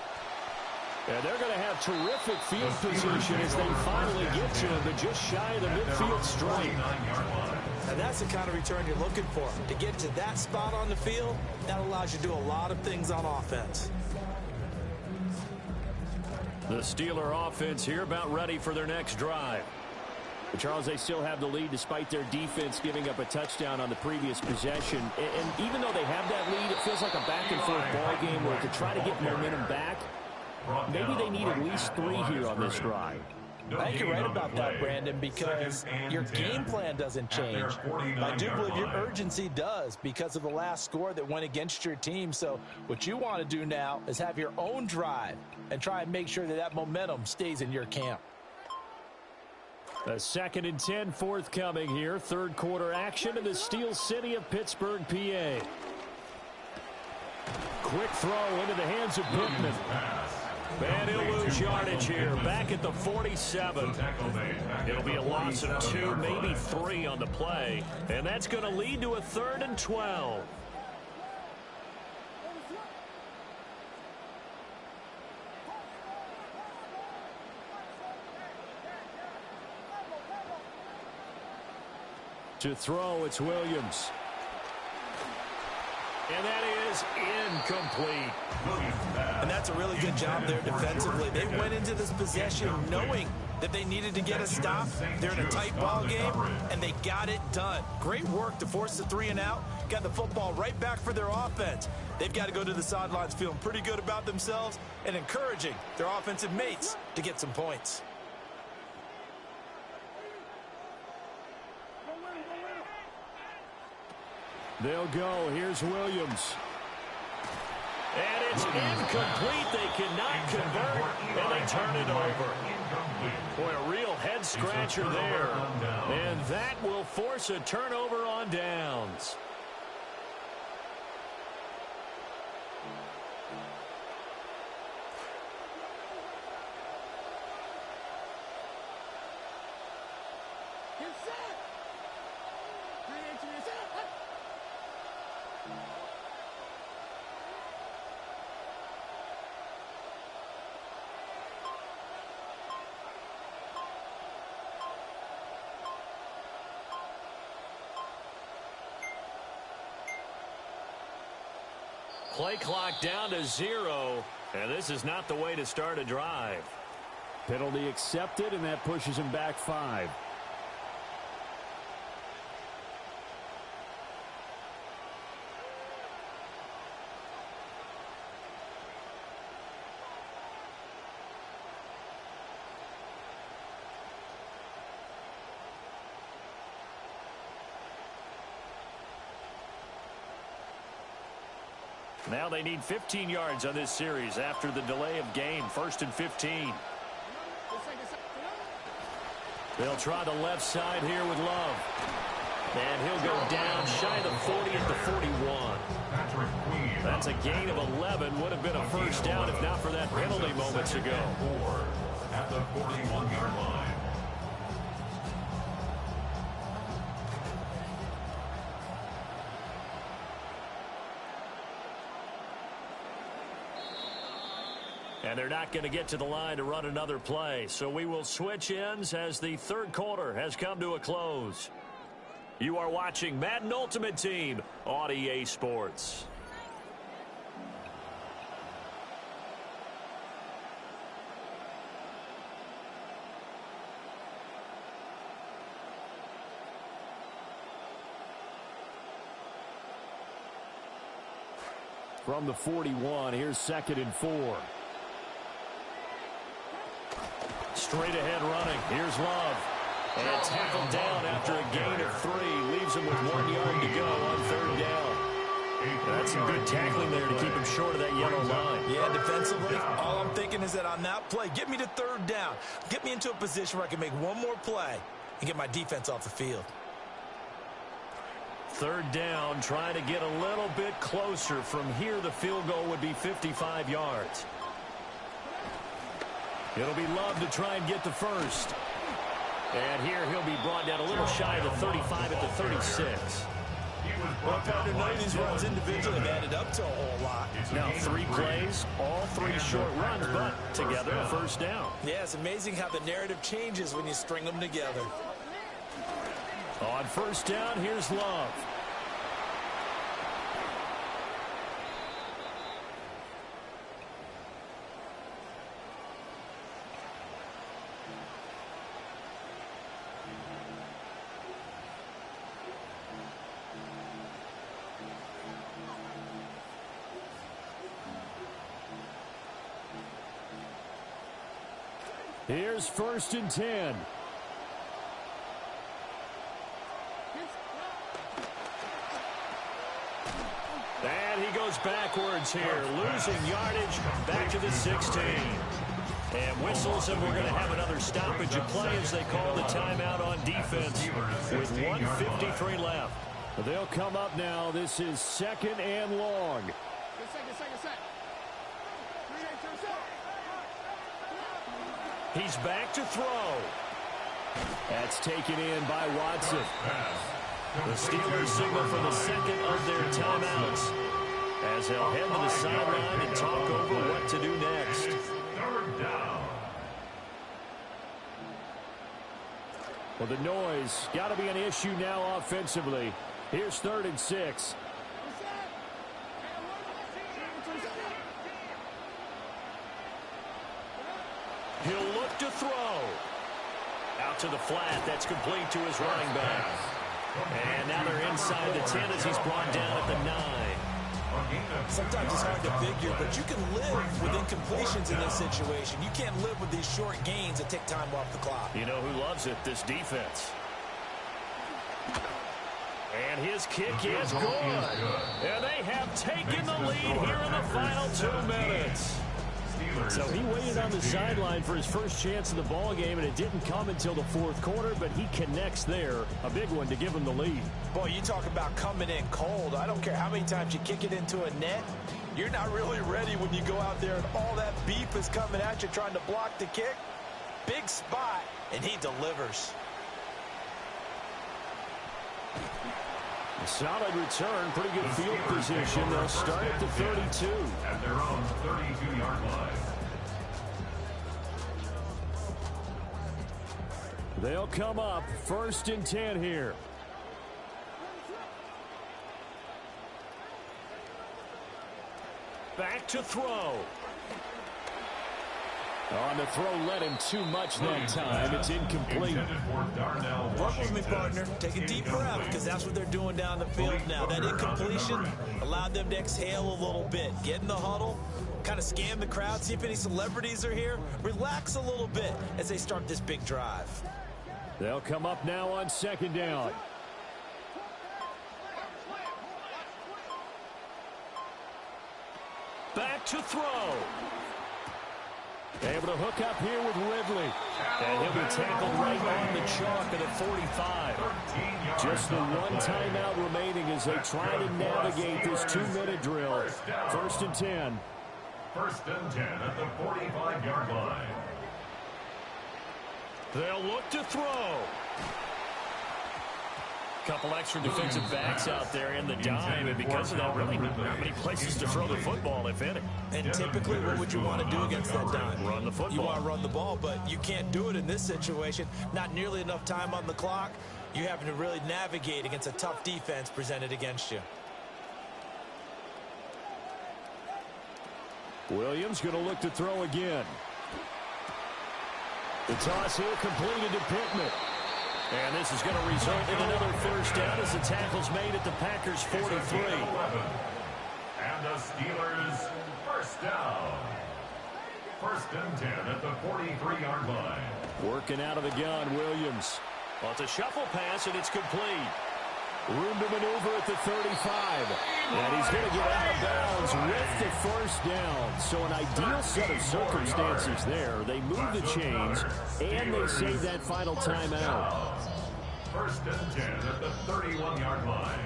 And they're going to have terrific field position as they finally get to him, but just shy of the midfield stripe. And that's the kind of return you're looking for. To get to that spot on the field, that allows you to do a lot of things on offense. The Steeler offense here about ready for their next drive. But Charles, they still have the lead despite their defense giving up a touchdown on the previous possession. And even though they have that lead, it feels like a back-and-forth ball game where to try to get momentum back, maybe they need at least 3 here on this drive. I think you're right about that, Brandon, because your game plan doesn't change. I do believe your urgency does because of the last score that went against your team. So what you want to do now is have your own drive and try and make sure that that momentum stays in your camp. A 2nd and 10 forthcoming here. Third quarter action in the Steel City of Pittsburgh, PA. Quick throw into the hands of Pittman. And he'll lose yardage here. Back at the 47. It'll be a loss of 2, maybe 3 on the play. And that's going to lead to a 3rd and 12. To throw, it's Williams. And that is incomplete. And that's a really good job there defensively. They went into this possession knowing that they needed to get a stop. They're in a tight ball game, and they got it done. Great work to force the 3 and out. Got the football right back for their offense. They've got to go to the sidelines feeling pretty good about themselves and encouraging their offensive mates to get some points. They'll go. Here's Williams. And it's incomplete. They cannot convert, and they turn it over. Boy, a real head-scratcher there. And that will force a turnover on downs. Play clock down to 0, and this is not the way to start a drive. Penalty accepted, and that pushes him back 5. Now they need 15 yards on this series after the delay of game. 1st and 15. They'll try the left side here with Love. And he'll go down shy of the 40 at the 41. That's a gain of 11. Would have been a first down if not for that penalty moments ago. At the 41-yard line. And they're not going to get to the line to run another play. So we will switch ends as the third quarter has come to a close. You are watching Madden Ultimate Team on EA Sports. From the 41, here's 2nd and 4. Straight ahead running. Here's Love. And tackled down after a gain of 3. Leaves him with 1 yard to go on 3rd down. That's some good tackling there to keep him short of that yellow line. Yeah, defensively, all I'm thinking is that on that play, get me to 3rd down. Get me into a position where I can make one more play and get my defense off the field. 3rd down, trying to get a little bit closer. From here, the field goal would be 55 yards. It'll be Love to try and get the first. And here he'll be brought down a little shy of the 35 at the 36. Well, partner, none of these runs individually have added up to a whole lot. Now 3 plays, all 3 short runs, but together a first down. Yeah, it's amazing how the narrative changes when you string them together. On first down, here's Love. Here's first and 10. And he goes backwards here, losing yardage back to the 16. And whistles, and we're going to have another stoppage of play as they call the timeout on defense with 1:53 left. They'll come up now. This is 2nd and long. He's back to throw. That's taken in by Watson. The Steelers signal for the second of their timeouts as they'll head to the sideline and talk over what to do next. Well, the noise got to be an issue now offensively. Here's 3rd and 6. He'll look to throw. Out to the flat. That's complete to his running back. And now they're inside the 10 as he's brought down at the 9. Sometimes it's hard to figure, but you can live with incompletions in this situation. You can't live with these short gains that take time off the clock. You know who loves it? This defense. And his kick is good. And they have taken the lead here in the final 2 minutes. So he waited on the sideline for his first chance of the ball game, and it didn't come until the 4th quarter, but he connects there. A big one to give him the lead. Boy, you talk about coming in cold. I don't care how many times you kick it into a net. You're not really ready when you go out there and all that beef is coming at you trying to block the kick. Big spot, and he delivers. A solid return, pretty good field position. They'll start at the 32. At their own 32-yard line. They'll come up 1st and 10 here. Back to throw. On the throw, led him too much that time. It's incomplete. Work with me, partner. Take a deep breath, because that's what they're doing down the field now. That incompletion allowed them to exhale a little bit. Get in the huddle, kind of scan the crowd, see if any celebrities are here. Relax a little bit as they start this big drive. They'll come up now on 2nd down. Back to throw. Able to hook up here with Ridley. And he'll be tackled right on the chalk at the 45. Just the 1 timeout remaining as they try to navigate this 2-minute drill. 1st and 10. 1st and 10 at the 45-yard line. They'll look to throw. Couple extra defensive backs out there in the dime, and because of that, really not many places to throw the football, if any. And typically, what would you want to do against that dime? Run the football. You want to run the ball, but you can't do it in this situation. Not nearly enough time on the clock. You have to really navigate against a tough defense presented against you. Williams going to look to throw again. The toss here completed to Pittman. And this is going to result in another first down as the tackle's made at the Packers' 43. And the Steelers first down. 1st and 10 at the 43-yard line. Working out of the gun, Williams. Well, it's a shuffle pass, and it's complete. Room to maneuver at the 35. And he's going to get out of bounds with the first down. So an ideal set of circumstances there. They move the chains, and they save that final timeout. 1st and 10 at the 31-yard line.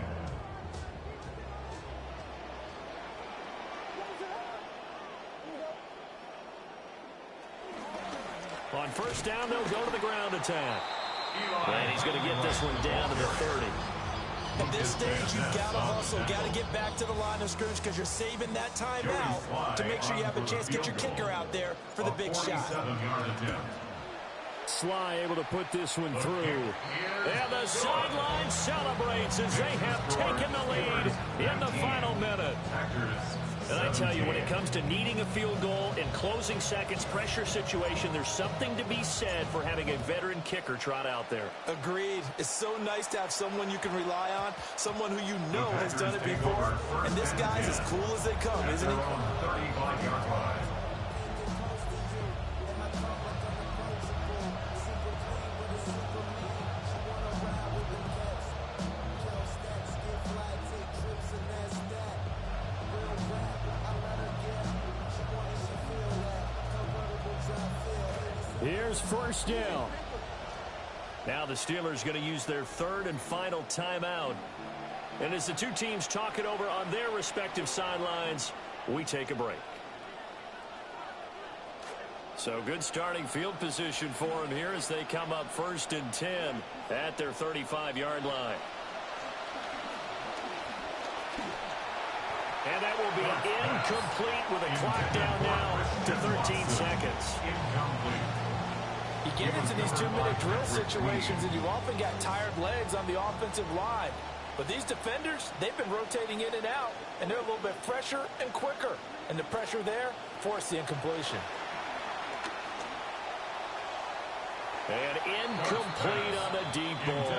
On first down, they'll go to the ground attack. And he's going to get this one down to the 30. At this stage, you've got to hustle, got to get back to the line of scrimmage because you're saving that time out to make sure you have a chance to get your kicker out there for the big shot. Sly able to put this one through. And the sideline celebrates as they have taken the lead in the final minute. And I tell you, when it comes to needing a field goal in closing seconds, pressure situation, there's something to be said for having a veteran kicker trot out there. Agreed. It's so nice to have someone you can rely on, someone who you know has done it before. And this guy's as cool as they come, isn't he? Here's first down. Now the Steelers going to use their third and final timeout. And as the two teams talk it over on their respective sidelines, we take a break. So good starting field position for them here as they come up 1st and 10 at their 35-yard line. And that will be incomplete with a clock down now to 13 seconds. You get into these 2-minute drill situations, and you've often got tired legs on the offensive line. But these defenders, they've been rotating in and out, and they're a little bit fresher and quicker. And the pressure there forced the incompletion. And incomplete on the deep ball.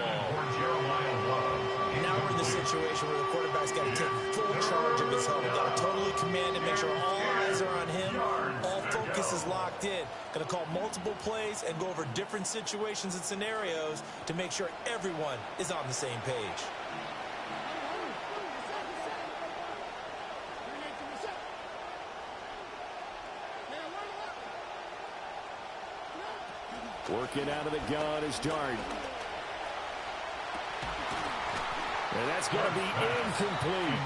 Now we're in the situation where the quarterback's got to take full charge of his huddle. Got to totally command it, make sure all eyes are on him. All focus is locked in. Going to call multiple plays and go over different situations and scenarios to make sure everyone is on the same page. Working out of the gun is Dart. And that's going to be incomplete.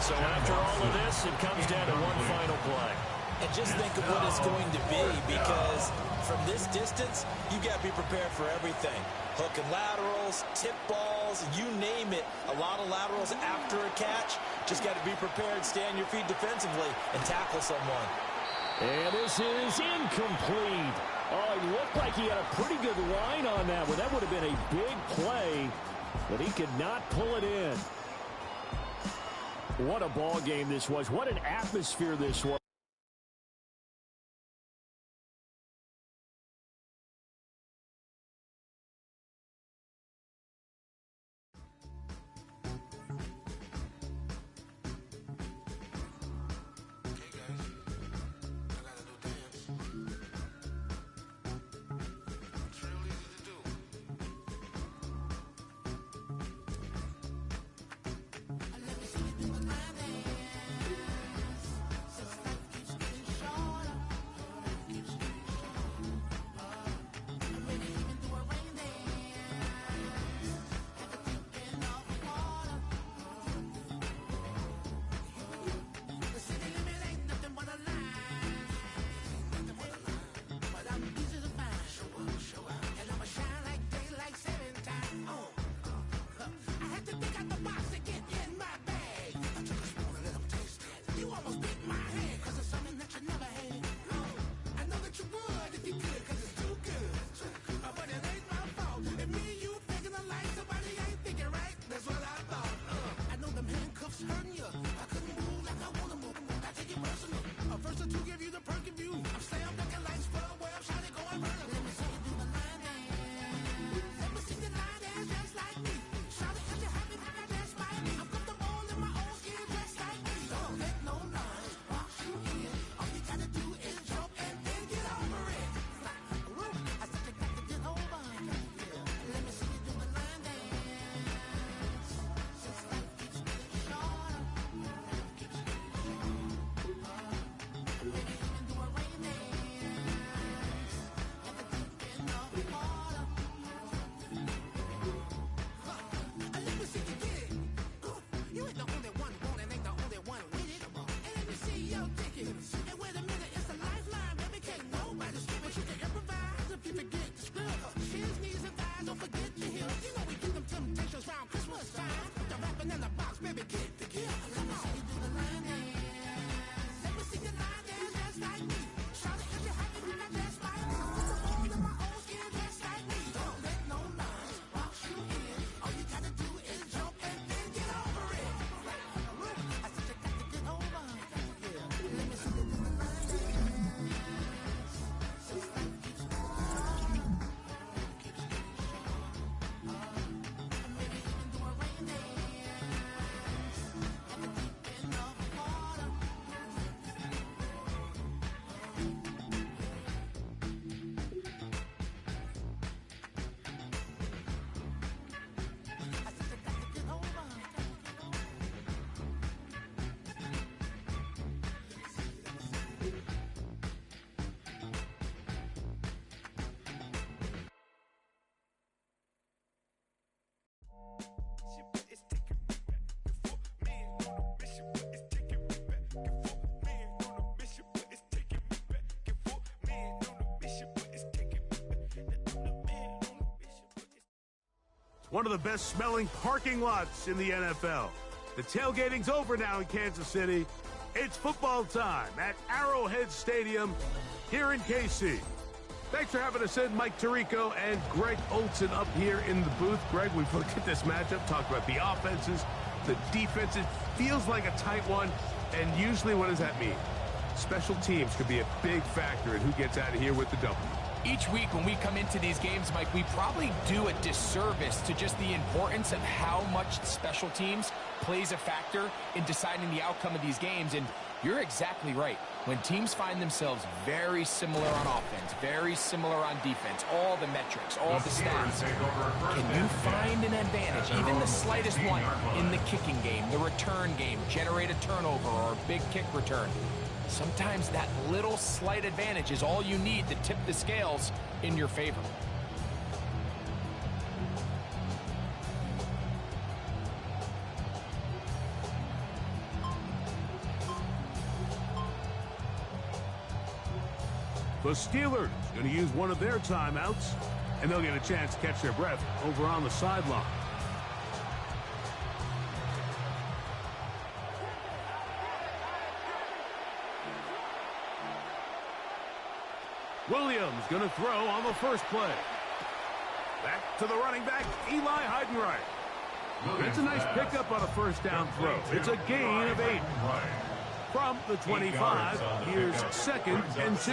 So after all of this, it comes down to one final play. And just think of what it's going to be, because from this distance, you've got to be prepared for everything. Hook and laterals, tip balls, you name it. A lot of laterals after a catch. Just got to be prepared, stay on your feet defensively, and tackle someone. And this is incomplete. Oh, it looked like he had a pretty good line on that one. That would have been a big play, but he could not pull it in. What a ball game this was. What an atmosphere this was. one of the best-smelling parking lots in the NFL. The tailgating's over now in Kansas City. It's football time at Arrowhead Stadium here in KC. Thanks for having us in, Mike Tirico and Greg Olson up here in the booth. Greg, we've looked at this matchup, talked about the offenses, the defenses. Feels like a tight one, and usually what does that mean? Special teams could be a big factor in who gets out of here with the W. Each week when we come into these games, Mike, we probably do a disservice to just the importance of how much special teams plays a factor in deciding the outcome of these games. And you're exactly right. When teams find themselves very similar on offense, very similar on defense, all the metrics, all the stats, can you find an advantage, even the slightest one, in the kicking game, the return game, generate a turnover or a big kick return? Sometimes that little slight advantage is all you need to tip the scales in your favor. The Steelers going to use one of their timeouts, and they'll get a chance to catch their breath over on the sideline. Williams going to throw on the first play. Back to the running back, Eli Heidenreich. It's a nice pickup on a first down throw. It's a gain of 8. From the 25, here's 2nd and 2.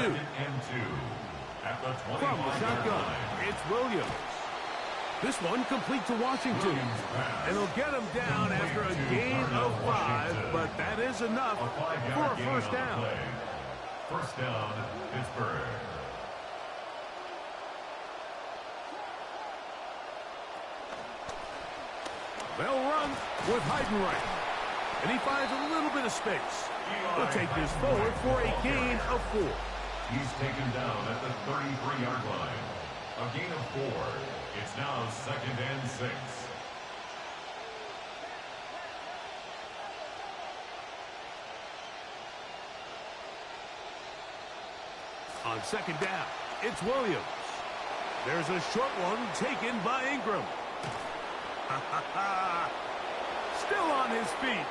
From the shotgun, it's Williams. This one complete to Washington. And he'll get him down after a gain of 5, but that is enough for a first down. First down, Pittsburgh. They'll run with Heidenreich. And he finds a little bit of space. He'll take this forward for a gain of 4. He's taken down at the 33-yard line. A gain of 4. It's now 2nd and 6. On 2nd down, it's Williams. There's a short one taken by Ingram. Still on his feet.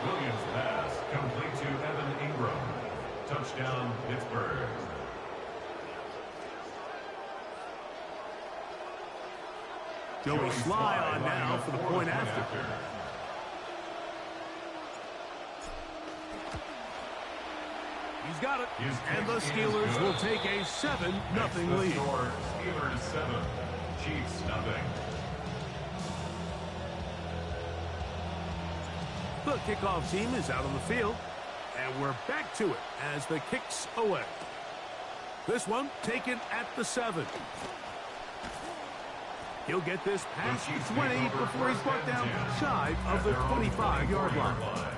Williams' pass complete to Evan Ingram. Touchdown, Pittsburgh. Joey Sly on now for the point after. He's got it. And the Steelers will take a 7-0 lead. Steelers 7, Chiefs 0. The kickoff team is out on the field, and we're back to it as the kick's away. This one taken at the 7. He'll get this past the 20 before he's brought down shy of the 25-yard line.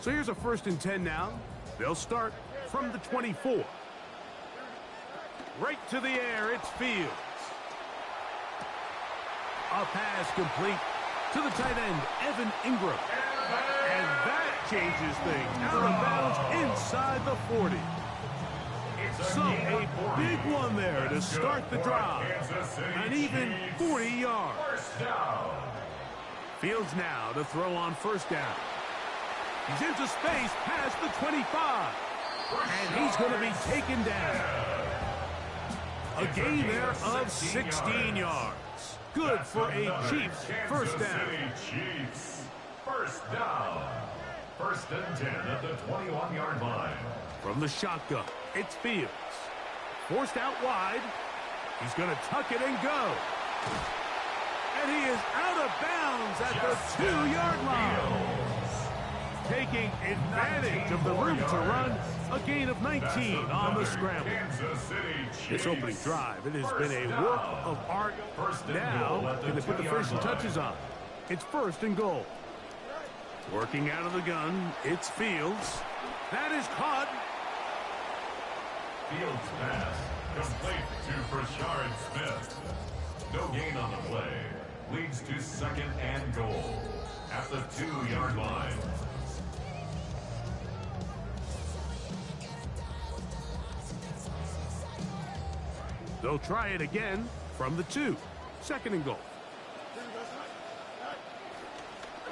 So here's a 1st and 10 now. They'll start from the 24. Right to the air, it's Fields. A pass complete to the tight end, Evan Ingram. And that changes things. Out of bounds inside the 40. So a big one there to start the drive. An even 40 yards. Fields now to throw on 1st down. He's into space past the 25. And he's going to be taken down. A gain there of 16 yards. Good for a Chiefs 1st down. Chiefs 1st down. 1st and 10 at the 21-yard line. From the shotgun, it's Fields. Forced out wide. He's going to tuck it and go. And he is out of bounds at the 2-yard line. Taking advantage of the room to run, a gain of 19 on the scramble. This opening drive, it has been a work of art. Now, can they put the finishing touches on? It's 1st and goal. Working out of the gun, it's Fields. That is caught. Fields pass complete to Brashard Smith. No gain on the play. Leads to 2nd and goal at the 2-yard line. They'll try it again from the 2. 2nd and goal.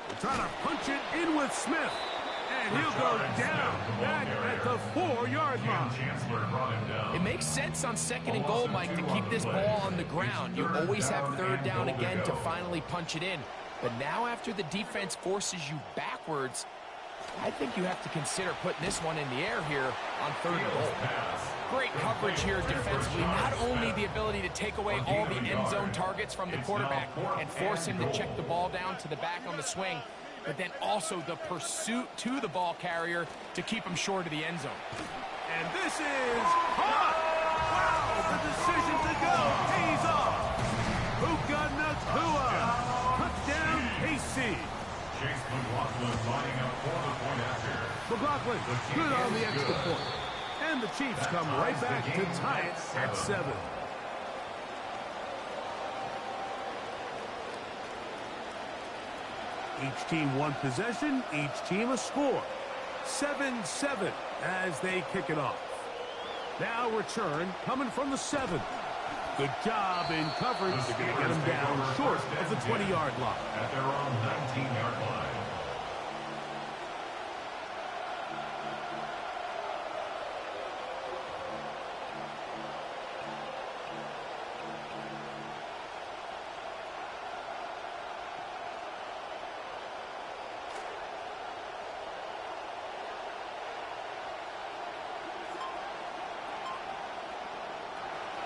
They'll try to punch it in with Smith. And he'll go down back at the 4-yard line. It makes sense on 2nd and goal, Mike, to keep this ball on the ground. You always have 3rd down again to finally punch it in. But now after the defense forces you backwards, I think you have to consider putting this one in the air here on 3rd and goal. Great coverage here defensively. Not only the ability to take away all the end zone targets from the quarterback and force him to check the ball down to the back on the swing, but then also the pursuit to the ball carrier to keep him short of the end zone. And this is hot! Wow, the decision to go pays off. Puka Nakua, touchdown KC. Chase McLaughlin lining up for the point after. McLaughlin, good on the extra point. And the Chiefs come right back to tie it at 7. Each team one possession, each team a score. 7-7 as they kick it off. Now return coming from the 7. Good job in coverage. They're going to get them down short of the 20-yard line. At their own 19-yard line.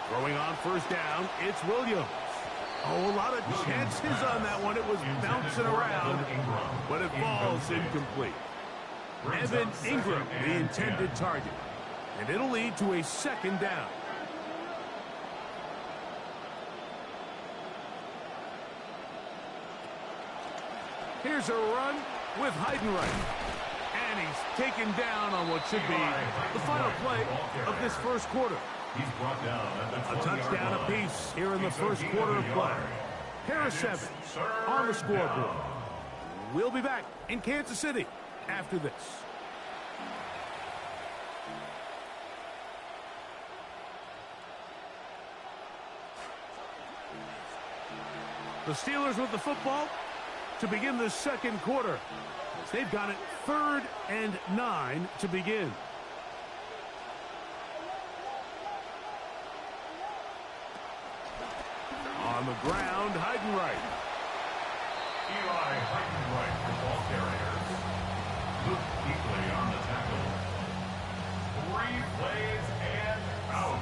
Throwing on 1st down, it's Williams. Oh, a lot of chances on that one. It was bouncing around, but it falls incomplete. Evan Ingram, the intended target. And it'll lead to a 2nd down. Here's a run with Heidenreich. And he's taken down on what should be the final play of this 1st quarter. He's brought down at the A touchdown apiece here in the 1st quarter of play. Harris Evans on the scoreboard. We'll be back in Kansas City after this. The Steelers with the football to begin the 2nd quarter. They've got it 3rd and 9 to begin. On the ground, Heidenreich. Eli Heidenreich, the ball carriers. Luke Kuechly on the tackle. 3 plays and out.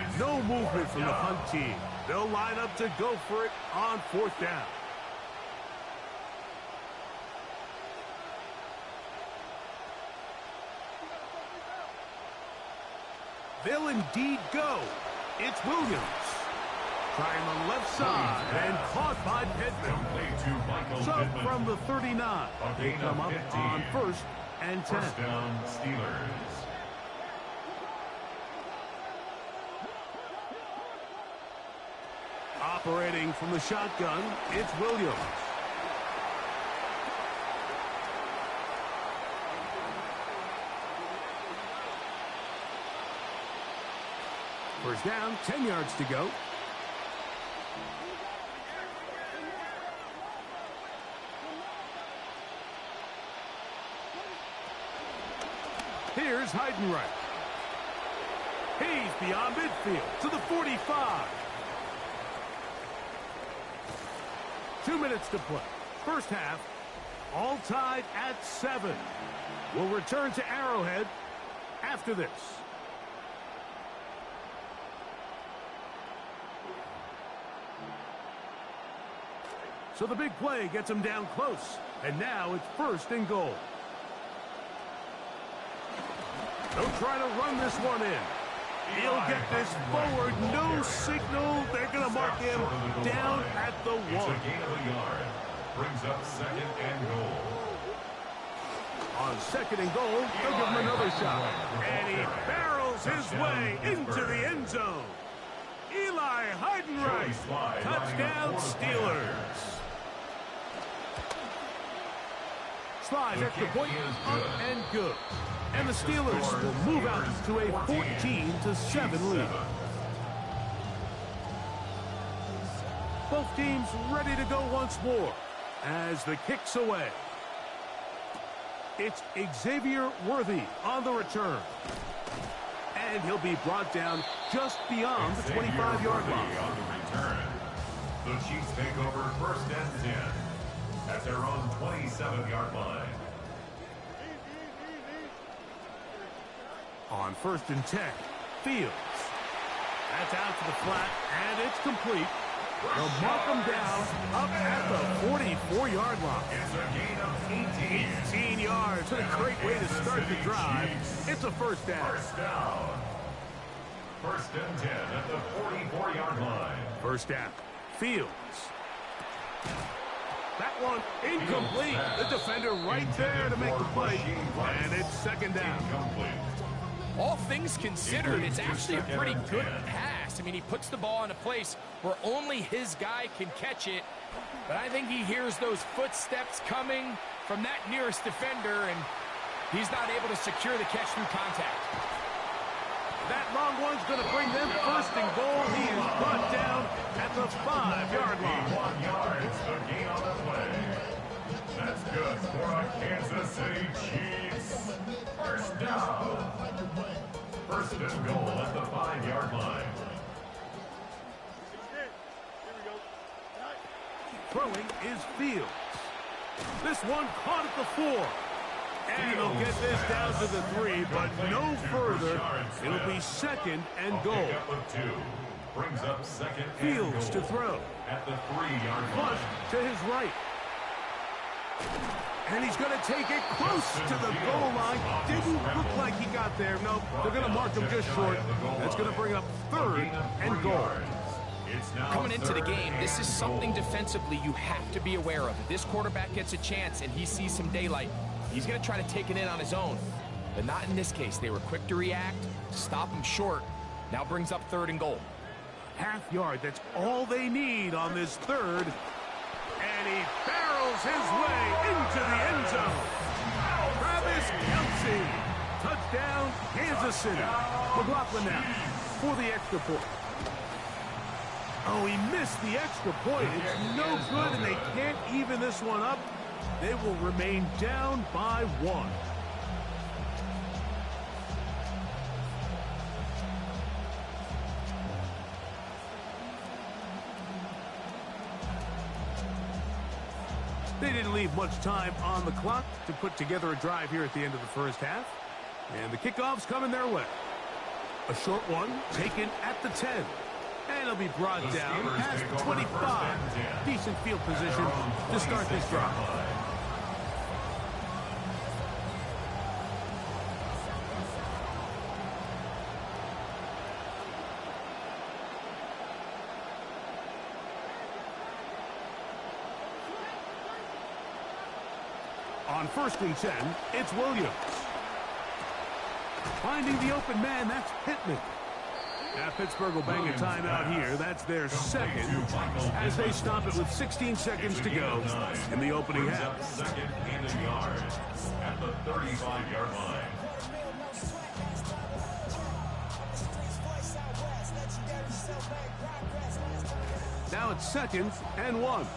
It's No movement from the punt team. They'll line up to go for it on 4th down. They'll indeed go. It's Williams. Trying the left side and caught by Pittman. So from the 39, they come up on 1st and 10. 1st down, Steelers. Operating from the shotgun, it's Williams. First down, 10 yards to go. Here's Heidenreich. He's beyond midfield to the 45. 2 minutes to play. 1st half, all tied at 7. We'll return to Arrowhead after this. So the big play gets him down close. And now it's 1st and goal. They'll try to run this one in. He'll get this forward. No signal. They're going to mark him down at the 1. It's a gain of a yard. Brings up 2nd and goal. On 2nd and goal, they'll give him another shot. And he barrels barrels his way into the end zone. Eli Heidenreich, touchdown Steelers. Slide extra point, up and good. And the Steelers will move out to a 14-7 lead. Both teams ready to go once more as the kick's away. It's Xavier Worthy on the return. And he'll be brought down just beyond the 25-yard line. On the return. The Chiefs take over 1st and 10 at their own 27-yard line. On 1st and 10, Fields. That's out to the flat, and it's complete. They'll mark him down up at the 44-yard line. It's a gain of 18 yards. What a great way to start the drive. It's a first down. First down. 1st and 10 at the 44-yard line. First down. Fields. That one incomplete. The defender right there to make the play. And it's 2nd down. All things considered, it's actually a pretty good pass. I mean, he puts the ball in a place where only his guy can catch it. But I think he hears those footsteps coming from that nearest defender, and he's not able to secure the catch through contact. That long one's going to bring them 1st and goal. He is brought down at the 5-yard line. 1 yard. It's the gain on the play. That's good for a Kansas City Chiefs. First down. 1st and goal at the 5-yard line. Throwing is Fields. This one caught at the 4. And he'll get this down to the 3, but no further. It'll be 2nd and goal. Brings up 2nd and Fields goal to throw. at the 3-yard line. To his right. And he's going to take it close to the goal line. Didn't look like he got there. Nope, they're going to mark him just short. That's going to bring up 3rd and goal. Coming into the game, this is something defensively you have to be aware of. If this quarterback gets a chance and he sees some daylight, he's going to try to take it in on his own. But not in this case. They were quick to react, stop him short. Now brings up 3rd and goal. Half yard, that's all they need on this 3rd. And he barrels his way into the end zone. Travis Kelce. Touchdown, Kansas City. McLaughlin now for the extra point. Oh, he missed the extra point. It's no good, and they can't even this one up. They will remain down by 1. They didn't leave much time on the clock to put together a drive here at the end of the first half. And the kickoff's coming their way. A short one taken at the 10. And it'll be brought down past the 25. Decent field position to start this drive. On 1st and 10, it's Williams. Finding the open man, that's Pittman. Now Pittsburgh will bang a timeout here. That's their 2nd as they stop it with 16 seconds to go in the opening half. 2nd and a yard at the 35-yard line. Now it's 2nd and 1.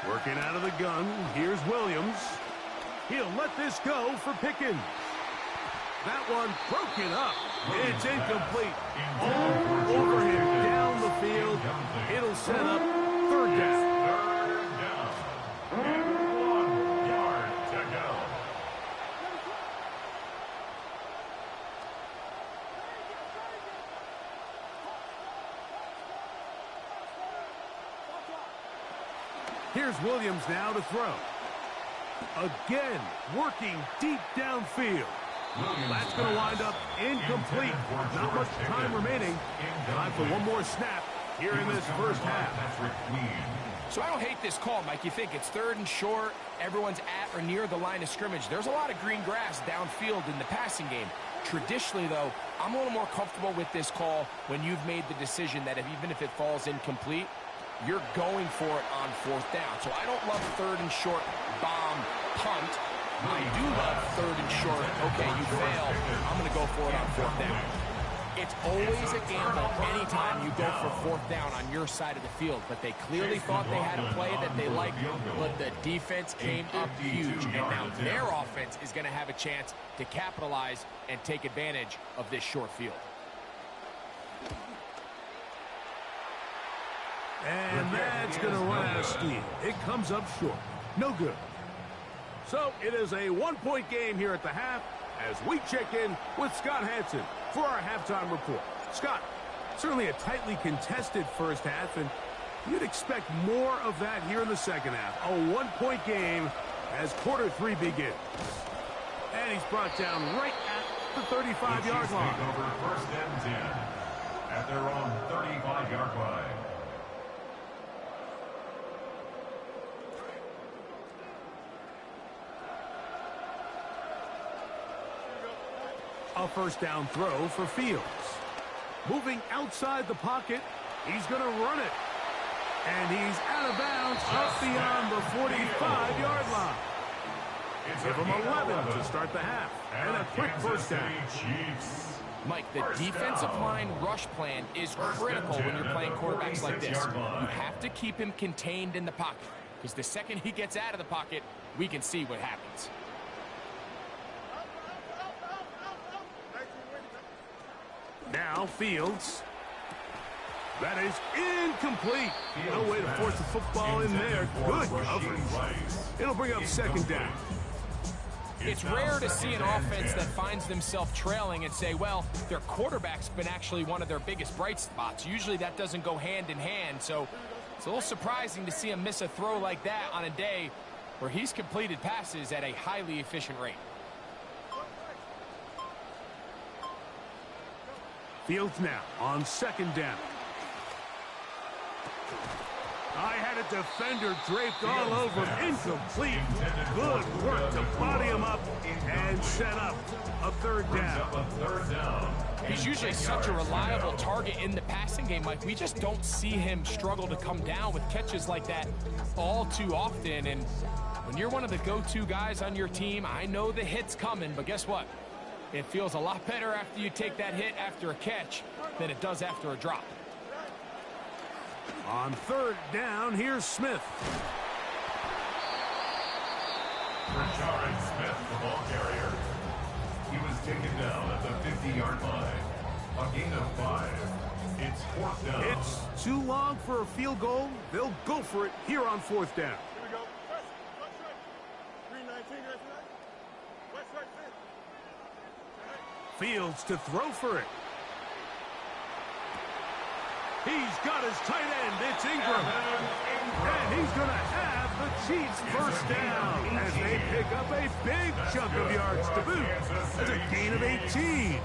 Working out of the gun, here's Williams. He'll let this go for Pickens. That one broken up. It's incomplete. All over him down the field. It'll set up 3rd down. 3rd down. And 1 yard to go. Here's Williams now to throw. Again, working deep downfield. That's going to wind up incomplete. Not much time remaining. Time for one more snap. here in this first half. So I don't hate this call, Mike. You think it's 3rd and short, everyone's at or near the line of scrimmage. There's a lot of green grass downfield in the passing game. Traditionally, though, I'm a little more comfortable with this call when you've made the decision that even if it falls incomplete, you're going for it on 4th down. So I don't love 3rd and short bomb punt. I do love 3rd and short. Okay, you fail. I'm going to go for it on 4th down. It's always a gamble anytime you go for 4th down on your side of the field. But they clearly thought they had a play that they liked, but the defense came up huge. And now their offense is going to have a chance to capitalize and take advantage of this short field. And that's going to run out of steam. It comes up short. No good. So it is a 1-point game here at the half as we check in with Scott Hansen for our halftime report. Scott, certainly a tightly contested first half, and you'd expect more of that here in the second half. A 1-point game as quarter 3 begins. And he's brought down right at the 35-yard line. Over 1st and 10 at their own 35-yard line. A 1st down throw for Fields. Moving outside the pocket, he's going to run it. And he's out of bounds up beyond the 45-yard line. Give him 11 to start the half. And a quick 1st down. Mike, the defensive line rush plan is critical when you're playing quarterbacks like this. You have to keep him contained in the pocket, because the second he gets out of the pocket, we can see what happens. Now Fields. That is incomplete. No way to force the football in there. Good coverage. It'll bring up 2nd down. It's rare to see an offense that finds themselves trailing and say, well, their quarterback's been actually one of their biggest bright spots. Usually that doesn't go hand in hand, so it's a little surprising to see him miss a throw like that on a day where he's completed passes at a highly efficient rate. Fields now on 2nd down. I had a defender draped all over him. Incomplete. Good work to body him up and set up a 3rd down. He's usually such a reliable target in the passing game, Mike. We just don't see him struggle to come down with catches like that all too often. And when you're one of the go-to guys on your team, I know the hit's coming, but guess what? It feels a lot better after you take that hit after a catch than it does after a drop. On 3rd down, here's Smith. Rashard Smith, the ball carrier. He was taken down at the 50-yard line. A gain of 5. It's 4th down. It's too long for a field goal. They'll go for it here on 4th down. Here we go. West right. 319, West right. Fields to throw for it. He's got his tight end. It's Ingram. And he's going to have the Chiefs 1st down as they pick up a big chunk of yards to boot. That's a gain of 18.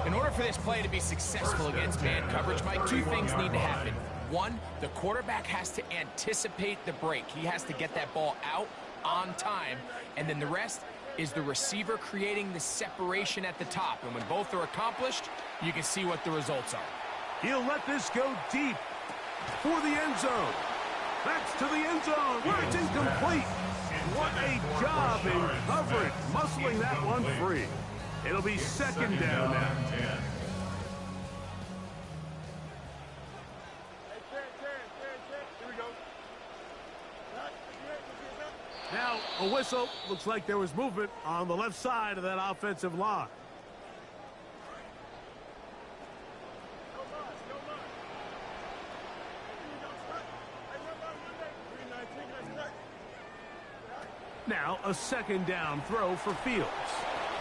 In order for this play to be successful against man coverage, Mike, 2 things need to happen. 1, the quarterback has to anticipate the break. He has to get that ball out on time. And then the rest is the receiver creating the separation at the top. And when both are accomplished, you can see what the results are. He'll let this go deep for the end zone. That's to the end zone where it's incomplete. What a job in coverage, muscling that one free. It'll be 2nd down now. Here we go. Now a whistle. Looks like there was movement on the left side of that offensive line. Now a 2nd down throw for Fields.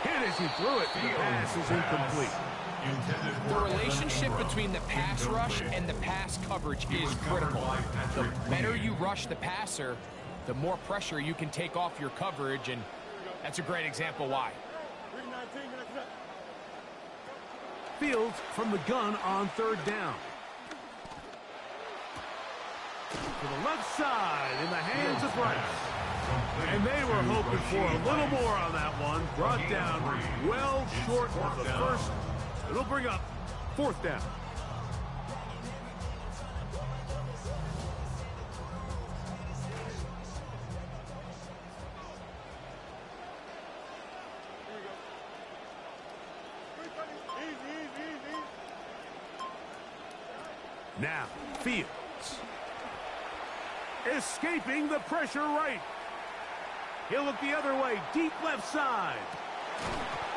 Hit as he threw it. The pass is incomplete. The relationship between the pass rush and the pass coverage is critical. The better you rush the passer, the more pressure you can take off your coverage, and that's a great example why. Fields from the gun on 3rd down. to the left side in the hands of Bryce. And they were hoping for a little more on that one. Brought down well short of the first. It'll bring up 4th down. Now, Fields. Escaping the pressure right. He'll look the other way, deep left side.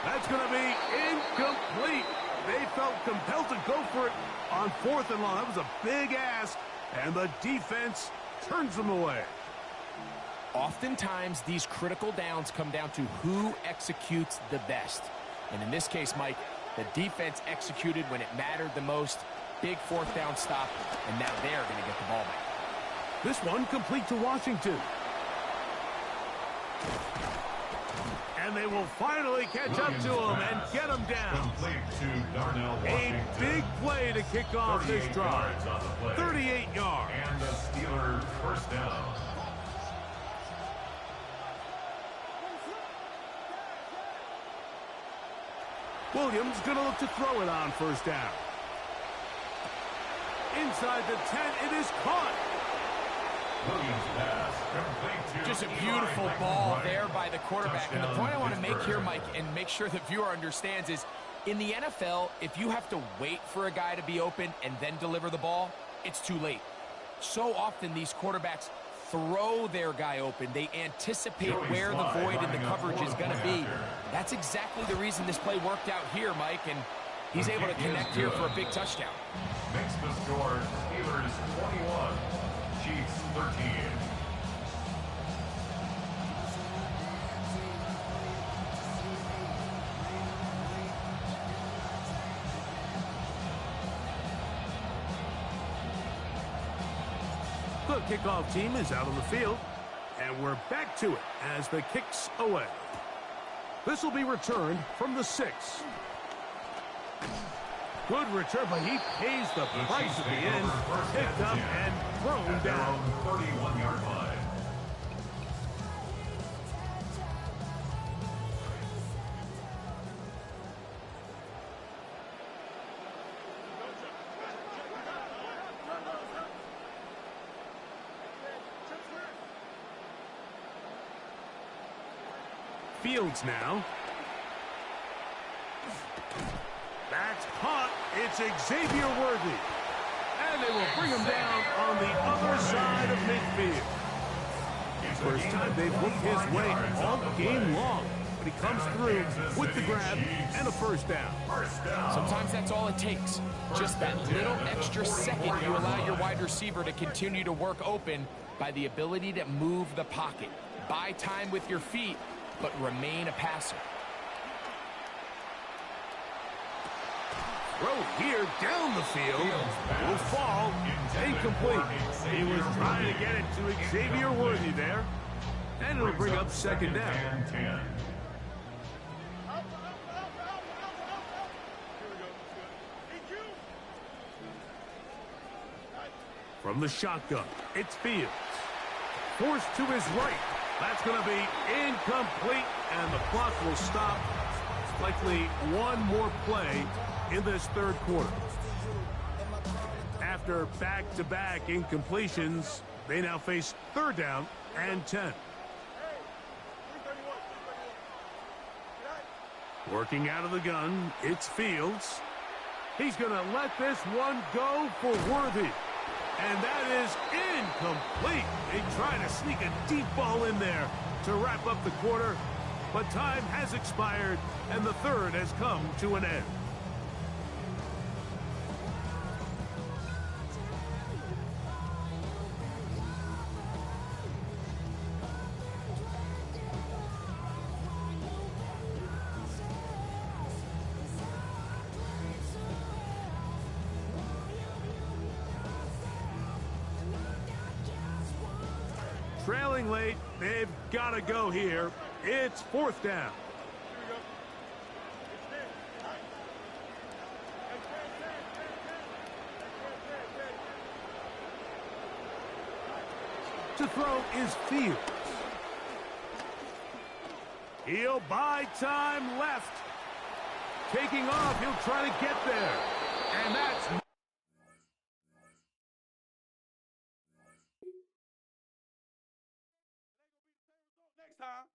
That's going to be incomplete. They felt compelled to go for it on 4th and long. That was a big ask, and the defense turns them away. Oftentimes, these critical downs come down to who executes the best. And in this case, Mike, the defense executed when it mattered the most. Big 4th down stop, and now they're going to get the ball back. This one complete to Washington. And they will finally catch up to him and get him down. A big play to kick off this drive. 38 yards. And the Steelers' 1st down. Williams going to look to throw it on 1st down. Inside the 10, it is caught. Just a beautiful ball there by the quarterback. And the point I want to make here, Mike, and make sure the viewer understands is, in the NFL, if you have to wait for a guy to be open and then deliver the ball, it's too late. So often these quarterbacks throw their guy open. They anticipate where the void in the coverage is going to be. That's exactly the reason this play worked out here, Mike, and he's able to connect here for a big touchdown. Makes the score Steelers 21, Chiefs 13. The kickoff team is out on the field, and we're back to it as the kick's away. This will be returned from the 6. Good return, but he pays the price at the end. Picked up and thrown down. 31-yard line. Fields now. That's caught. It's Xavier Worthy. And they will bring him down on the other side of midfield. First time they've looked his way all game long. But he comes through with the grab and a 1st down. Sometimes that's all it takes. Just that little extra second you allow your wide receiver to continue to work open by the ability to move the pocket. Buy time with your feet, but remain a passer. Throw here down the field will fall incomplete. He was trying to get it to Xavier Worthy there, and it'll bring up 2nd down. From the shotgun, it's Fields. Forced to his right. That's going to be incomplete, and the clock will stop. Likely one more play in this 3rd quarter. After back-to-back incompletions, they now face 3rd down and 10. Working out of the gun, it's Fields. He's going to let this one go for Worthy. And that is incomplete. They try to sneak a deep ball in there to wrap up the quarter, but time has expired, and the 3rd has come to an end. Trailing late, they've got to go here. It's 4th down. To throw is Fields. He'll buy time left. Taking off, he'll try to get there. And that's... Next time.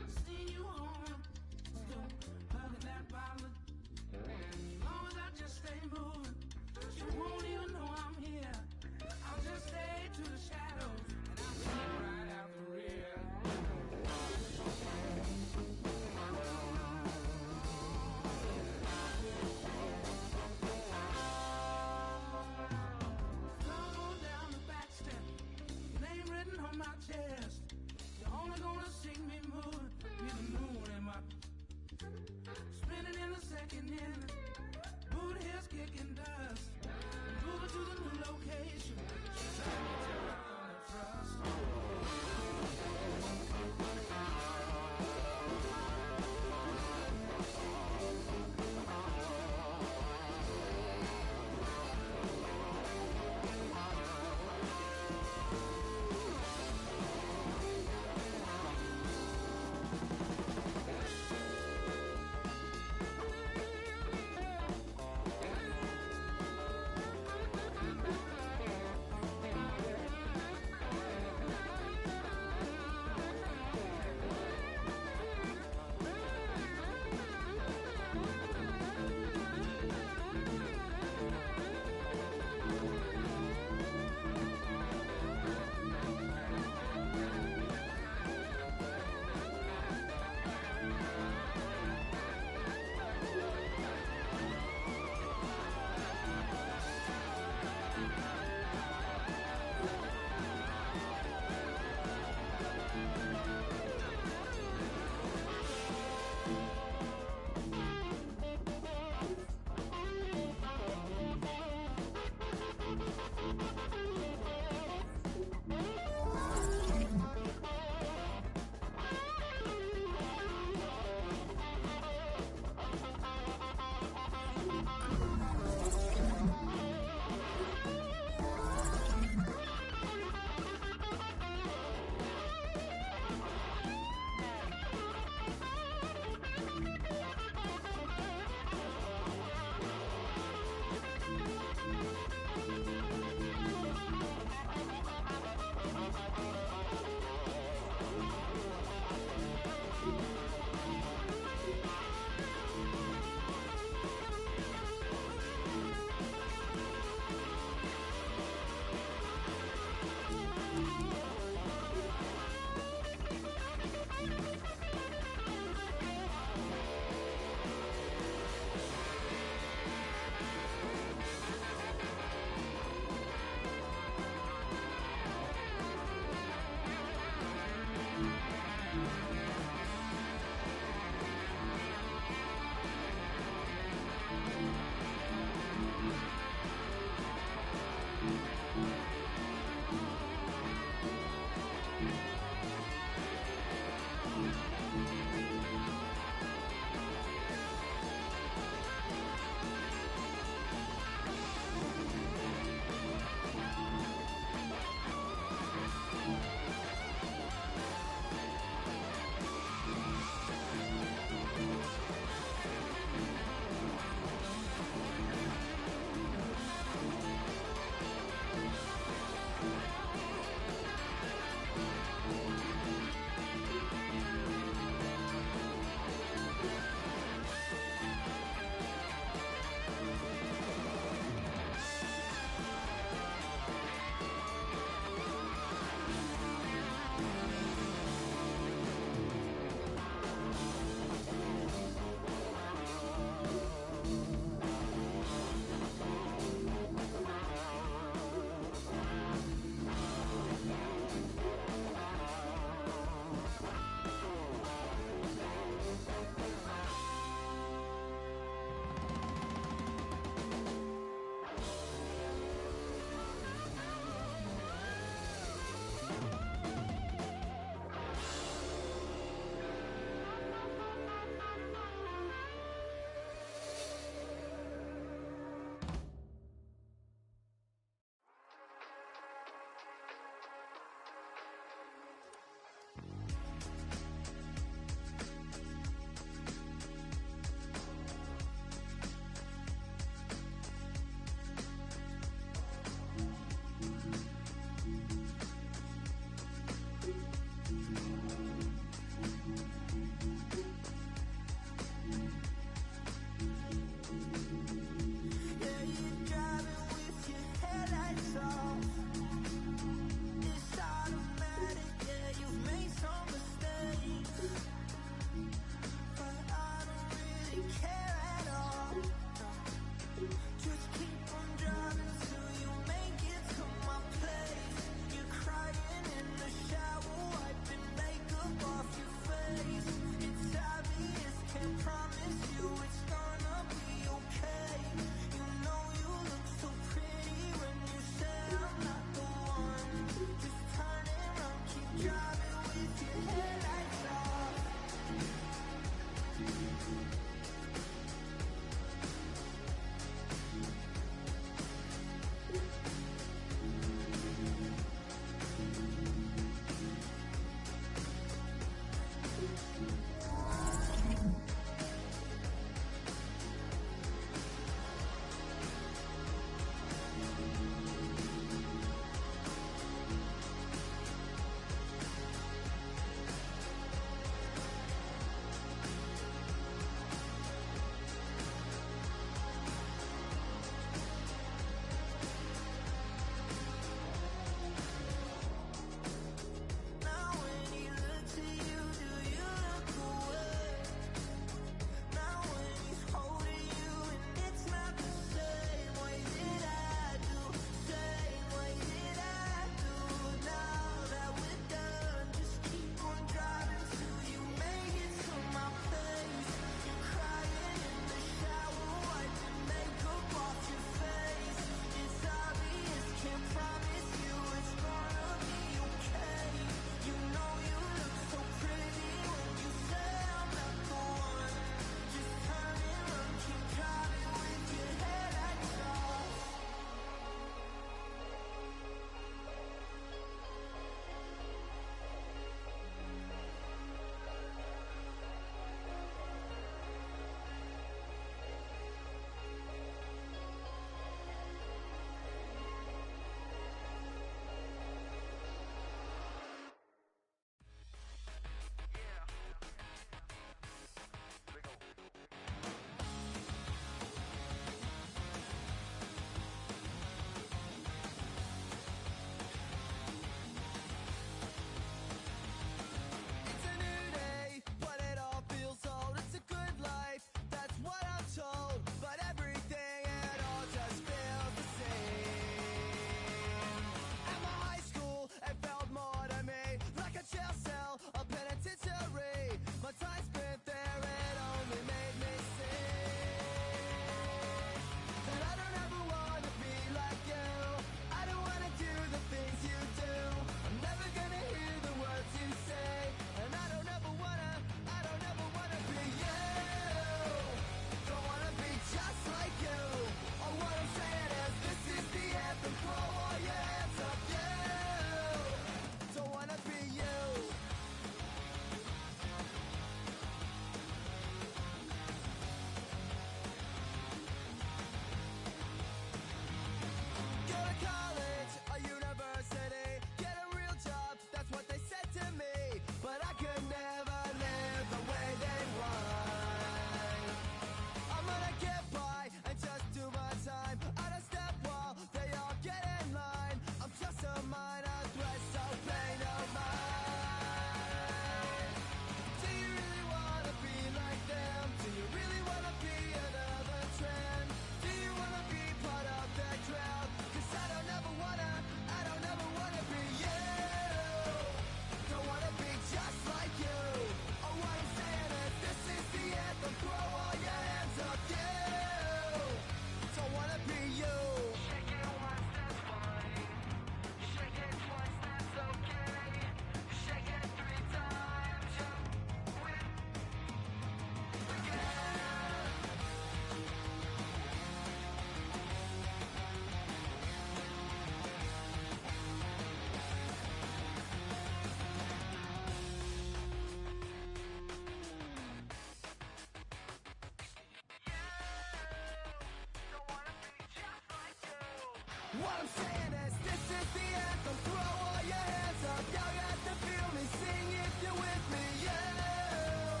What I'm saying is, this is the anthem. Throw all your hands up. Y'all got to feel me. Sing if you're with me. Yeah.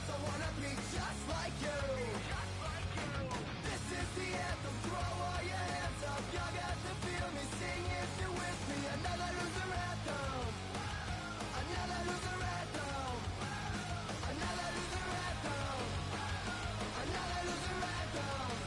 So wanna be just like you. This is the anthem. Throw all your hands up. Y'all got to feel me. Sing if you're with me. Another loser anthem. Another loser anthem. Another loser anthem. Another loser anthem.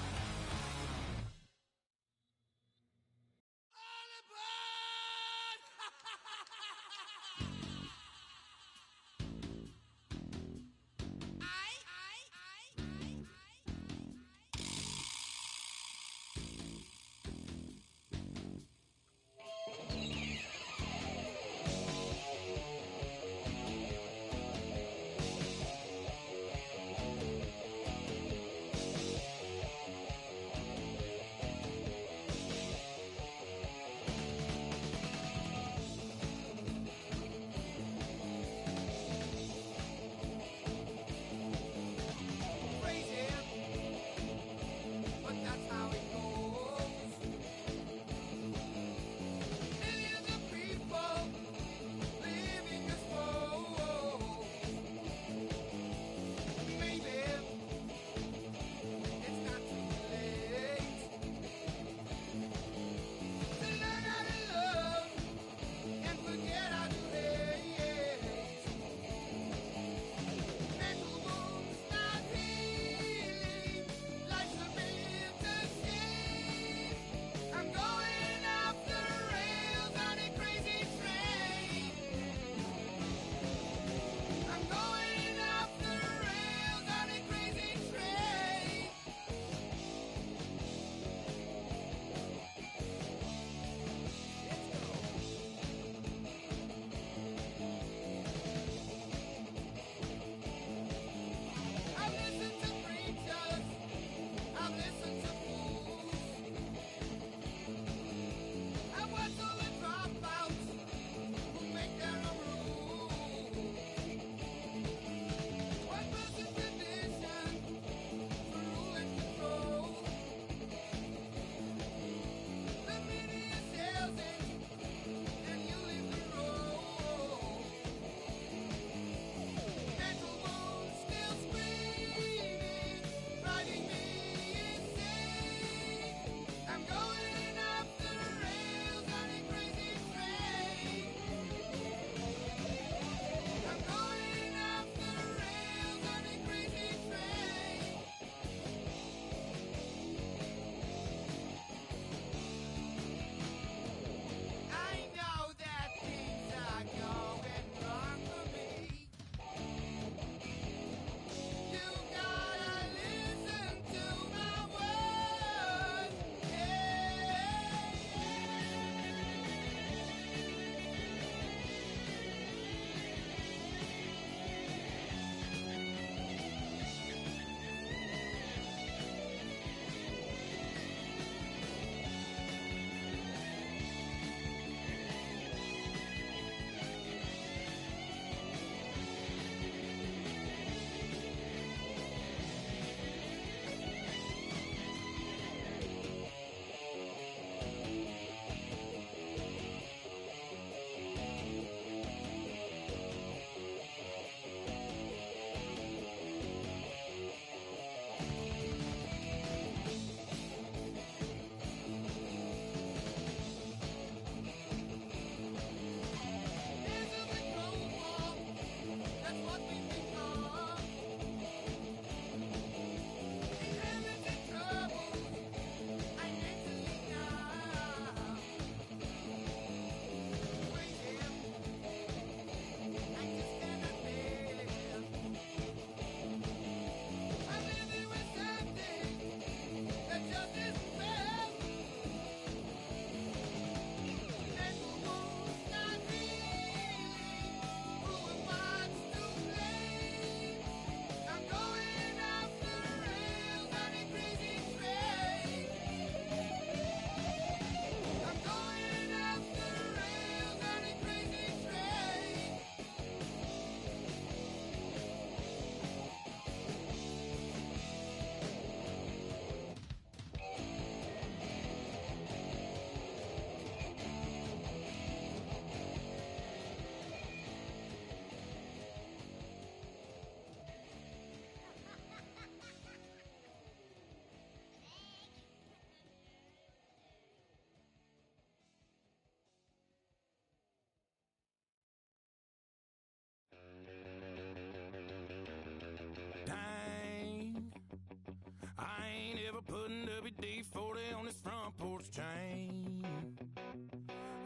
WD-40 on this front porch chain.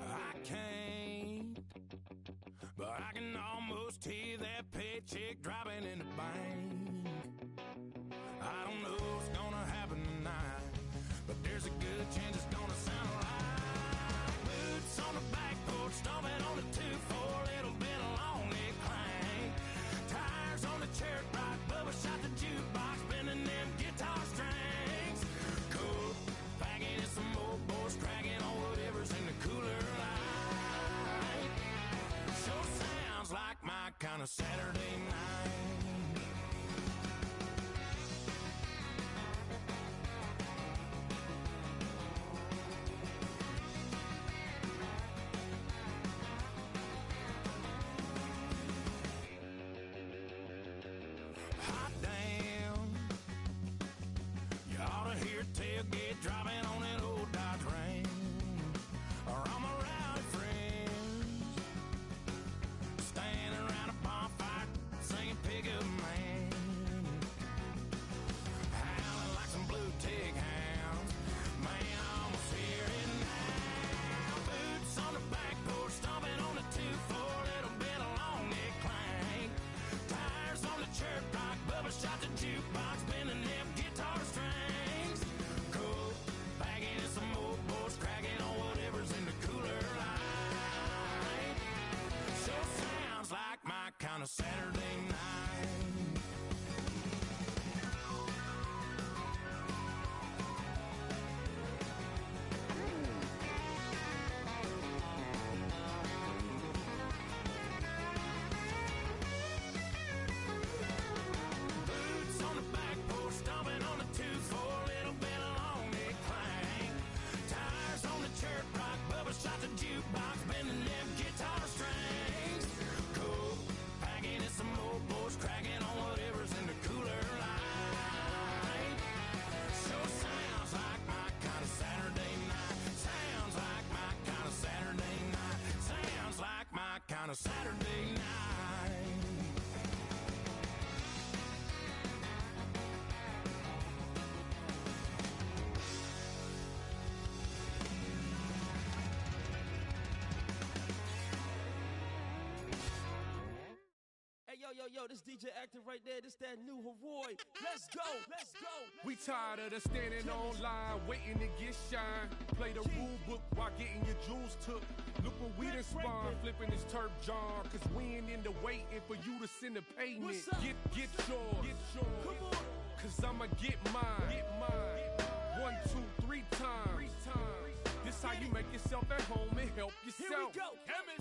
I can't, but I can almost hear that paycheck dropping in the bank. I don't know what's gonna happen tonight, but there's a good chance it's gonna sound like boots on the back porch, stomping on the 2-4, little bit of long leg clang. Tires on the church rock, Bubba shot the jukebox, bending them guitar strings. Cool, packing in some old boys, cracking on whatever's in the cooler light. Sure sounds like my kind of Saturday night. Tailgate driving on that old Dodge Ram, or all my rowdy friends standing around a bonfire singing Pickup Man, howling like some blue tick hounds. Man, I almost hear it now. Boots on the back porch, stomping on the 2-4, little bit of long neck clang. Tires on the church rock, Bubba shot the jukebox, bending them guitar strings. Some old boys cracking on whatever's in the cooler light. Sure sounds like my kind of Saturday night. Boots on the back porch, stomping on the 2-4, little bit of long neck clang. Tires on the church rock, Bubba shot the jukebox, bending them guitar strings. Cool, packing in some old boys, cracking on whatever's in the cooler light. Sure sounds like my kind of Saturday night. Sounds like my kind of Saturday night. Sounds like my kind of Saturday night. Hey, yo, this DJ active right there. This that new Hawaii. Let's go. We tired of the standing online, waiting to get shine. Play the rule book while getting your jewels took. Look what we done spawned, flipping this turf jar. Cause we ain't into waiting for you to send a payment. Get yours. Come on. Cause I'ma get mine. 1, 2, 3 times. This how you make yourself at home and help yourself. Here we go.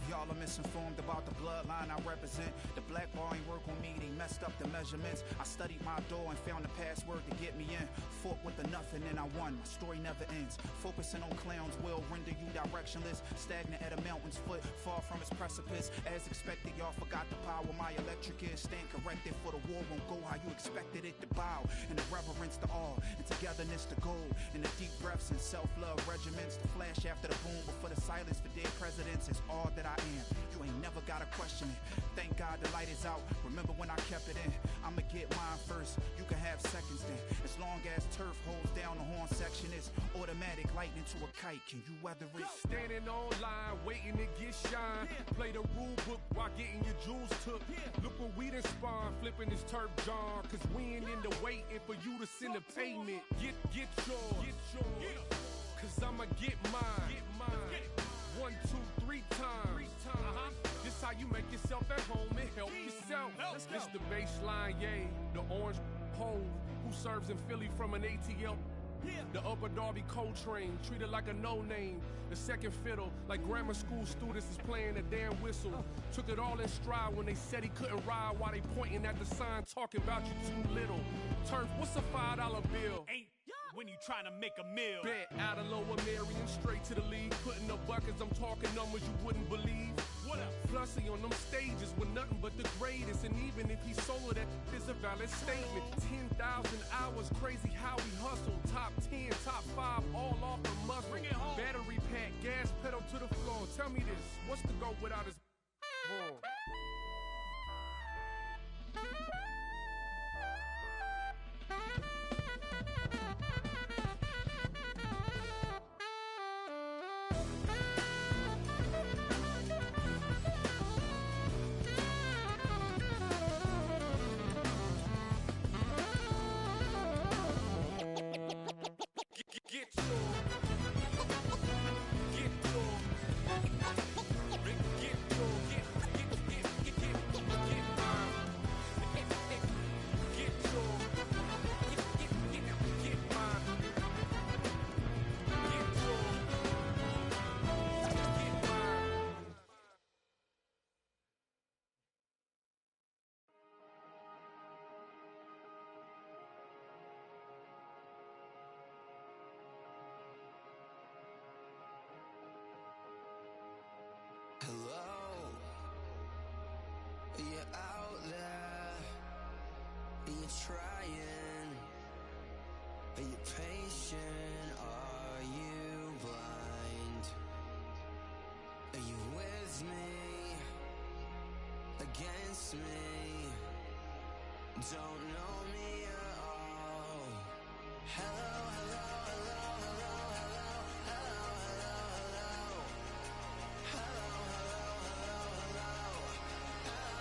Y'all are misinformed about the bloodline I represent. The black bar ain't work on me, they messed up the measurements. I studied my door and found the password to get me in. Fought with the nothing and I won. My story never ends. Focusing on clowns will render you directionless. Stagnant at a mountain's foot, far from its precipice. As expected, y'all forgot the power my electric is. Stand corrected for the war won't go how you expected it to bow. And the reverence to all, and togetherness to gold. And the deep breaths and self-love regiments. The flash after the boom, but for the silence for dead presidents is all that I am. You ain't never gotta question it. Thank God the light is out. Remember when I kept it in? I'ma get mine first. You can have seconds then. As long as turf holds down the horn section, it's automatic lightning to a kite. Can you weather it? Standing online, waiting to get shine. Play the rule book while getting your jewels took. Look what we done spawned, flipping this turf jar. Cause we ain't into waiting for you to send a payment. Get yours. Cause I'ma get mine. 1, 2, 3 times. This how you make yourself at home and help yourself. This the baseline, yay. The orange pole who serves in Philly from an ATL. The Upper Darby Coltrane, treated like a no-name. The second fiddle, like grammar school students is playing a damn whistle. Took it all in stride when they said he couldn't ride while they pointing at the sign talking about you too little. Turf, what's a $5 bill? Ain't when you trying to make a meal. Bet out of Lower Marion, straight to the league. Putting up buckets, I'm talking numbers you wouldn't believe. What up? Plus he on them stages with nothing but the greatest. And even if he solo, that is a valid statement. 10,000 hours, crazy how he hustled. Top 10, top 5, all off the muscle. Bring it home. Battery pack, gas pedal to the floor. Tell me this, what's the go without his horn? Are you out there? Are you trying? Are you patient? Are you blind? Are you with me? Against me? Don't know me at all. Hello, hello, hello, hello, hello, hello, hello, hello. Hello, hello, hello, hello.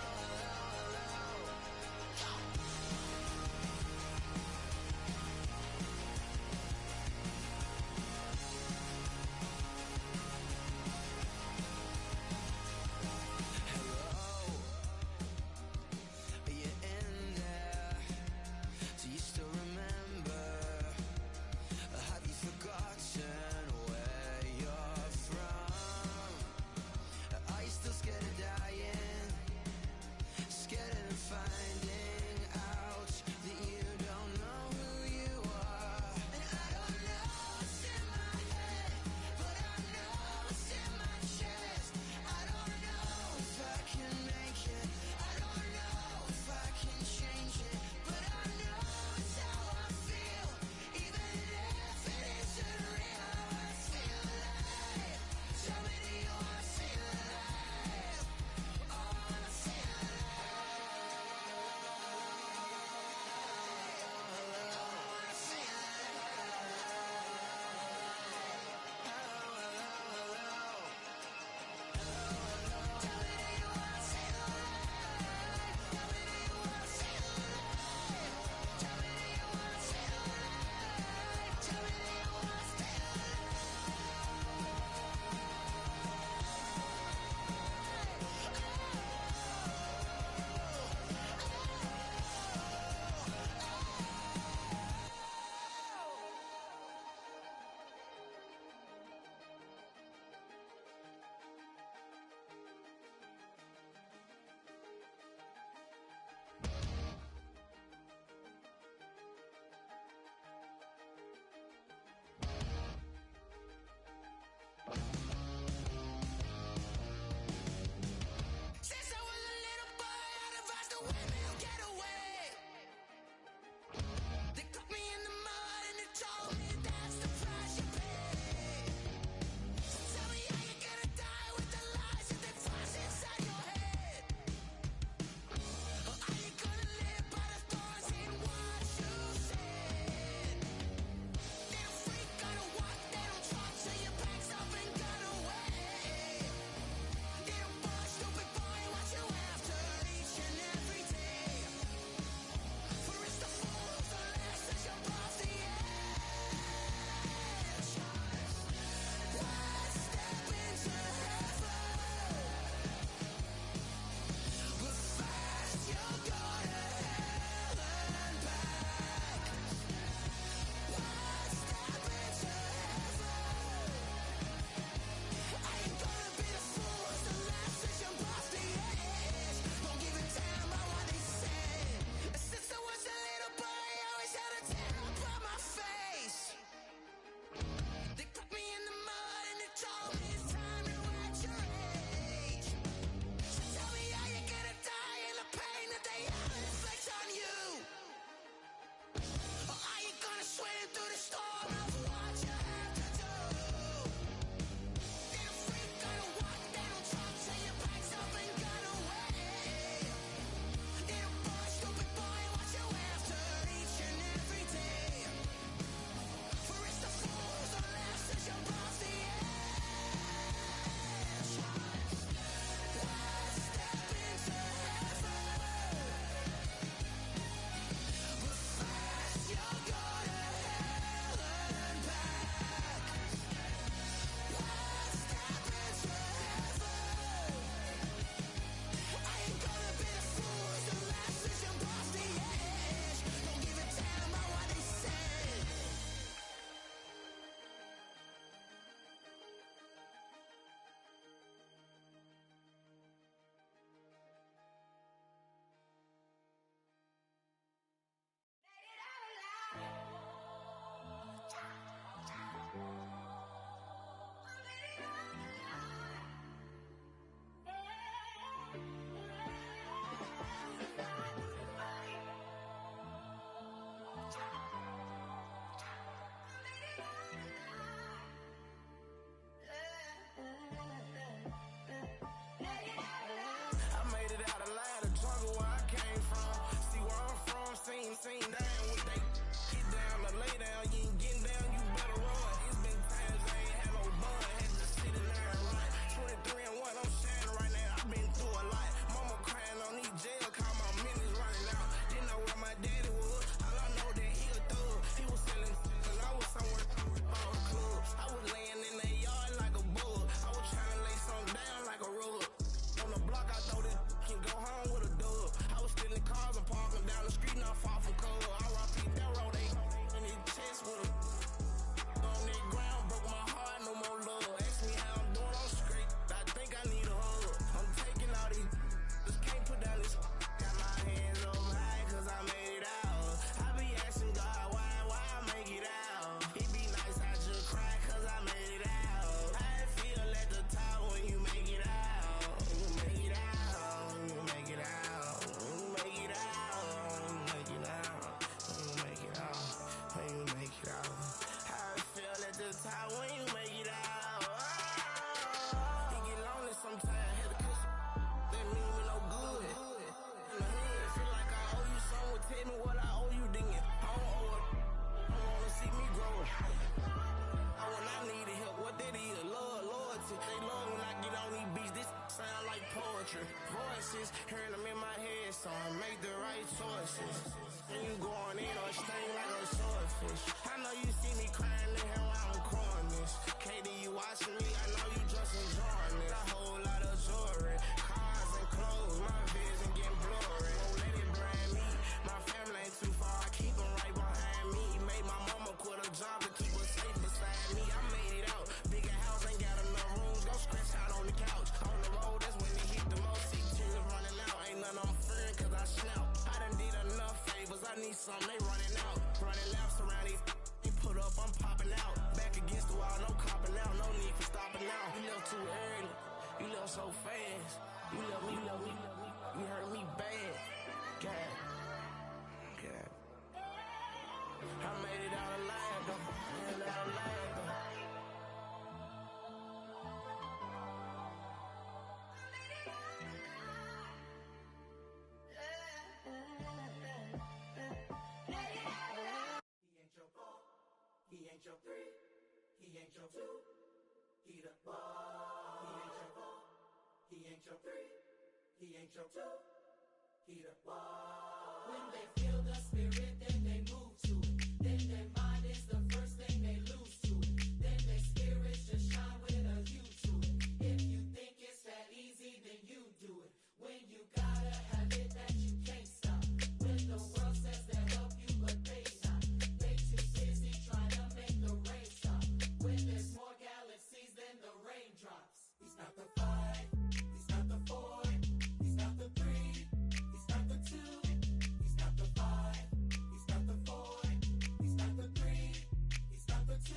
Hearing them in my head, so I make the right choices. And you going in or sting like a swordfish. I know you see me crying in here while I'm crying this. KD, you watching me, I know you just enjoying this. A whole lot of jewelry, cars and clothes, my vision getting blurry. Won't let it brand me, my family ain't too far, I keep them right behind me. Made my mama quit a job to keep her safe beside me. I made it out, bigger house, ain't got enough rooms, go scratch out on the couch. On the road, that's when it hit the most, see tears running out. Ain't none I'm fearing cause I snap. I done did enough favors, I need some, they running out. Running laps around these, you put up, I'm popping out. Back against the wall, no copping out, no need for stopping now. You left too early, you left so fast. You left me, you hurt me bad. God. I made it out alive though, made it out alive though. He ain't your 3, he ain't your 2, he the ball. He ain't your 4, he ain't your 3, he ain't your 2, he the ball. When they feel the spirit, then they move to it. Then their mind is the first thing they lose to it. Then their spirits just shine with a hue to it. If you think it's that easy, then you do it. When you gotta have it that you can't stop. When the world says they'll help you, but they not. They too busy trying to make the rain stop. When there's more galaxies than the raindrops. He's not the 5, he's not the 4, he's not the 3, he's not the 2, he's not the 5, he's not the 4, he's not the 3, he's not the 2.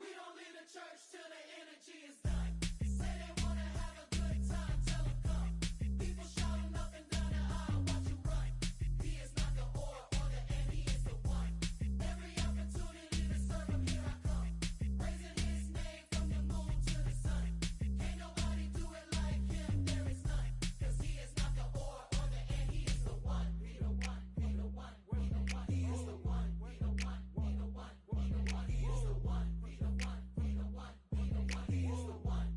We don't leave the church till the energy is done. Say they wanna have a good time, tell them come. People shouting up and down the aisle, watch you run. He is not the or the and, he is the one. Every opportunity to serve him, here I come. Raising his name from the moon to the sun. Can't nobody do it like him, there is none. Cause he is not the or the and, he is the one. He the one, he the one, he the one, he is the one, he the one, he the one, he the one, he is the one, he the one, he the one, he the one, he is the one.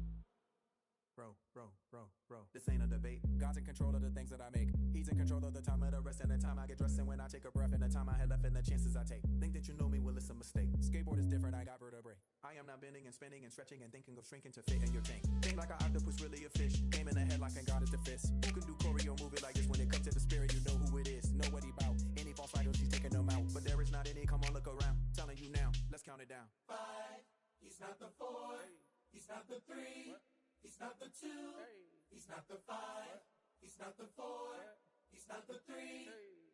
Bro, this ain't a debate. God's in control of the things that I make. He's in control of the time of the rest and the time I get dressed and when I take a breath and the time I had left and the chances I take. Think that you know me, well it's a mistake. Skateboard is different, I got vertebrae. I am not bending and spinning and stretching and thinking of shrinking to fit in your tank. Think like an octopus, really a fish. Aim in the head like God is the fist. Who can do choreo move it like this? When it comes to the spirit, you know who it is. Know what he bout. Any false idols, he's taking them out. But there is not any, come on look around. Telling you now, let's count it down. 5, he's not the 4, he's not the 3, he's not the 2, he's not the 5, he's not the 4, he's not the 3,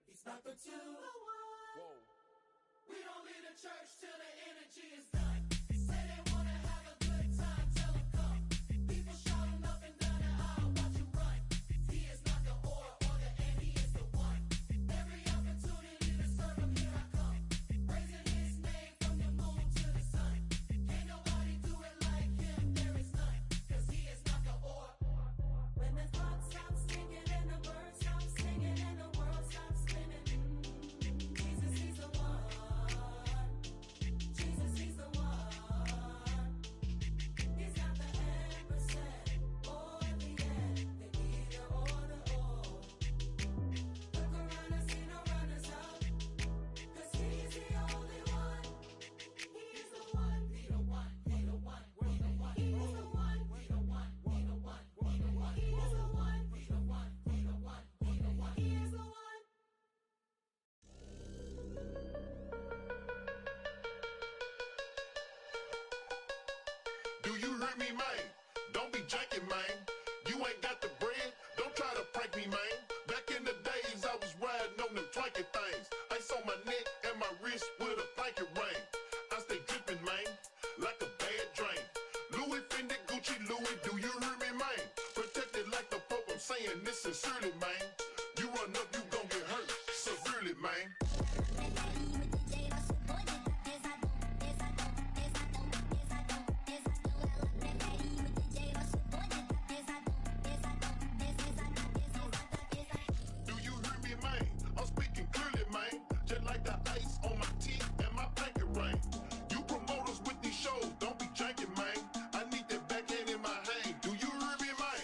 he's not the 2. Whoa. We don't leave the church till the energy is done. Say they wanna have a good time, tell them come. People shouting up and down the aisle, watch you run. He is not the or the and, he is the one. Every opportunity to serve him, here I come. Raising his name from the moon to the sun. Can't nobody do it like him, there is none. Cause he is not the or. When the clock stops ticking and the birds stop singing and the world stops spinning, Jesus, he's the one. Jesus, he's the one. He's not the ampersand or the and, the either or the or. Look around and see no runners up, cause he's the only one. He is the one, he the one, he the one, he the one, he is the one, he the one, he the one, he the one, he is the one, he the one, he the one, he the one, he is the one. Do you hear me, man? Don't be janking, man. You ain't got the bread, don't try to prank me, man. Back in the days, I was riding on them twanky things. Ice on my neck and my wrist with a blanket ring. I stay dripping, man, like a bad drain. Louis Fendi, Gucci, Louis, do you hear me, man? Protected like the Pope, I'm saying this sincerely, man. You run up, you gon' get hurt severely, man. Do you hear me, man? I'm speaking clearly, man. Just like the ice on my teeth and my blanket ring. You promoters with these shows, don't be janking, man. I need that backhand in my hand. Do you hear me, man?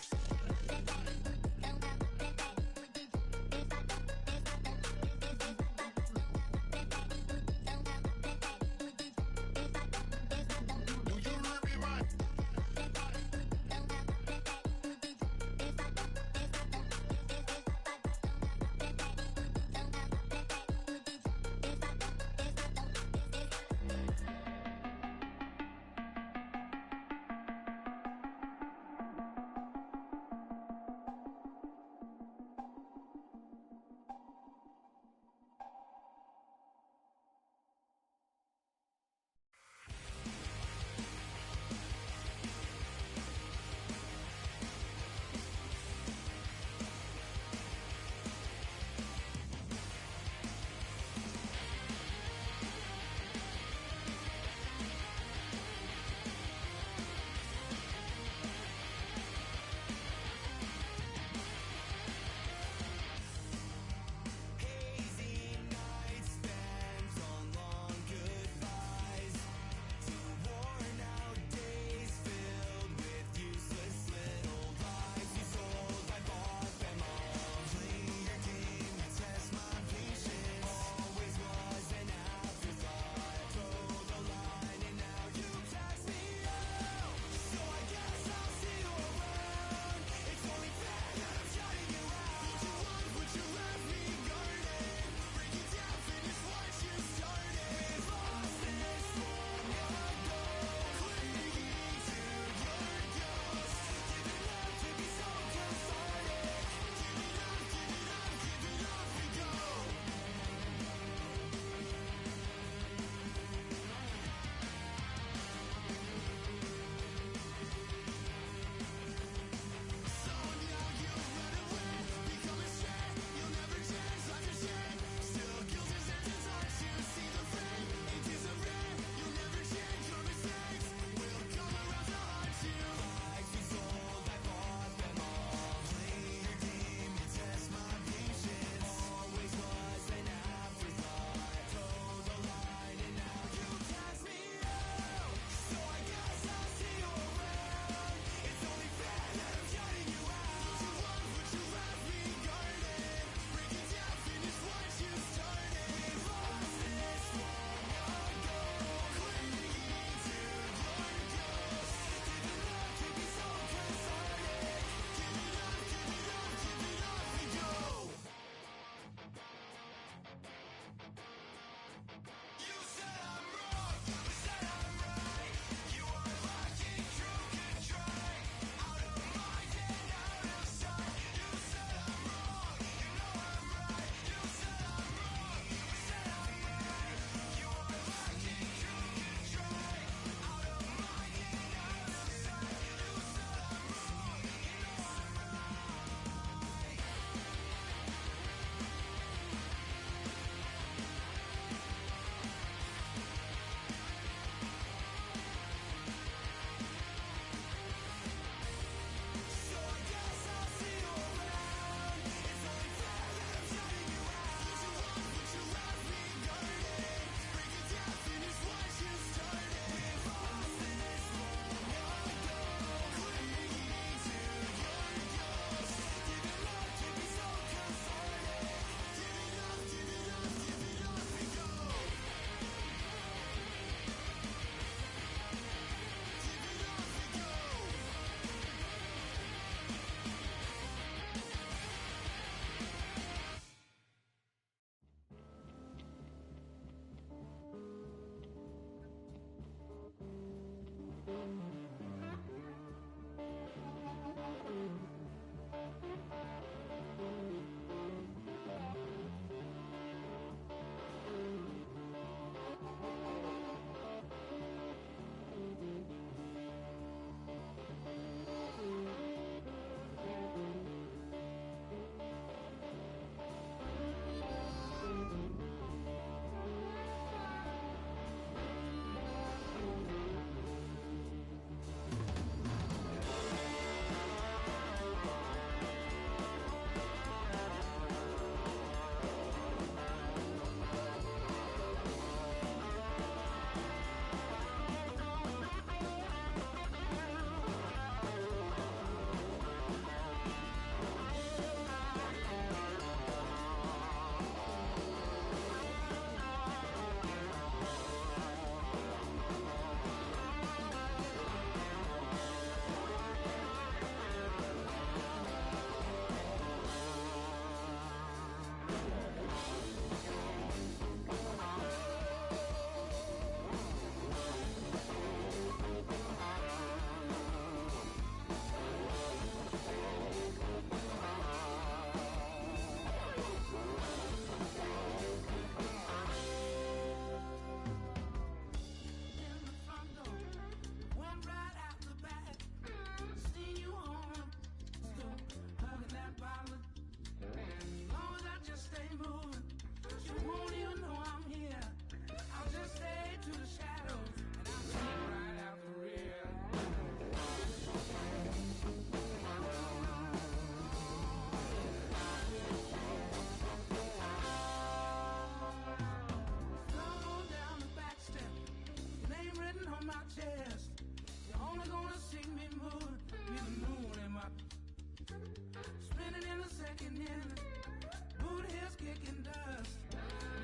kicking dust.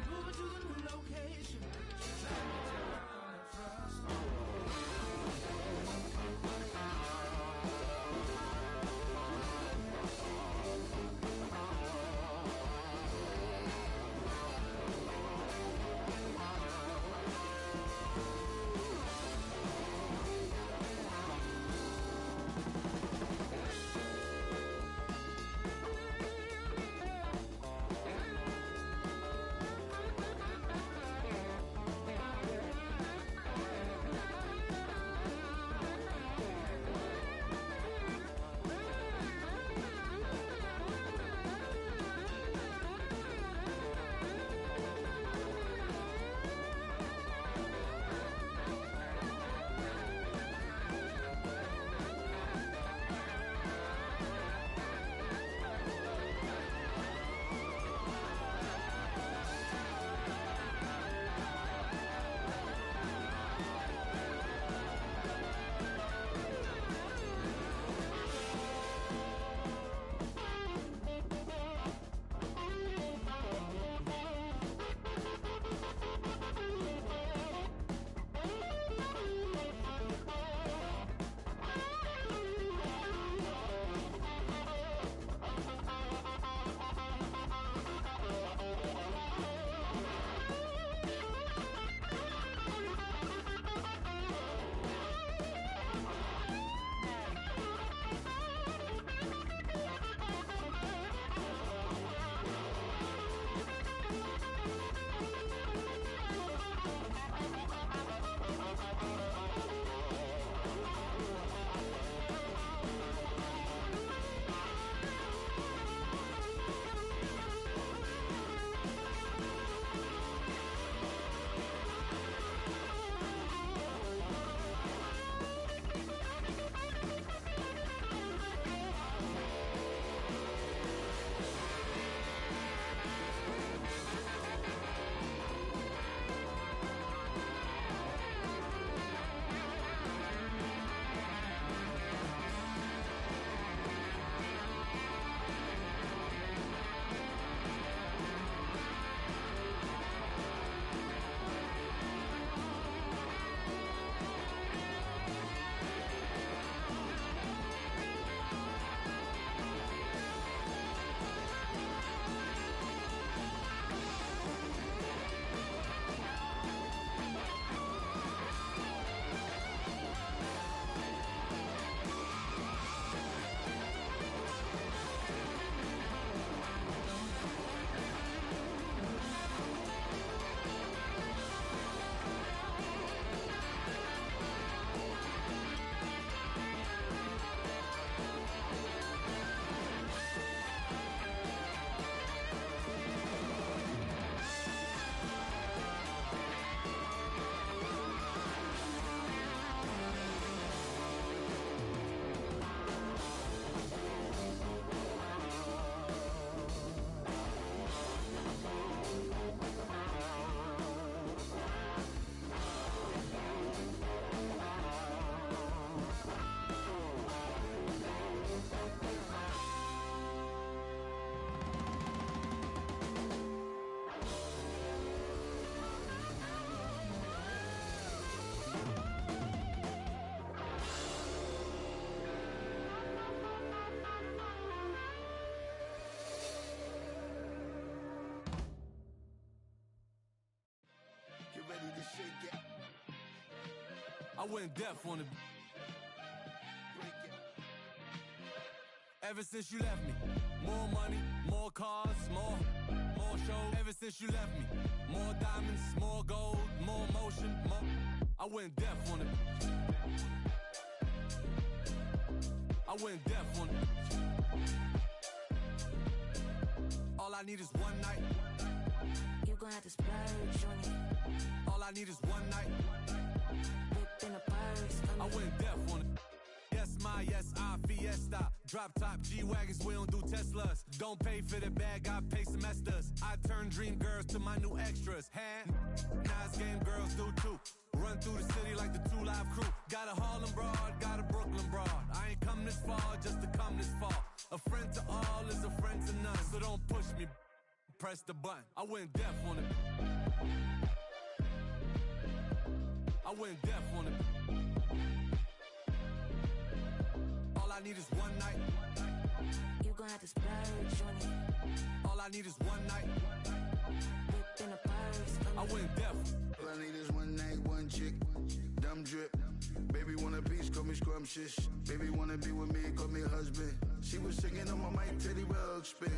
Moving to a new location. Trying to get around and trust. I went deaf on the ever since you left me. More money, more cars, more shows. Ever since you left me. More diamonds, more gold, more motion, more. I went deaf on it. I went deaf on it. All I need is one night. You gon' have to splurge on it. All I need is one night. Whip in a purse. I went deaf on it. Yes, my, yes, I, fiesta. Drop top G-Wagons, we don't do Teslas. Don't pay for the bag, I pay semesters. I turn dream girls to my new extras. Nice game girls do too. Run through the city like the 2 Live crew. Got a Harlem broad, got a Brooklyn broad. I ain't come this far just to come this far. A friend to all is a friend to none. So don't push me, press the button. I went deaf on it. I went deaf on it. All I need is one night. You gon' have to splurge on it. All I need is one night. Whip in a purse. I went deaf. All I need is one night, one chick. Dumb drip. Baby want a piece, call me scrumptious. Baby wanna be with me, call me husband. She was singing on my mic, Teddy Ruxpin.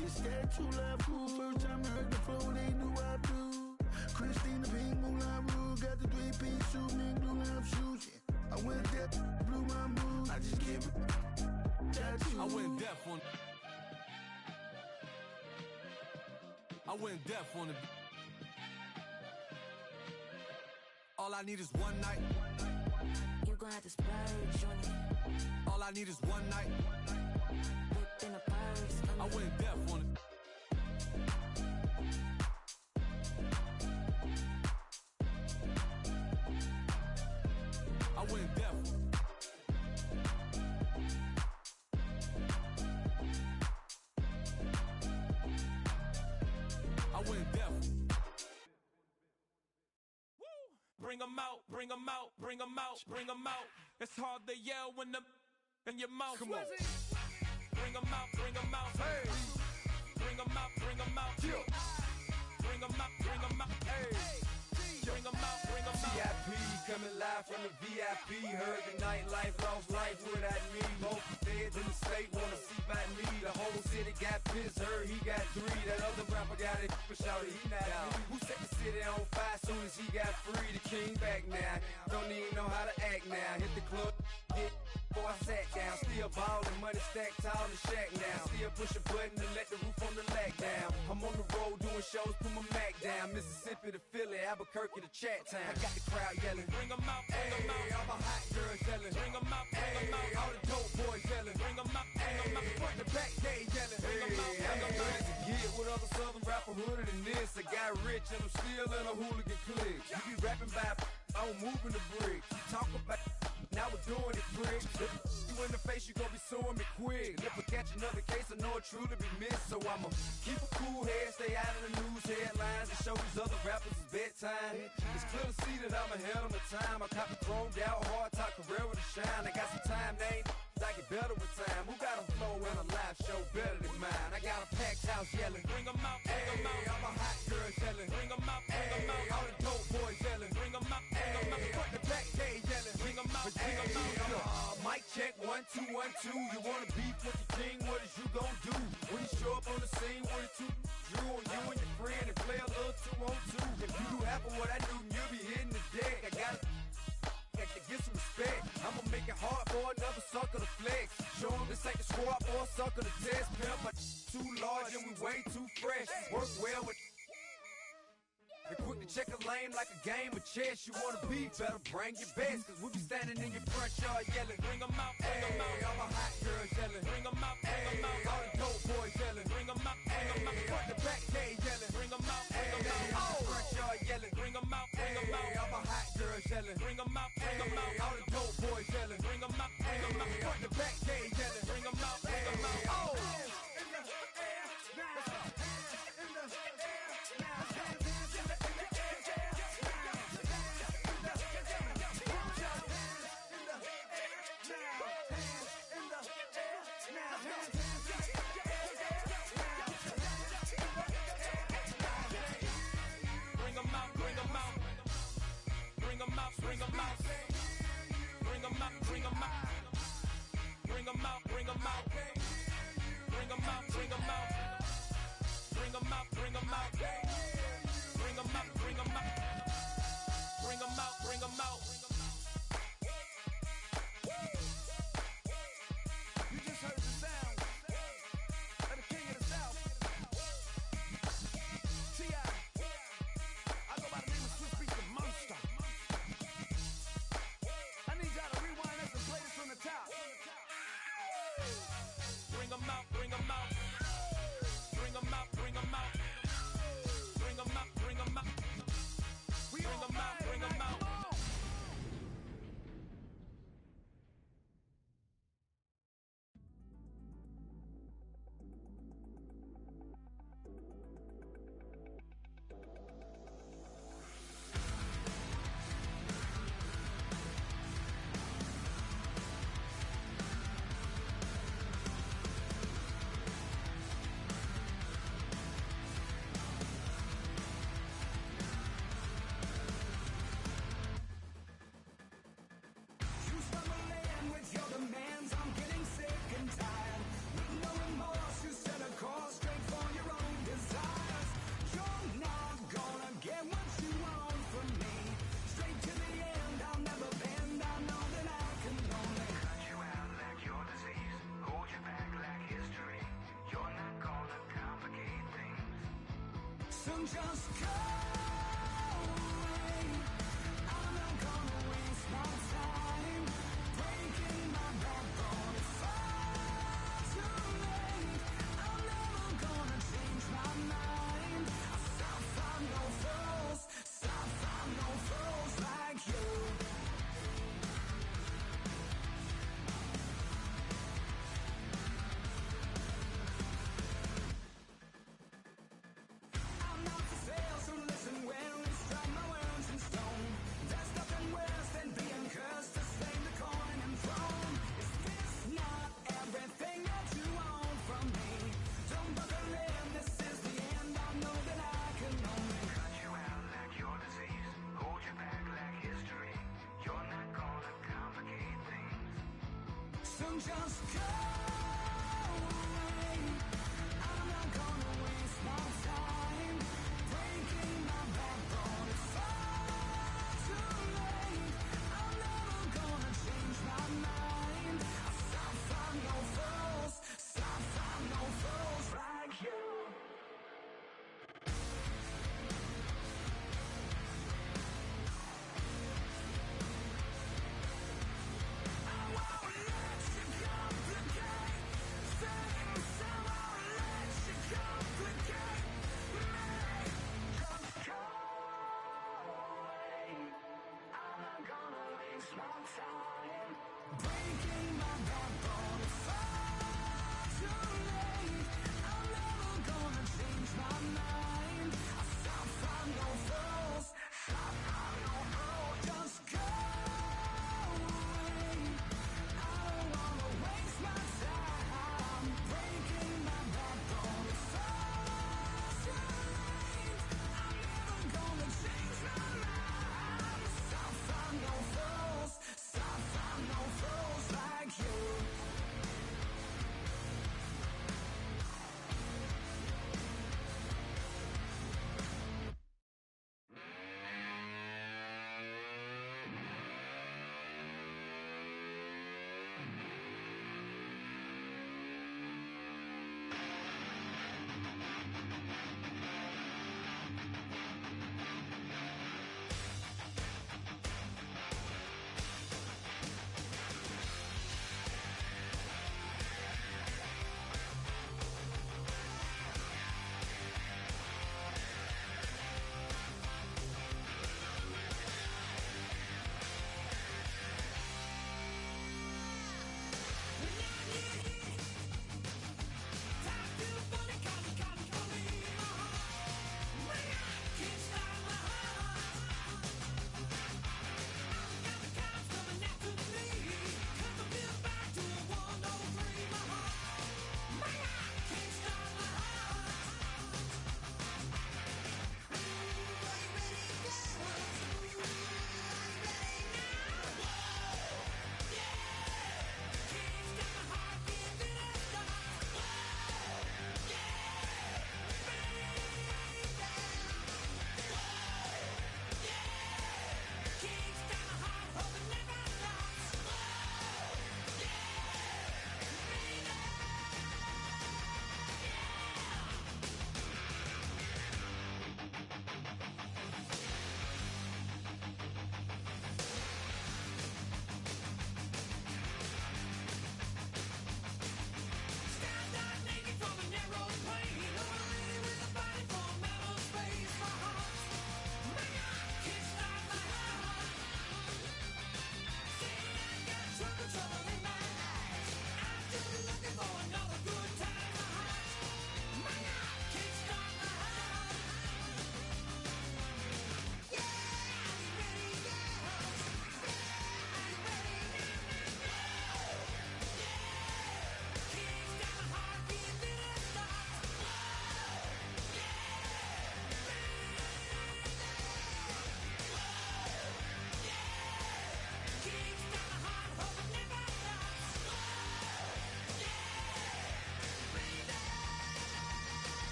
This that true love cool. First time I heard the flow, they knew I do. Christina Pink, Moulin Rouge, got the 3-piece suit, me blue love shoes. Yeah. I went deaf, blew my mood. I just give it. I went deaf on it. I went deaf on it. All I need is one night. You gon' have to splurge on it. All I need is one night. Whip in a purse. I went deaf on it. I went deaf. I went deaf. Bring 'em out, bring 'em out, bring 'em out, bring 'em out. It's hard to yell when the in your mouth. Come on. Bring 'em out, bring 'em out. Hey. Bring 'em out, bring 'em out. Yeah. Bring 'em out, bring 'em out. Hey. Bring 'em out, bring 'em out. VIP coming live from the VIP. Heard the nightlife, lost life without me. Most feds in the state wanna see by me. The whole city got pissed, heard he got 3. That other rapper got it, but shouted he not out. Who set the city on fire soon as he got free? The king back now, don't even know how to act now. Hit the club, get before I sat down. Still ballin', money stacked tall in the shack now. Still push a button to let the roof on the lag down. I'm on the road doing shows, put my Mac down. Mississippi to Philly, Albuquerque to Chat Town. I got the crowd yelling. Bring 'em out, bring 'em out. All my hot girls yelling. Bring 'em out, bring 'em out. All the dope boys yelling. Bring 'em out, bring 'em out. Front the back, they yelling. Bring 'em out, bring 'em out. To get with other southern rapper hooded than this. I got rich and I'm still in a hooligan clique. You be rapping by, I'm moving the bricks. You talk about, now we're doing it quick. You in the face, you gon' be suing me quick. If I catch another case, I know it truly be missed. So I'ma keep a cool head, stay out of the news headlines, and show these other rappers it's bedtime. It's clear to see that I'm ahead of my time. I cop the chromed out, hard top career with a shine. I got some time, they ain't I get better with time. Who got a flow and a live show better than mine? I got a packed house yelling. Bring 'em out, bring 'em out. All my hot girls yelling. Bring 'em out, bring 'em out. All the dope boys yelling. Bring 'em out, bring 'em out. Front the back, they yelling. Bring 'em out, bring 'em out. Mic check, 1 2 1 2. You wanna beef with the king? What is you gon' do? When you show up on the scene, what is you drew on you and your friend and play a little 2-on-2? If you do half of what I do, you'll be hitting the deck. I gotta get some respect. I'ma make it hard for another sucker to flex. Show 'em this ain't the squad or a sucker to test. Pimp, but too large and we way too fresh. Work well with. They quick to check a lane like a game of chess. You wanna be better, bring your best. Cause we be standing in your front yard yelling. Bring 'em out, bring 'em out. All my hot girls yelling. Bring 'em out, bring 'em out. All the dope boys yelling. Bring 'em out, bring 'em out. Front the back, they yelling. Bring 'em out, bring 'em out. Front yard yelling. Bring 'em out, bring 'em out. All my hot girls yelling. Bring 'em out, bring 'em out. All the dope boys yelling. Bring 'em out, bring 'em out. Front the back, they yelling. Bring 'em out, bring 'em out. Bring 'em out, bring 'em out. Bring 'em out, bring 'em out. Bring 'em out, bring 'em out. Bring 'em out, bring 'em out. Bring 'em out, bring 'em out. Bring 'em out, bring 'em out. Bring 'em out, bring 'em out. Bring 'em out, bring 'em out. You just heard the sound of the king of the South. T.I. I go by the name of Swiss Beats the Monster. I need y'all to rewind this and play this from the top. Bring 'em out, bring 'em out. Bring 'em out, bring 'em out. Bring 'em out, bring 'em out. Bring 'em out, bring 'em out. So just go away. I'm not gonna waste my time breaking my backbone. It's far too late. I'm never gonna change my mind. I'll find no foes. I'll find no foes like you. I'm not for sale, so listen well. It's drop my words in stone. There's nothing worse than being cursed to slay the coin and throne. Is this not everything that you want from me? Don't buckle in, this is the end. I know that I can only cut you out like your disease, hold you back like history. You're not gonna complicate things. So just go